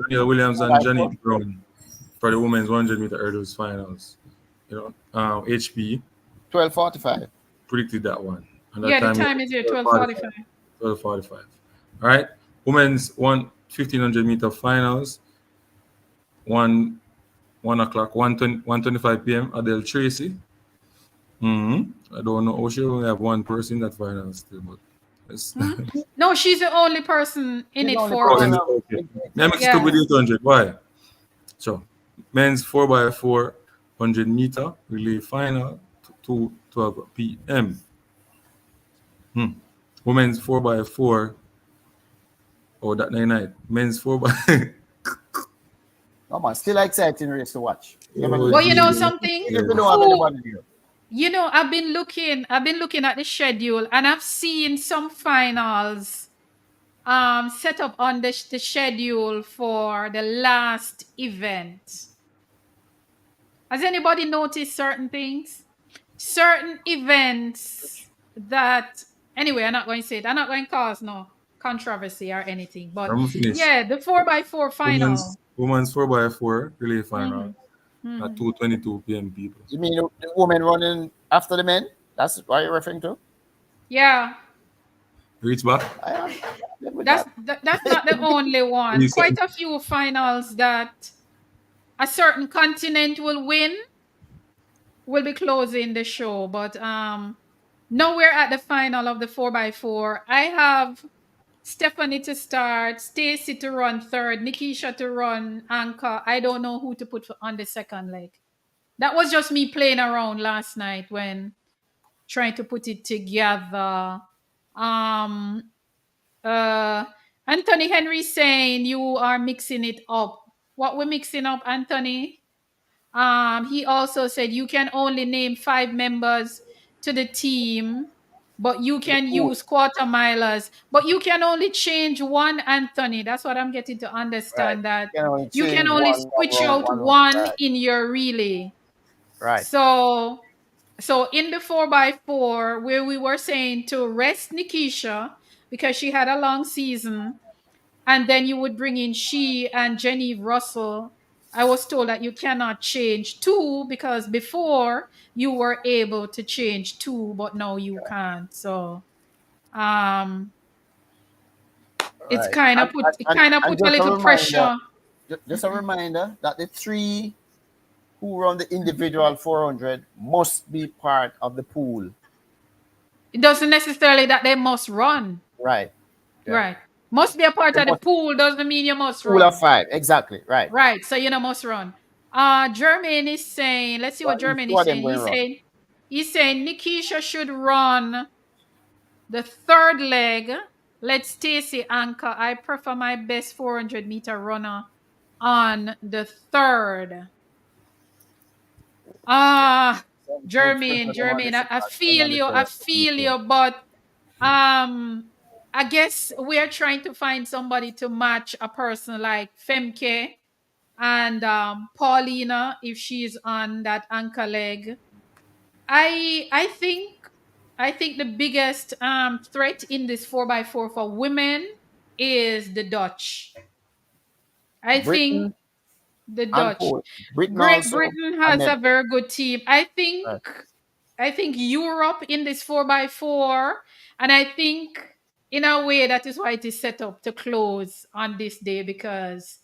Daniel Williams and Janet Brown for the women's 100 meter hurdles finals. HP 12:45. Predicted that one. And that the time is here 12:45. 12:45. All right. Women's 1500 meter finals. 1 o'clock, 1:25 p.m. Adele Tracy. I don't know. Oh, she only have one person in that final still, but yes. No, she's the only person in She's it the only for Oh, us. person. okay. Let me mix it Yeah. up with the 800. Why? So, men's 4x4 100 meter relay final, 2:12 p.m. Women's 4x4. Oh, that night. Men's 4 by. No man, still exciting race to watch. Oh, Well, you know Jesus. something? Even if we don't have Who, anybody here. you know, I've been looking at the schedule, and I've seen some finals set up on the schedule for the last event. Has anybody noticed certain things? Certain events that, anyway, I'm not going to say it. I'm not going to cause no controversy or anything. But I'm finished. yeah, the 4x4 final. Women's 4x4 relay final Mhm. at 2:22 p.m. people. You mean the women running after the men? That's what you're referring to? Yeah, Reach back. I am good with that's that. that's not the only one. You Quite said- a few finals that a certain continent will win will be closing the show. But now we're at the final of the 4x4. I have Stephanie to start, Stacy to run third, Nikisha to run anchor. I don't know who to put on the second leg. That was just me playing around last night when trying to put it together. Um, Anthony Henry saying you are mixing it up. What we're mixing up, Anthony? He also said you can only name 5 members to the team, but you can use quarter milers. But you can only change one, Anthony. That's what I'm getting to Right. understand, that You can only you can change only one switch round, out one round. one Right. in your relay. Right. So in the 4x4, where we were saying to rest Nikisha because she had a long season, and then you would bring in she and Jenny Russell. I was told that you cannot change 2 because before you were able to change 2, but now you can't. So it's Right. kind of put And a just a little reminder, pressure. just a reminder that the 3 who run the individual 400 must be part of the pool. It doesn't necessarily that they must run. Right. Yeah. Right. Must be a part They of the must- pool doesn't mean you must Pool run. of 5. Exactly. Right. Right. So you know must run. Jermaine is saying, let's see what Well, Jermaine two is of them saying. going wrong. He's saying Nikisha should run the third leg. Let Stacy anchor. I prefer my best 400 meter runner on the third. Jermaine, I feel you, but I guess we are trying to find somebody to match a person like Femke and Paulina if she's on that anchor leg. I think the biggest threat in this 4x4 for women is the Dutch. I think Britain the and Dutch. Poland. Britain Great also. Britain and has then- a very good team. I think Right. Europe in this 4x4, and I think in a way that is why it is set up to close on this day, because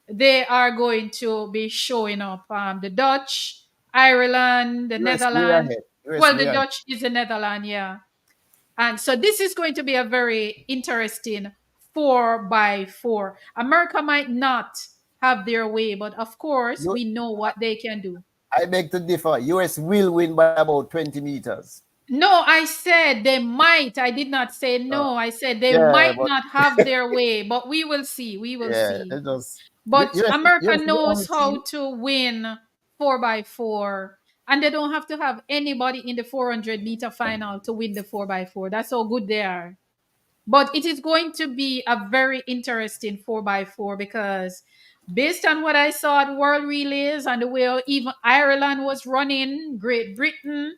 they are going to be showing up. The Dutch, Ireland, the US way Netherlands. ahead. US Well, way the ahead. Dutch is the Netherlands, yeah. And so this is going to be a very interesting 4x4. America might not have their way, but of course, You- we know what they can do. I beg to differ. US will win by about 20 meters. No, I said they might. I did not say no. I said they might but- not have their way, but we will see. We will see. It just. But US America is the only knows how team- to win 4x4, and they don't have to have anybody in the 400 meter final to win the 4x4. That's how good they are. But it is going to be a very interesting 4x4 because based on what I saw at World Relays and the way even Ireland was running, Great Britain,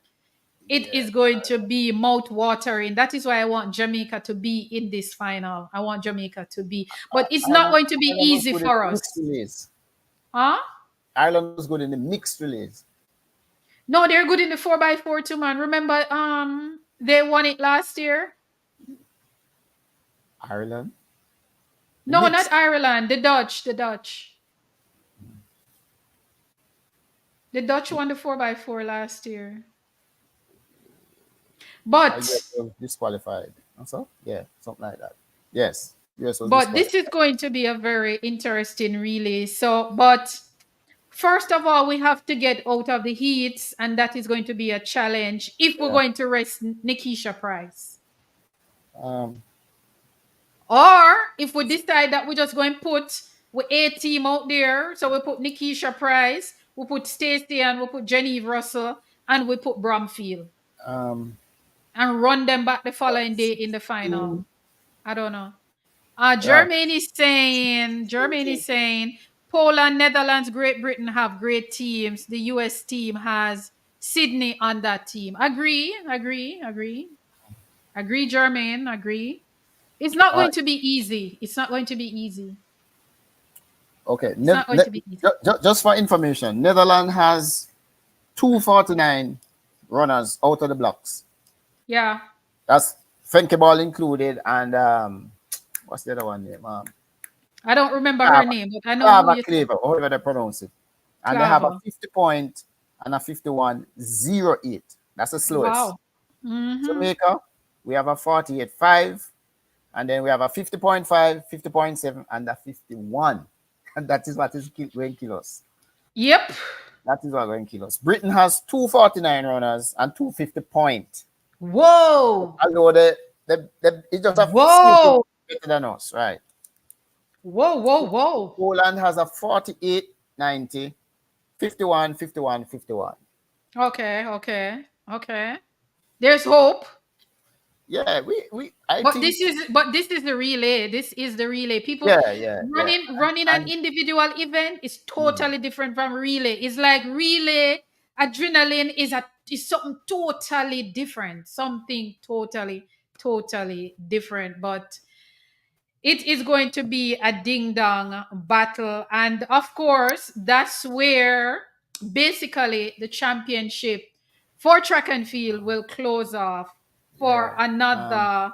it is going to be mouth-watering. That is why I want Jamaica to be in this final. I want Jamaica to be. But it's not going to be Ireland was easy good in for the us. mixed relays. Huh? Ireland was good in the mixed relays. No, they're good in the 4x4 too, man. Remember, they won it last year. Ireland. No, Mixed. not Ireland. The Dutch. The Dutch. The Dutch won the 4x4 last year. But US was disqualified. So yeah, something like that. Yes, US was but disqualified. this is going to be a very interesting relay. So, but first of all, we have to get out of the heats, and that is going to be a challenge if we're Yeah. going to rest Nikisha Price. Um, Or if we decide that we're just going to put a team out there, so we put Nikisha Price, we put Stacey, and we put Genevieve Russell, and we put Bromfield, um, and run them back the following day in the final. I don't know. right. Germany is saying Poland, Netherlands, Great Britain have great teams. The US team has Sydney on that team. Agree, Germain, agree. It's not All going right. to be easy. It's not going to be easy. Okay. It's not going to be easy. Just for information, Netherlands has 249 runners out of the blocks. Yeah. That's Frenkie Ball included, and what's the other one name? I don't remember her name, but I know who Clava you Cleaver, however they pronounce it. And they have a 50 point and a 51.08. That's the slowest. Wow. Mm-hmm. Jamaica, we have a 48.5, and then we have a 50.5, 50.7, and a 51. And that is what is going kilos. Yep. That is what going kilos. Britain has 249 runners and 250 point. Whoa. Although it just a Whoa. better than us, right? Whoa. Poland has a 48.90, 51, 51, 51. Okay. There's hope. Yeah, But this is the relay. This is the relay. People running an individual event is totally different from relay. It's like relay adrenaline is something totally different. Something totally different. But it is going to be a ding dong battle. And of course, that's where basically the championship for track and field will close off for another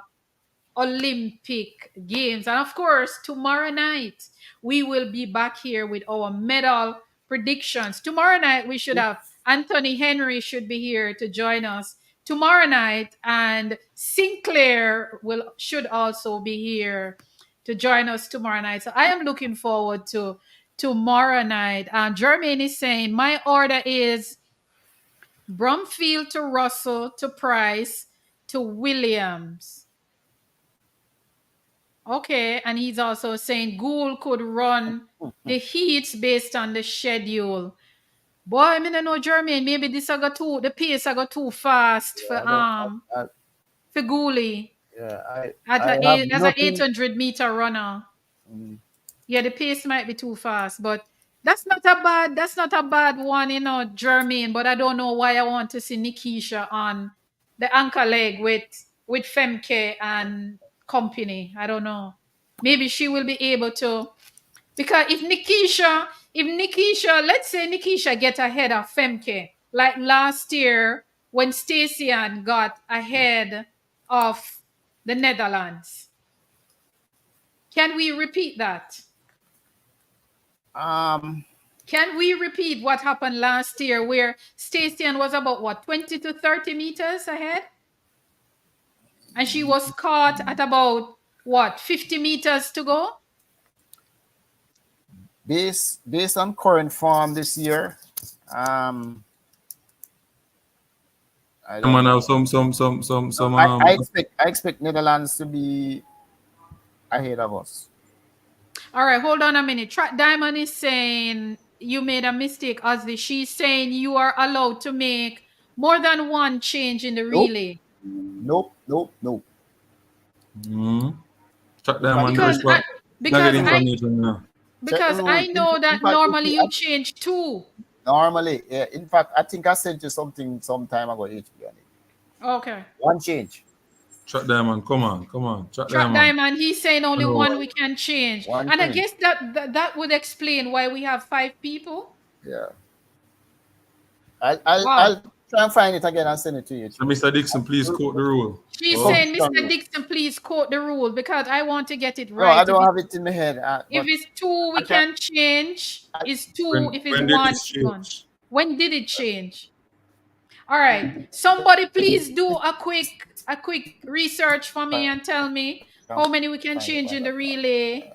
Olympic Games. And of course, tomorrow night, we will be back here with our medal predictions. Tomorrow night, we should have Anthony Henry should be here to join us tomorrow night, and Sinclair should also be here to join us tomorrow night. So I am looking forward to tomorrow night. Jermaine is saying my order is Bromfield to Russell to Price to Williams. Okay, and he's also saying Gould could run the heats based on the schedule. Boy, I mean, I know Jermaine, maybe the pace I got too fast for Gouli. Yeah, as an 800-meter runner. Yeah, the pace might be too fast, but that's not a bad one, Jermaine. But I don't know why I want to see Nikisha on the anchor leg with Femke and company. I don't know. Maybe she will be able to, because if Nikisha, let's say Nikisha get ahead of Femke, like last year when Stacey-Ann got ahead of the Netherlands. Can we repeat that? Can we repeat what happened last year where Stacey-Ann was about 20 to 30 meters ahead? And she was caught at about 50 meters to go? Based on current form this year, I expect Netherlands to be ahead of us. All right, hold on a minute. Track Diamond is saying you made a mistake, Ozzy. She's saying you are allowed to make more than one change in the relay. Nope. Track Diamond because I know that normally you change two. Normally, yeah. In fact, I think I sent you something some time ago, HB, on it. Okay. One change. Track Diamond, come on. Track Diamond, he's saying only one we can change. I guess that would explain why we have 5 people. Yeah. try and find it again and send it to you. So, Mr. Dixon, please quote the rule. She's Oh. saying, Mr. Dixon, please quote the rule because I want to get it No, right. I don't have it in my head. If it's 2, we can change. It's 2. If it's When did 1, this it's 1. change? When did it change? All right. Somebody please do a quick research for me and tell me how many we can change in the relay.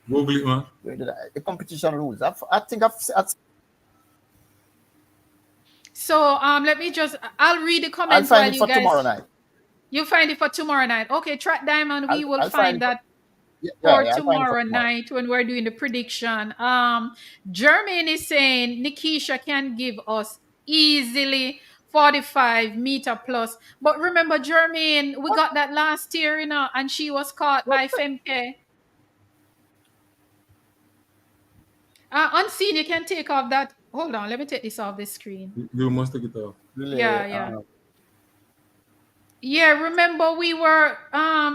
Google it, man. Where did the competition rules? I think I've So let me just I'll read the I'll comments find while it you for guys. tomorrow night. You find it for tomorrow night. Okay, Track Diamond, we will I'll find find it that Yeah, for I'll find it for tomorrow night when we're doing the prediction. Jermaine is saying Nikisha can give us easily 45 meter plus. But remember, Jermaine, we got that last year, you know, and she was caught by Femke. Unseen, you can take off that. Hold on, let me take this off the screen. You must take it off. Relay, Yeah. Yeah, remember we were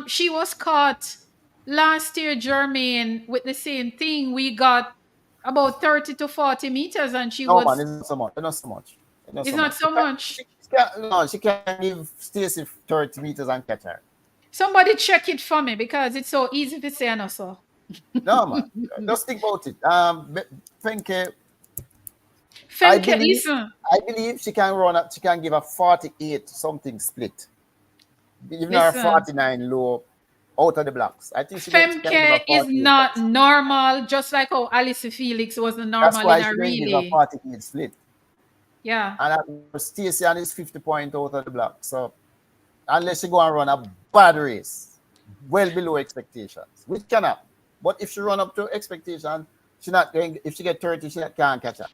she was caught last year, Jermaine, with the same thing. We got about 30 to 40 meters and she No, was man, it's not so much. It's not so much. it's not so much. She can't give Stacey 30 meters and catch her. Somebody check it for me because it's so easy to say and also. No, man. Just think about it. Fenke, Femke, believe- listen. I believe she can run up. She can give a 48 something split. Even her Listen. 49 low out of the blocks. I think she can give a Femke is 48. not normal, just like how Alice Felix wasn't That's normal why in she a can give a relay. 48 split. Yeah. And Stacey and is 50 point out of the block. So unless she go and run a bad race, well below expectations, which cannot. But if she run up to expectation, she not going. If she get 30, she can't catch her.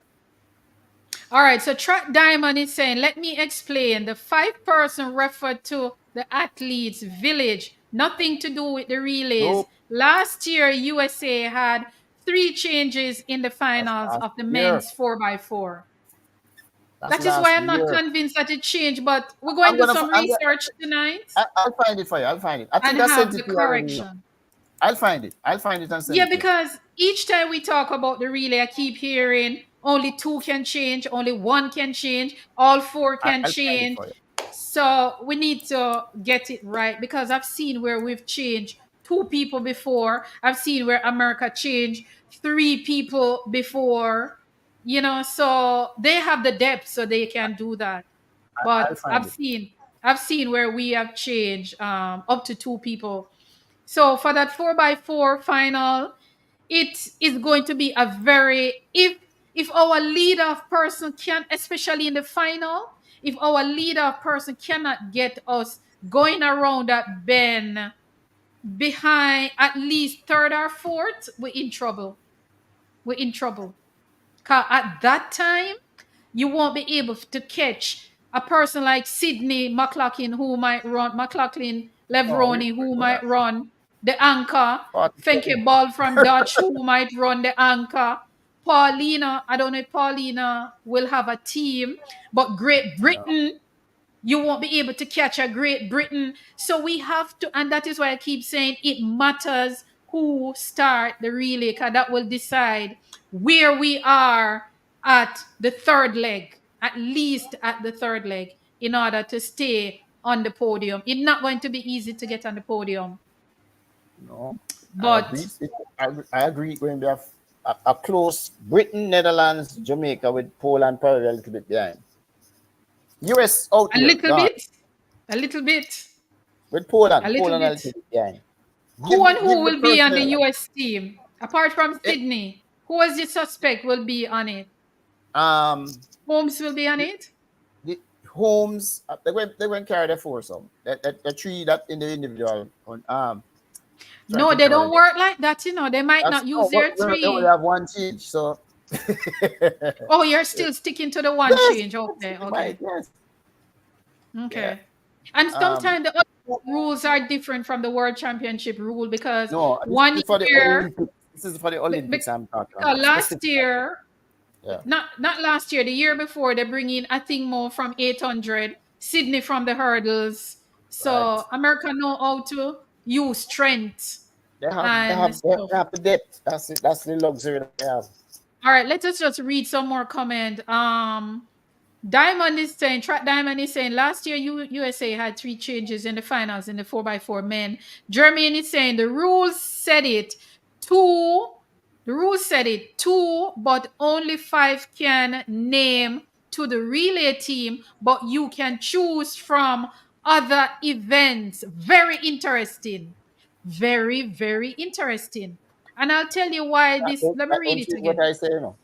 All right, so Track Diamond is saying, let me explain. The 5-person referred to the athletes' village, nothing to do with the relays. Nope. Last year, USA had 3 changes in the finals That's of the last men's 4x4. That's That is why I'm last not year. convinced that it changed, but we're going to do some research tonight I'll find it for you. I'll find it. I think and I have sent the it to you already. correction. I'll find it. I'll find it and send Yeah, it to you. because each time we talk about the relay, I keep hearing only 2 can change, only 1 can change, all 4 can I'll find it change. for you. So we need to get it right because I've seen where we've changed 2 people before. I've seen where America changed 3 people before, you know, so they have the depth so they can do that. I'll But find it. I've seen where we have changed up to 2 people. So for that 4x4 final, it is going to be a very if our leader person can, especially in the final, if our leader person cannot get us going around that bend behind at least 3rd or 4th, we're in trouble. We're in trouble. Because at that time, you won't be able to catch a person like Sydney McLaughlin who might run, McLaughlin Levroni who might run the anchor, Fenke Ball from Dutch who might run the anchor, Paulina, I don't know if Paulina will have a team, but Great Britain, you won't be able to catch a Great Britain. So we have to, and that is why I keep saying it matters who start the relay, because that will decide where we are at the 3rd leg, at least at the 3rd leg, in order to stay on the podium. It's not going to be easy to get on the podium. No, But I agree. Going to have a close Britain, Netherlands, Jamaica with Poland probably a little bit behind. US out a here, little gone. bit. With Poland, a little Poland a bit. little bit behind. Who and who will be on the personnel. US team? Apart from Sydney, who is the suspect will be on it? Holmes will be on it? The Holmes, they went carry the foursome. The 3 that in the individual. No, they don't work like that, you know. They might not use their 3. They only have 1 change, so. Oh, you're still sticking to the 1 Yes, change. Okay, okay. Right, yes. Okay. And sometimes the other rules are different from the World Championship rule because No, this 1 is for the year, Olympics. This is for the Olympics I'm talking because about. last year, Yeah. not last year, the year before, they bring in a thing more from 800, Sydney from the hurdles. So Right. America know how to use strength. They have the depth. That's it. That's the luxury that they have. All right, let us just read some more comment. Diamond is saying, Track Diamond is saying, last year USA had 3 changes in the finals in the 4x4 men. Jermaine is saying the rules said it 2. The rules said it 2, but only 5 can name to the relay team, but you can choose from other events. Very interesting. Very, very interesting. And I'll tell you why this. Let me read Don't it change again. what I say, you know.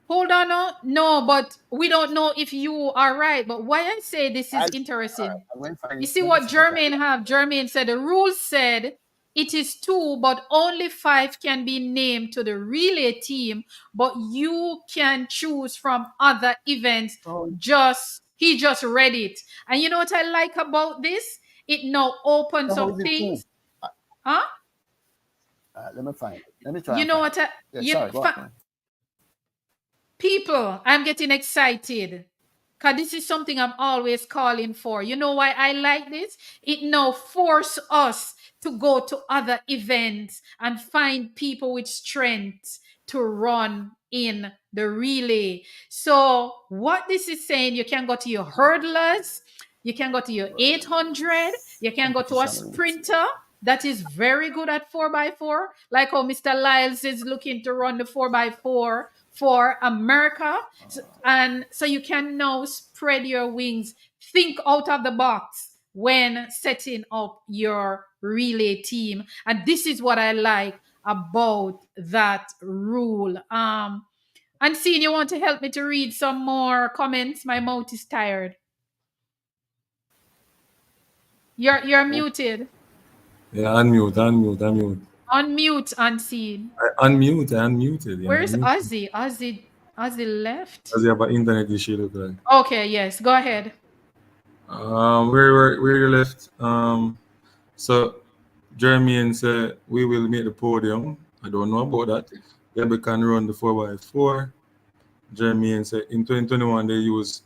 Hold on, no, but we don't know if you are right. But why I say this is interesting. I'm going to find You it. see Let me what see if I can. Jermaine have? Jermaine said the rules said it is 2, but only 5 can be named to the relay team. But you can choose from other events. Oh, He just read it, and you know what I like about this? It now opens how up is it too? things, huh? Let me find it. Let me try You and know find what? it. Yeah, sorry, go on. People, I'm getting excited because this is something I'm always calling for. You know why I like this? It now forces us to go to other events and find people with strength to run in the relay. So what this is saying, you can go to your hurdlers, you can go to your 800, you can go to a Competition rules. sprinter that is very good at 4x4, like how Mr. Lyles is looking to run the 4x4 for America. And so you can now spread your wings, think out of the box when setting up your relay team. And this is what I like about that rule. And seeing you want to help me to read some more comments. My mouth is tired. You're muted. Yeah, unmute. Unmute, Unseen. I unmuted. Yeah, Where's unmute. Ozzy? Ozzy left? Because you have an internet issue, look like. Okay, yes, go ahead. Where you left? So Jermaine said we will make the podium. I don't know about that. Gabby can run the 4x4. Jermaine said in 2021 they used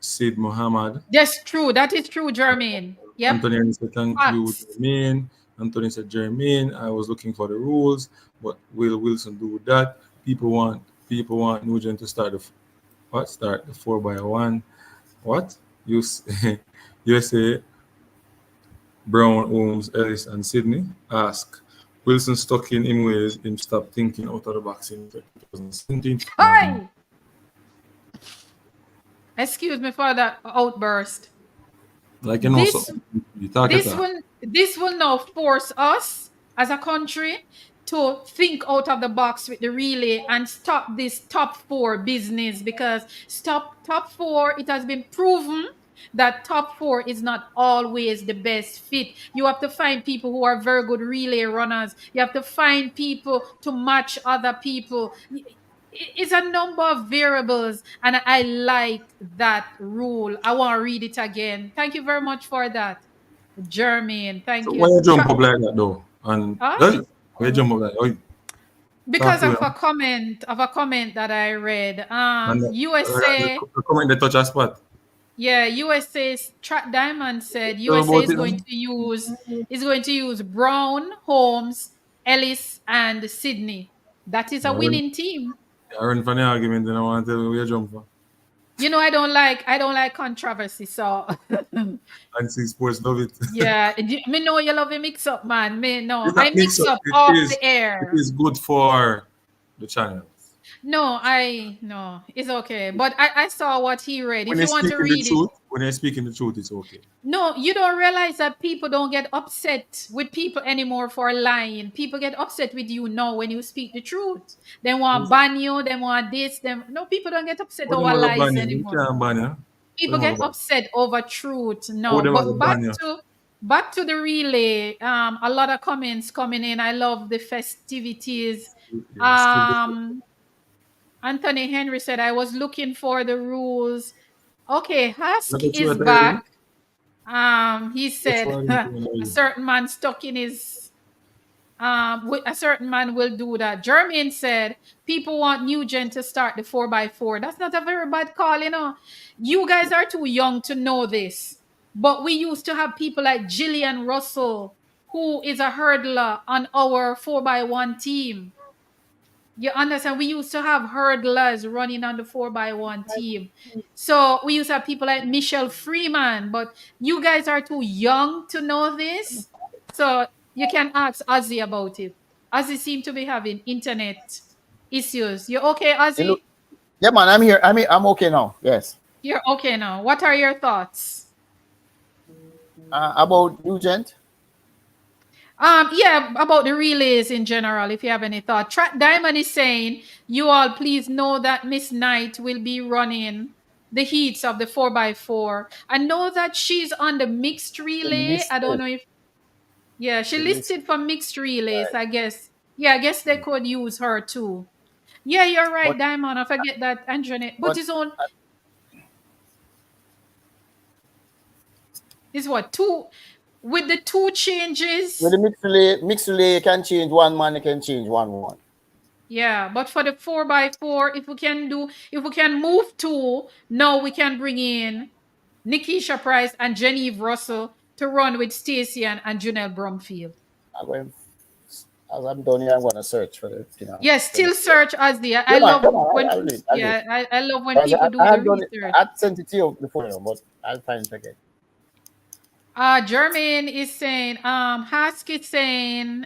Sid Muhammad. That's true. That is true, Jermaine. Yep. Anthony said thank you, Facts. Jermaine. Anthony said Jermaine, I was looking for the rules, but will Wilson do that? People want Nugent to start the 4x1. What? USA, Brown, Holmes, Ellis, and Sydney ask Wilson stuck in ways him stop thinking out of the box in 2017. Hi. Excuse me for that outburst. Like you know, this will now force us as a country to think out of the box with the relay and stop this top 4 business, because top 4, it has been proven that top 4 is not always the best fit. You have to find people who are very good relay runners. You have to find people to match other people. It's a number of variables, and I like that rule. I want to read it again. Thank you very much for that, Jermaine. Thank so you. why you jump up like that though? And why you jump up like that? Because of a comment that I read. USA. The comment they touch a spot. Yeah, USA's Track Diamond said USA is going to use Brown, Holmes, Ellis, and Sydney. That is a winning team. I run for the argument and I want to tell you where you jump for. You know, I don't like controversy, so and see sports love it. Yeah, me know you love a mix up, man. I mix up off the air. It is good for the channel. No, it's okay. But I saw what he read. If you want to read it. When they're speaking the truth, it's okay. No, you don't realize that people don't get upset with people anymore for lying. People get upset with you now when you speak the truth. They want to ban you, they want this, them. No, people don't get upset over lies anymore. People get upset over truth. No, but back to the relay. A lot of comments coming in. I love the festivities. Anthony Henry said, I was looking for the rules. Okay, Husk is back. He said a certain man stuck in his a certain man will do that. Jermaine said people want Nugent to start the 4x4. That's not a very bad call, you know. You guys are too young to know this. But we used to have people like Jillian Russell, who is a hurdler on our 4x1 team. You understand? We used to have hurdlers running on the 4x1 team. So we used to have people like Michelle Freeman, but you guys are too young to know this. So you can ask Ozzy about it. Ozzy seemed to be having internet issues. You okay, Ozzy? Yeah, man, I'm here. I'm okay now. Yes. You're okay now. What are your thoughts? About Nugent? Yeah, about the relays in general, if you have any thought. Track Diamond is saying, you all please know that Miss Knight will be running the heats of the 4x4. I know that she's on the mixed relay. I don't know if, yeah, she listed for mixed relays, I guess. Yeah, I guess they could use her too. Yeah, you're right, Diamond. I forget that Anjanette. But it's on, is what, two, with the two changes. With the mixed relay, you can change one man, you can change one. Yeah, but for the 4x4, if we can move two, now we can bring in Nikisha Price and Genevieve Russell to run with Stacey and Janelle Brumfield. As I'm done here, I'm going to search for it. Yes, still search as the. I love when people do the research. I sent it to you before, but I'll find it again. Jermaine is saying, Hask is saying,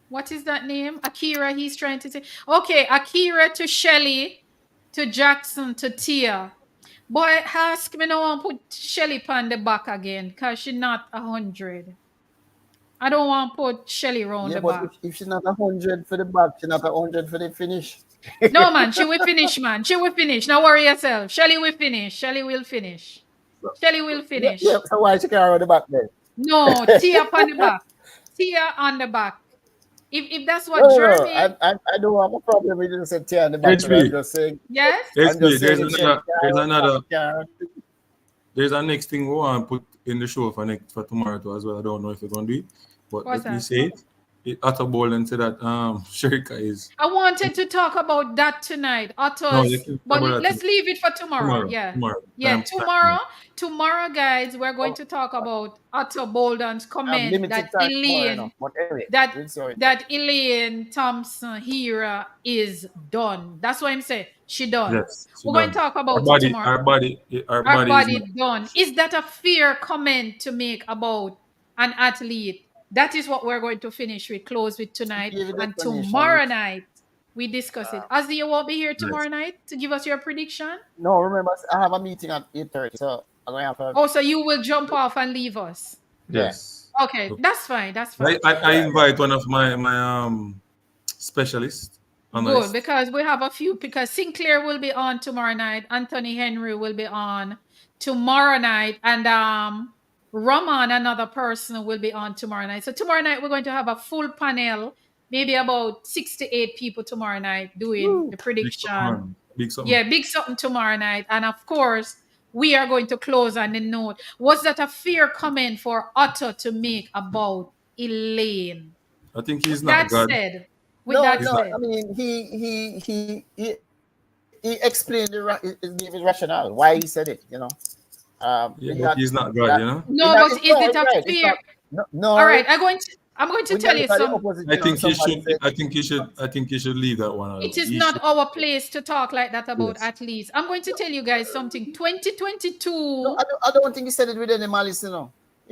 what is that name? Akira, he's trying to say. Okay, Akira to Shelly, to Jackson, to Tia. Boy, ask me no one put Shelly on the back again, because she's not 100. I don't want to put Shelly round the back. If she's not 100 for the back, she's not 100 for the finish. No, man, she will finish, man. She will finish. Now worry yourself. Shelly will finish. Shelly will finish. Shelly will finish. Yeah, so why she can't run the back then? No, Tia on the back. Tia on the back. If that's what Jeremy... I don't have a problem with you saying Tia on the back. I'm just saying... Yes? There's a next thing we want to put in the show for tomorrow too as well. I don't know if you're going to do it, but let me say it. Otto Boland said that Sherika is... I wanted to talk about that tonight, Otto's, but let's leave it for tomorrow. Tomorrow, guys, we're going to talk about Otto Boldon's comment that Elaine Thompson Hira is done. That's what I'm saying. She done. Yes, we're going to talk about it tomorrow. Our body is done. Is that a fair comment to make about an athlete? That is what we're going to close with tonight. And tomorrow night, we discuss it. Ozzy, you won't be here tomorrow night to give us your prediction? No, remember, I have a meeting at 8:30, so I'm going to have to... Oh, so you will jump off and leave us? Yes. Okay, that's fine. I invite one of my specialists. Good, because we have a few, because Sinclair will be on tomorrow night. Anthony Henry will be on tomorrow night. And Roman, another person, will be on tomorrow night. So tomorrow night, we're going to have a full panel, maybe about 6 to 8 people tomorrow night doing the prediction. Big something tomorrow night. And of course, we are going to close on the note. Was that a fair comment for Otto to make about Elaine? I think he's not God. Said, I mean, he explained his rationale, why he said it, but he's not God, No, but is it a fair? No. All right, I'm going to tell you something. I think you should leave that one out. It is not our place to talk like that about athletes. I'm going to tell you guys something. 2022. No, I don't think he said it with any malice, It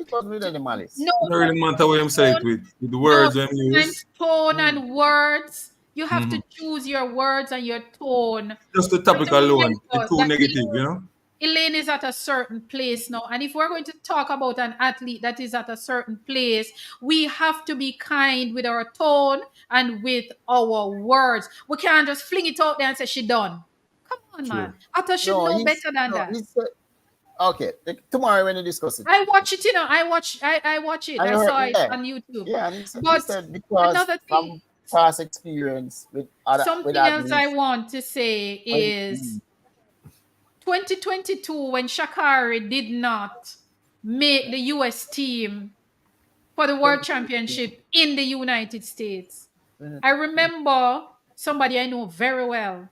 wasn't with any malice. No, it really matter what I'm saying with the words I'm using. Tone and words. You have to choose your words and your tone. Just the topic alone. It's too negative, Elaine is at a certain place now. And if we're going to talk about an athlete that is at a certain place, we have to be kind with our tone and with our words. We can't just fling it out there and say she done. Come on, man. Otto should know better than that. Okay, tomorrow when you discuss it. I watch it, I watch it. I saw it on YouTube. Yeah, but because another thing, from past experience with other, something else I want to say is 2022 when Sha'Carri did not make the US team for the World Championship in the United States. I remember somebody I know very well.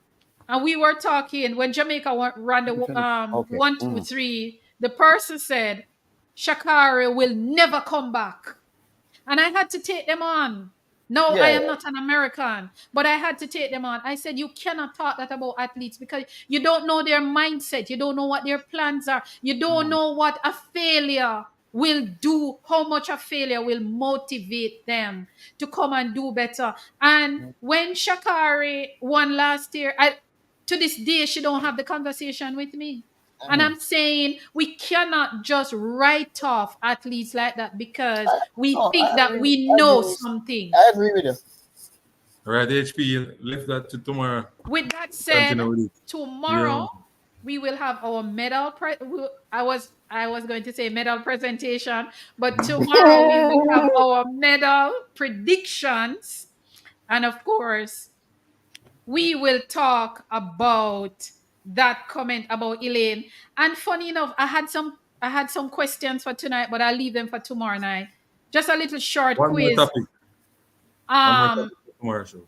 And we were talking when Jamaica ran the 1, 2, 3. The person said, Sha'Carri will never come back. And I had to take them on. No, I am not an American, but I had to take them on. I said, you cannot talk that about athletes because you don't know their mindset. You don't know what their plans are. You don't know what a failure will do, how much a failure will motivate them to come and do better. And when Sha'Carri won last year, to this day, she don't have the conversation with me. And I'm saying we cannot just write off athletes like that because we think that we know something. I agree with you. All right, HP, left that to tomorrow. With that said, Continue with it. tomorrow we will have our medal. I was going to say medal presentation, but tomorrow we will have our medal predictions, and of course, we will talk about that comment about Elaine. And funny enough, I had some questions for tonight, but I'll leave them for tomorrow night. Just a little short One quiz. more topic. One more topic for tomorrow show.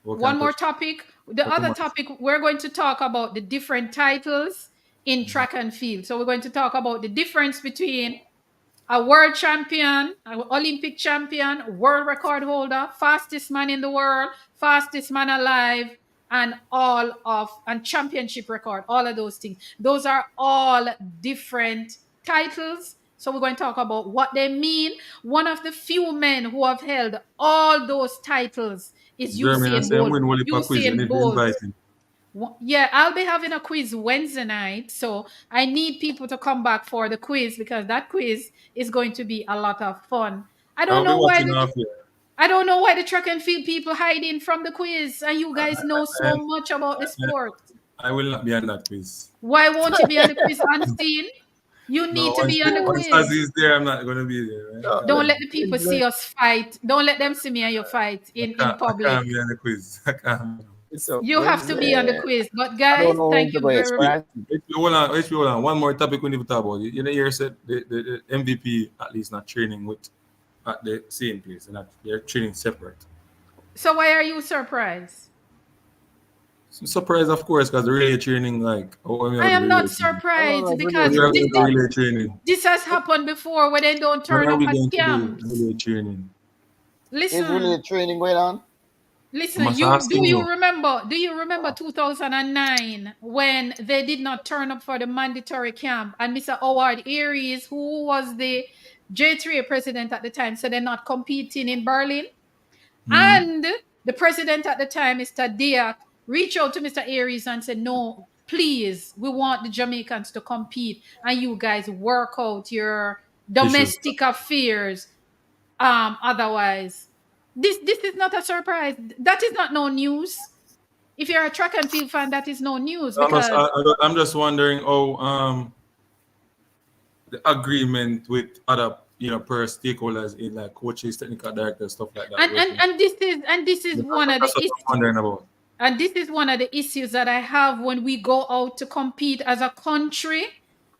One more topic. The other topic, we're going to talk about the different titles in track and field. So we're going to talk about the difference between a world champion, an Olympic champion, world record holder, fastest man in the world, fastest man alive, and championship record, all of those things. Those are all different titles. So we're going to talk about what they mean. One of the few men who have held all those titles is Usain Bolt. Yeah, I'll be having a quiz Wednesday night, so I need people to come back for the quiz because that quiz is going to be a lot of fun. I don't know why the track and field people hiding from the quiz, and you guys know so much about the sport. I will not be on that quiz. Why won't you be on the quiz, Anstine? You need to be on the quiz. Once Ozzy is there, I'm not going to be there. Right? Don't let the people see us fight. Don't let them see me and you fight in public. I can't be on the quiz. I can't. You have to be on the quiz. But guys, thank you very much. Hold on. One more topic we need to talk about. You know, you said the MVP at least not training at the same place, and they're training separate. So why are you surprised? Surprised, of course, because they're really training I am not surprised because this has happened before where they don't turn up at camps. Listen, is really training going on? Listen, do you remember 2009 when they did not turn up for the mandatory camp and Mr. Howard Aries, who was the J3A president at the time, said they're not competing in Berlin? And the president at the time, Mr. Diak, reached out to Mr. Aries and said, no, please, we want the Jamaicans to compete and you guys work out your domestic affairs. Otherwise, this is not a surprise. That is not no news. If you're a track and field fan, that is no news. I'm just wondering how the agreement with other per stakeholders in like coaches, technical directors, stuff like that. And this is one of the issues. Wondering about. And this is one of the issues that I have when we go out to compete as a country.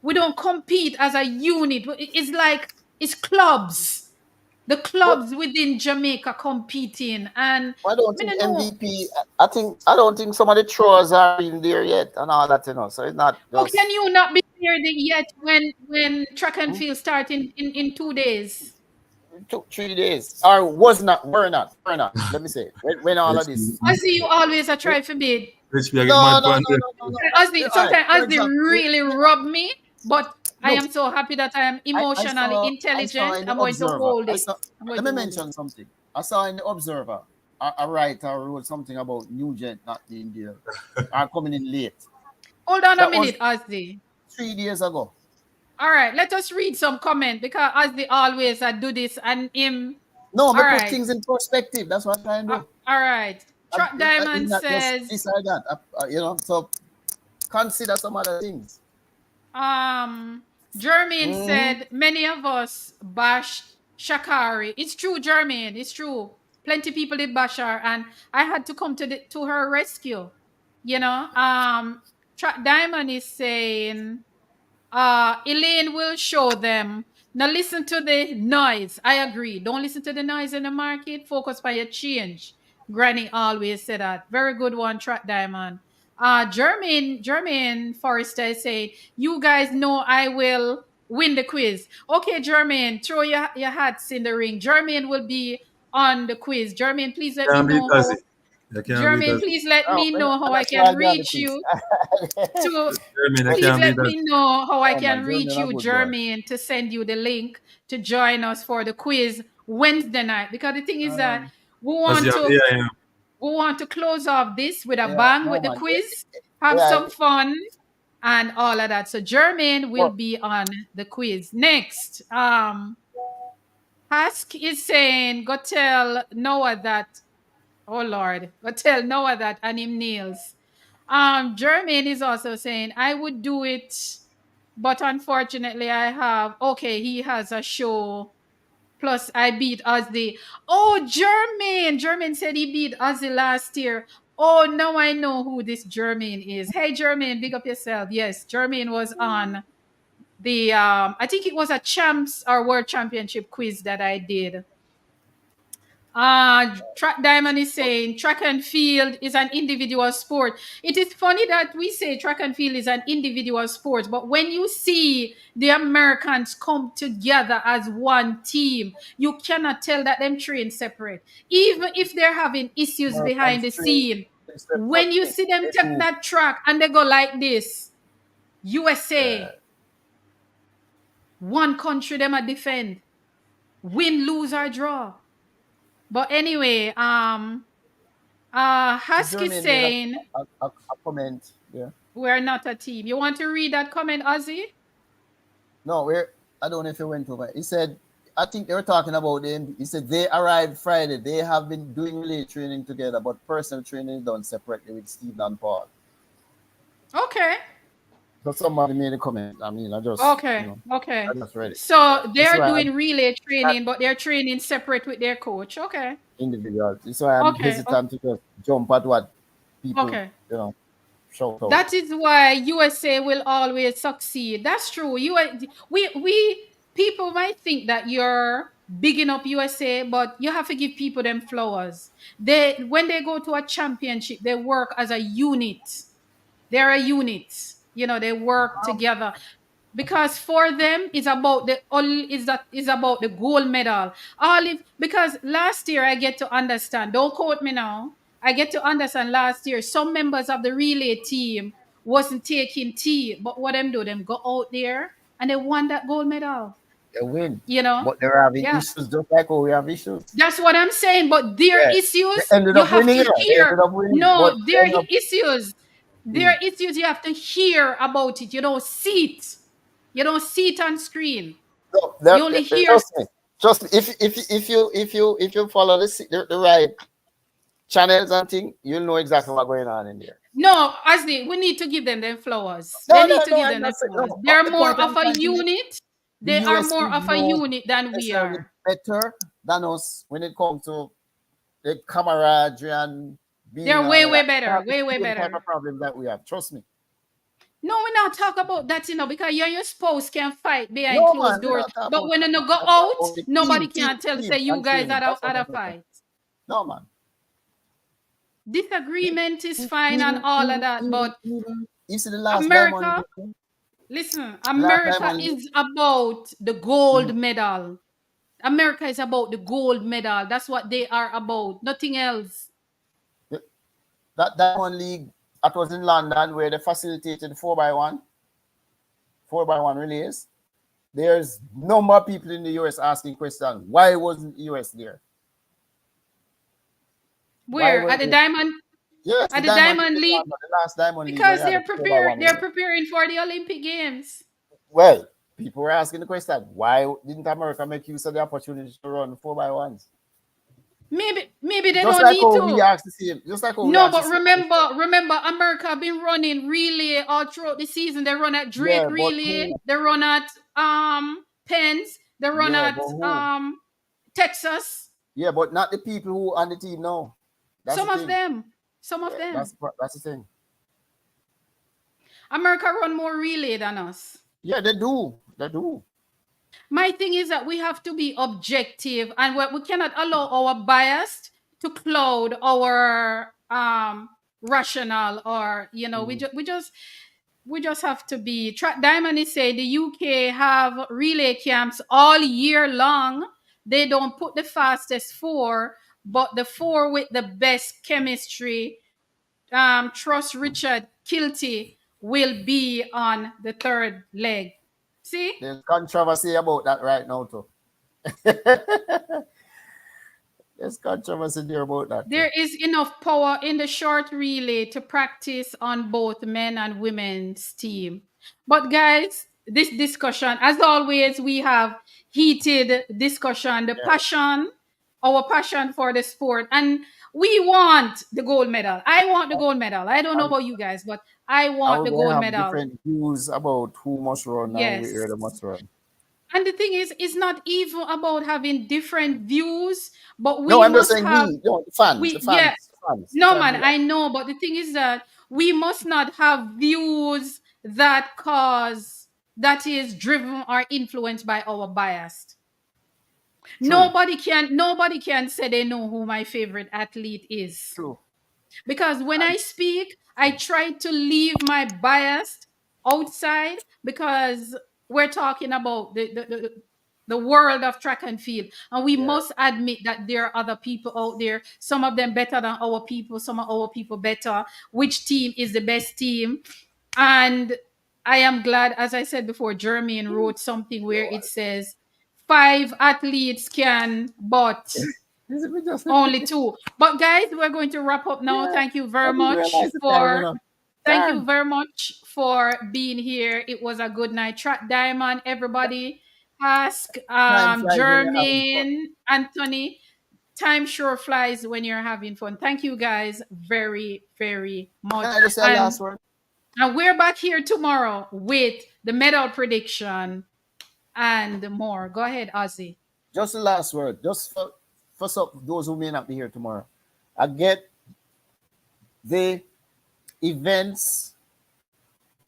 We don't compete as a unit. It's clubs. The clubs within Jamaica competing, and I don't think MVP. I don't think some of the throws are in there yet, and all that, So it's not. How can you not be there yet when track and field start in 2 days? 3 days, or were not. Let me say when all of this. I see you always a try for bid. No. Sometimes Ozzy really rub me, but. I am so happy that I am emotionally intelligent. I'm going to hold it. Let me mention something. I saw in the Observer a writer wrote something about Nugent not being there or coming in late. Hold on a minute, Ozzy. 3 days ago. All right, let us read some comment because Ozzy always do this and him. No, but put things in perspective. That's what I'm trying to do. All right. Truck Diamond says. This or that, so consider some other things. Jermaine said many of us bashed Sha'Carri. It's true, Jermaine. It's true. Plenty of people did bash her, and I had to come to her rescue. Diamond is saying, Elaine will show them. Now listen to the noise. I agree. Don't listen to the noise in the market. Focus by your change. Granny always said that. Very good one, Track Diamond. Jermaine Forrester is saying, you guys know I will win the quiz. Okay, Jermaine, throw your hats in the ring. Jermaine will be on the quiz. Jermaine, please let me Can't beat know how. Ozzy. You can't beat Jermaine, Ozzy. please let Oh, me know how I that's why can I'll be on the reach quiz. you to. Jermaine, you Please can't beat let Ozzy. me know how I Oh man, can reach Jermaine a you, good boy. Jermaine, to send you the link to join us for the quiz Wednesday night. Because the thing is that we Ozzy want have to AIM. close off this with a Yeah, bang no with the man. quiz, have Yeah, some fun and all of that. So Jermaine will well, be on the quiz. Next, Hask is saying, go tell Noah that, oh Lord, go tell Noah that and him nails. Jermaine is also saying, I would do it, but unfortunately I have, okay, he has a show. Plus, I beat Ozzy. Oh, Jermaine. Jermaine said he beat Ozzy last year. Oh, now I know who this Jermaine is. Hey, Jermaine, big up yourself. Yes, Jermaine was on the, I think it was a champs or world championship quiz that I did. Track Diamond is saying track and field is an individual sport. It is funny that we say track and field is an individual sport, but when you see the Americans come together as one team, you cannot tell that them train separate. Even if they're having issues behind the scene, when you see them take that track and they go like this, USA, one country them a defend, win, lose or draw. But anyway, Husky Jermaine made saying a comment. Yeah. we're not a team. You want to read that comment, Ozzy? No, I don't know if he went over. He said, I think they were talking about them. He said they arrived Friday. They have been doing relay training together, but personal training is done separately with Steve and Paul. Okay. So somebody made a comment. I mean, I just Okay. Okay. I just read it. So they're why doing relay training, but they're training separate with their coach. Okay. Individuals. So I'm Okay. hesitant to just jump at what people Okay. shout out. That is why USA will always succeed. That's true. We people might think that you're bigging up USA, but you have to give people them flowers. When they go to a championship, they work as a unit. They're a unit. They work together. Because for them it's about the gold medal. Because last year I get to understand, don't quote me now. I get to understand last year some members of the relay team wasn't taking tea, but what them do, them go out there and they won that gold medal. They win. But they're having issues just like how we have issues. That's what I'm saying. But their issues they ended you up have winning, to hear. No, their issues. Their issues you have to hear about it. You don't see it. You don't see it on screen. No, you only hear. Trust me. If you follow the right channels and things, you'll know exactly what's going on in there. No, Asni, we need to give them flowers. They need to give them flowers. They're more of a unit. They are more of a unit than we are. Better than us when it comes to the camaraderie and they're way better. Way better. Type of problems that we have. Trust me. No, we're not talk about that, because you and your spouse can fight behind closed doors. But when you go out, nobody can say you guys are a fight. No, man. Disagreement is fine and all of that, but you see the last America, listen, America is about the gold medal. America is about the gold medal. That's what they are about. Nothing else. That Diamond League, that was in London where they facilitated 4x1 relays. There's no more people in the US asking questions. Why wasn't the US there? Where? At the Diamond? Yes, at the Diamond League. The last Diamond League. Because they're preparing for the Olympic Games. Well, people were asking the question, why didn't America make use of the opportunity to run 4x1s? Maybe they just don't need to. We asked the same. Just like no, but remember, America been running relay all throughout the season. They run at Drake relay. They run at Penn's. They run at Texas. Yeah, but not the people who on the team now. Some of them. That's the thing. America run more relay than us. Yeah, they do. They do. My thing is that we have to be objective, and we cannot allow our bias to cloud our rational, or we just we just have to be. Diamond is saying the UK have relay camps all year long. They don't put the fastest 4, but the 4 with the best chemistry, trust Richard Kilty, will be on the 3rd leg. See? There's controversy about that right now too. There's controversy there about that. There is enough power in the short relay to practice on both men and women's team. But guys, this discussion, as always, we have heated discussion, the passion, our passion for the sport. And we want the gold medal. I want the gold medal. I don't know about you guys, but I want the gold medal. Different views about who must run and where they must run. And the thing is, it's not even about having different views, but we no, I'm must just saying have the fans. No, man, I know, but the thing is that we must not have views that is driven or influenced by our bias. True. Nobody can say they know who my favorite athlete is. True. Because when I speak, I try to leave my bias outside, because we're talking about the world of track and field, and we must admit that there are other people out there, some of them better than our people, some of our people better. Which team is the best team? And I am glad, as I said before, Jermaine wrote something where it says 5 athletes can, but only 2. But guys, we're going to wrap up now. Thank you very much for being here. It was a good night. Track Diamond, everybody. Ask Jermaine, Anthony. Time sure flies when you're having fun. Thank you guys very, very much. And we're back here tomorrow with the medal prediction and more. Go ahead, Ozzy. Just the last word. Just for those who may not be here tomorrow. I get the events.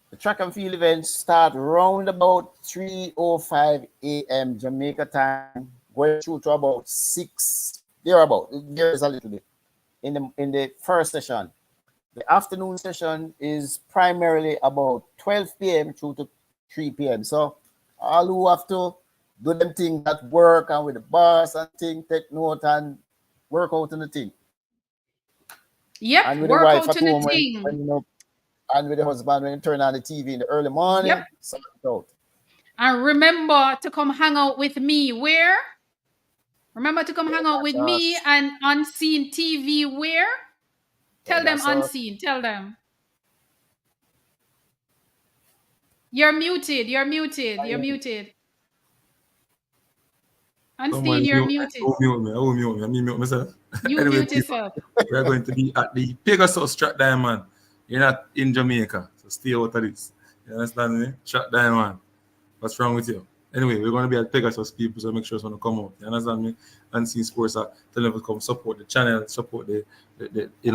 The track and field events start round about 3:05 a.m. Jamaica time, going through to about 6. There's a little bit in the first session. The afternoon session is primarily about 12 p.m. through to 3 p.m. So all who have to do them things at work and with the boss and thing, take note and work out on the thing. Yep, and with work the wife out at on home the thing. And with the husband when you turn on the TV in the early morning, sort it out. And remember to come hang out with me. Where? Remember to come hang out with me and Unseen TV. Where? Tell them Unseen. Tell them. You're muted. You're muted. You're muted. Unseen, you're muted. I'll mute myself. You anyway, mute yourself. We're going to be at the Pegasus Track Diamond. You're not in Jamaica, so stay out of this. You understand me? Track Diamond. What's wrong with you? Anyway, we're going to be at Pegasus, people, so make sure it's going to come out. You understand me? Unseen Sports are telling them to come support the channel, support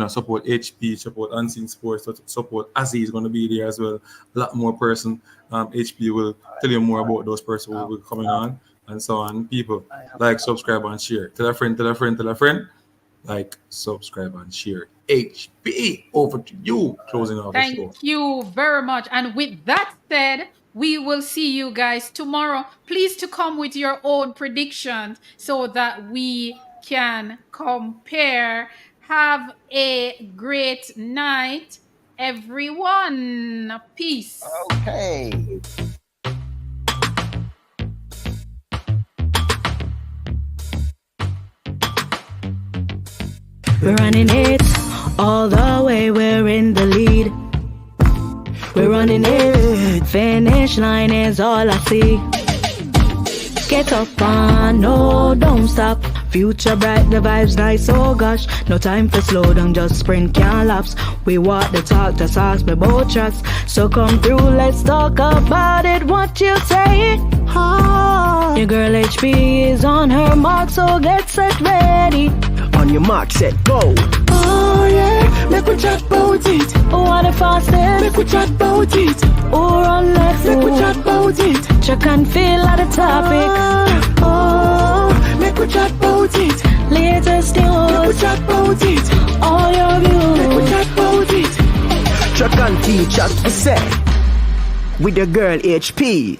support HP, support Unseen Sports, support Azzy is going to be there as well. A lot more person. HP will tell you more about those persons who will be coming on and so on. People, like, subscribe, and share. Tell a friend, tell a friend, tell a friend. Like, subscribe, and share. HP, over to you. Closing off the show. Thank you very much. And with that said, we will see you guys tomorrow. Please to come with your own predictions so that we can compare. Have a great night, everyone. Peace. Okay. We're running it all the way, we're in the lead. We're running it, finish line is all I see. Get up on, no, don't stop. Future bright, the vibes nice, oh gosh. No time for slow down, just sprint, can't lapse. We walk the talk, just ask me both tracks. So come through, let's talk about it, what you say? Oh. Your girl HP is on her mark, so get set ready. On your mark, set, go. Oh yeah, make we chat about it. What the fastest? Make we chat about it. Or on left, make we chat about it. Check and feel at the topic. Oh, make we chat about it. Latest news, make we chat about it. All your views, make we chat about it. Track and field chat, we say. with the girl HP.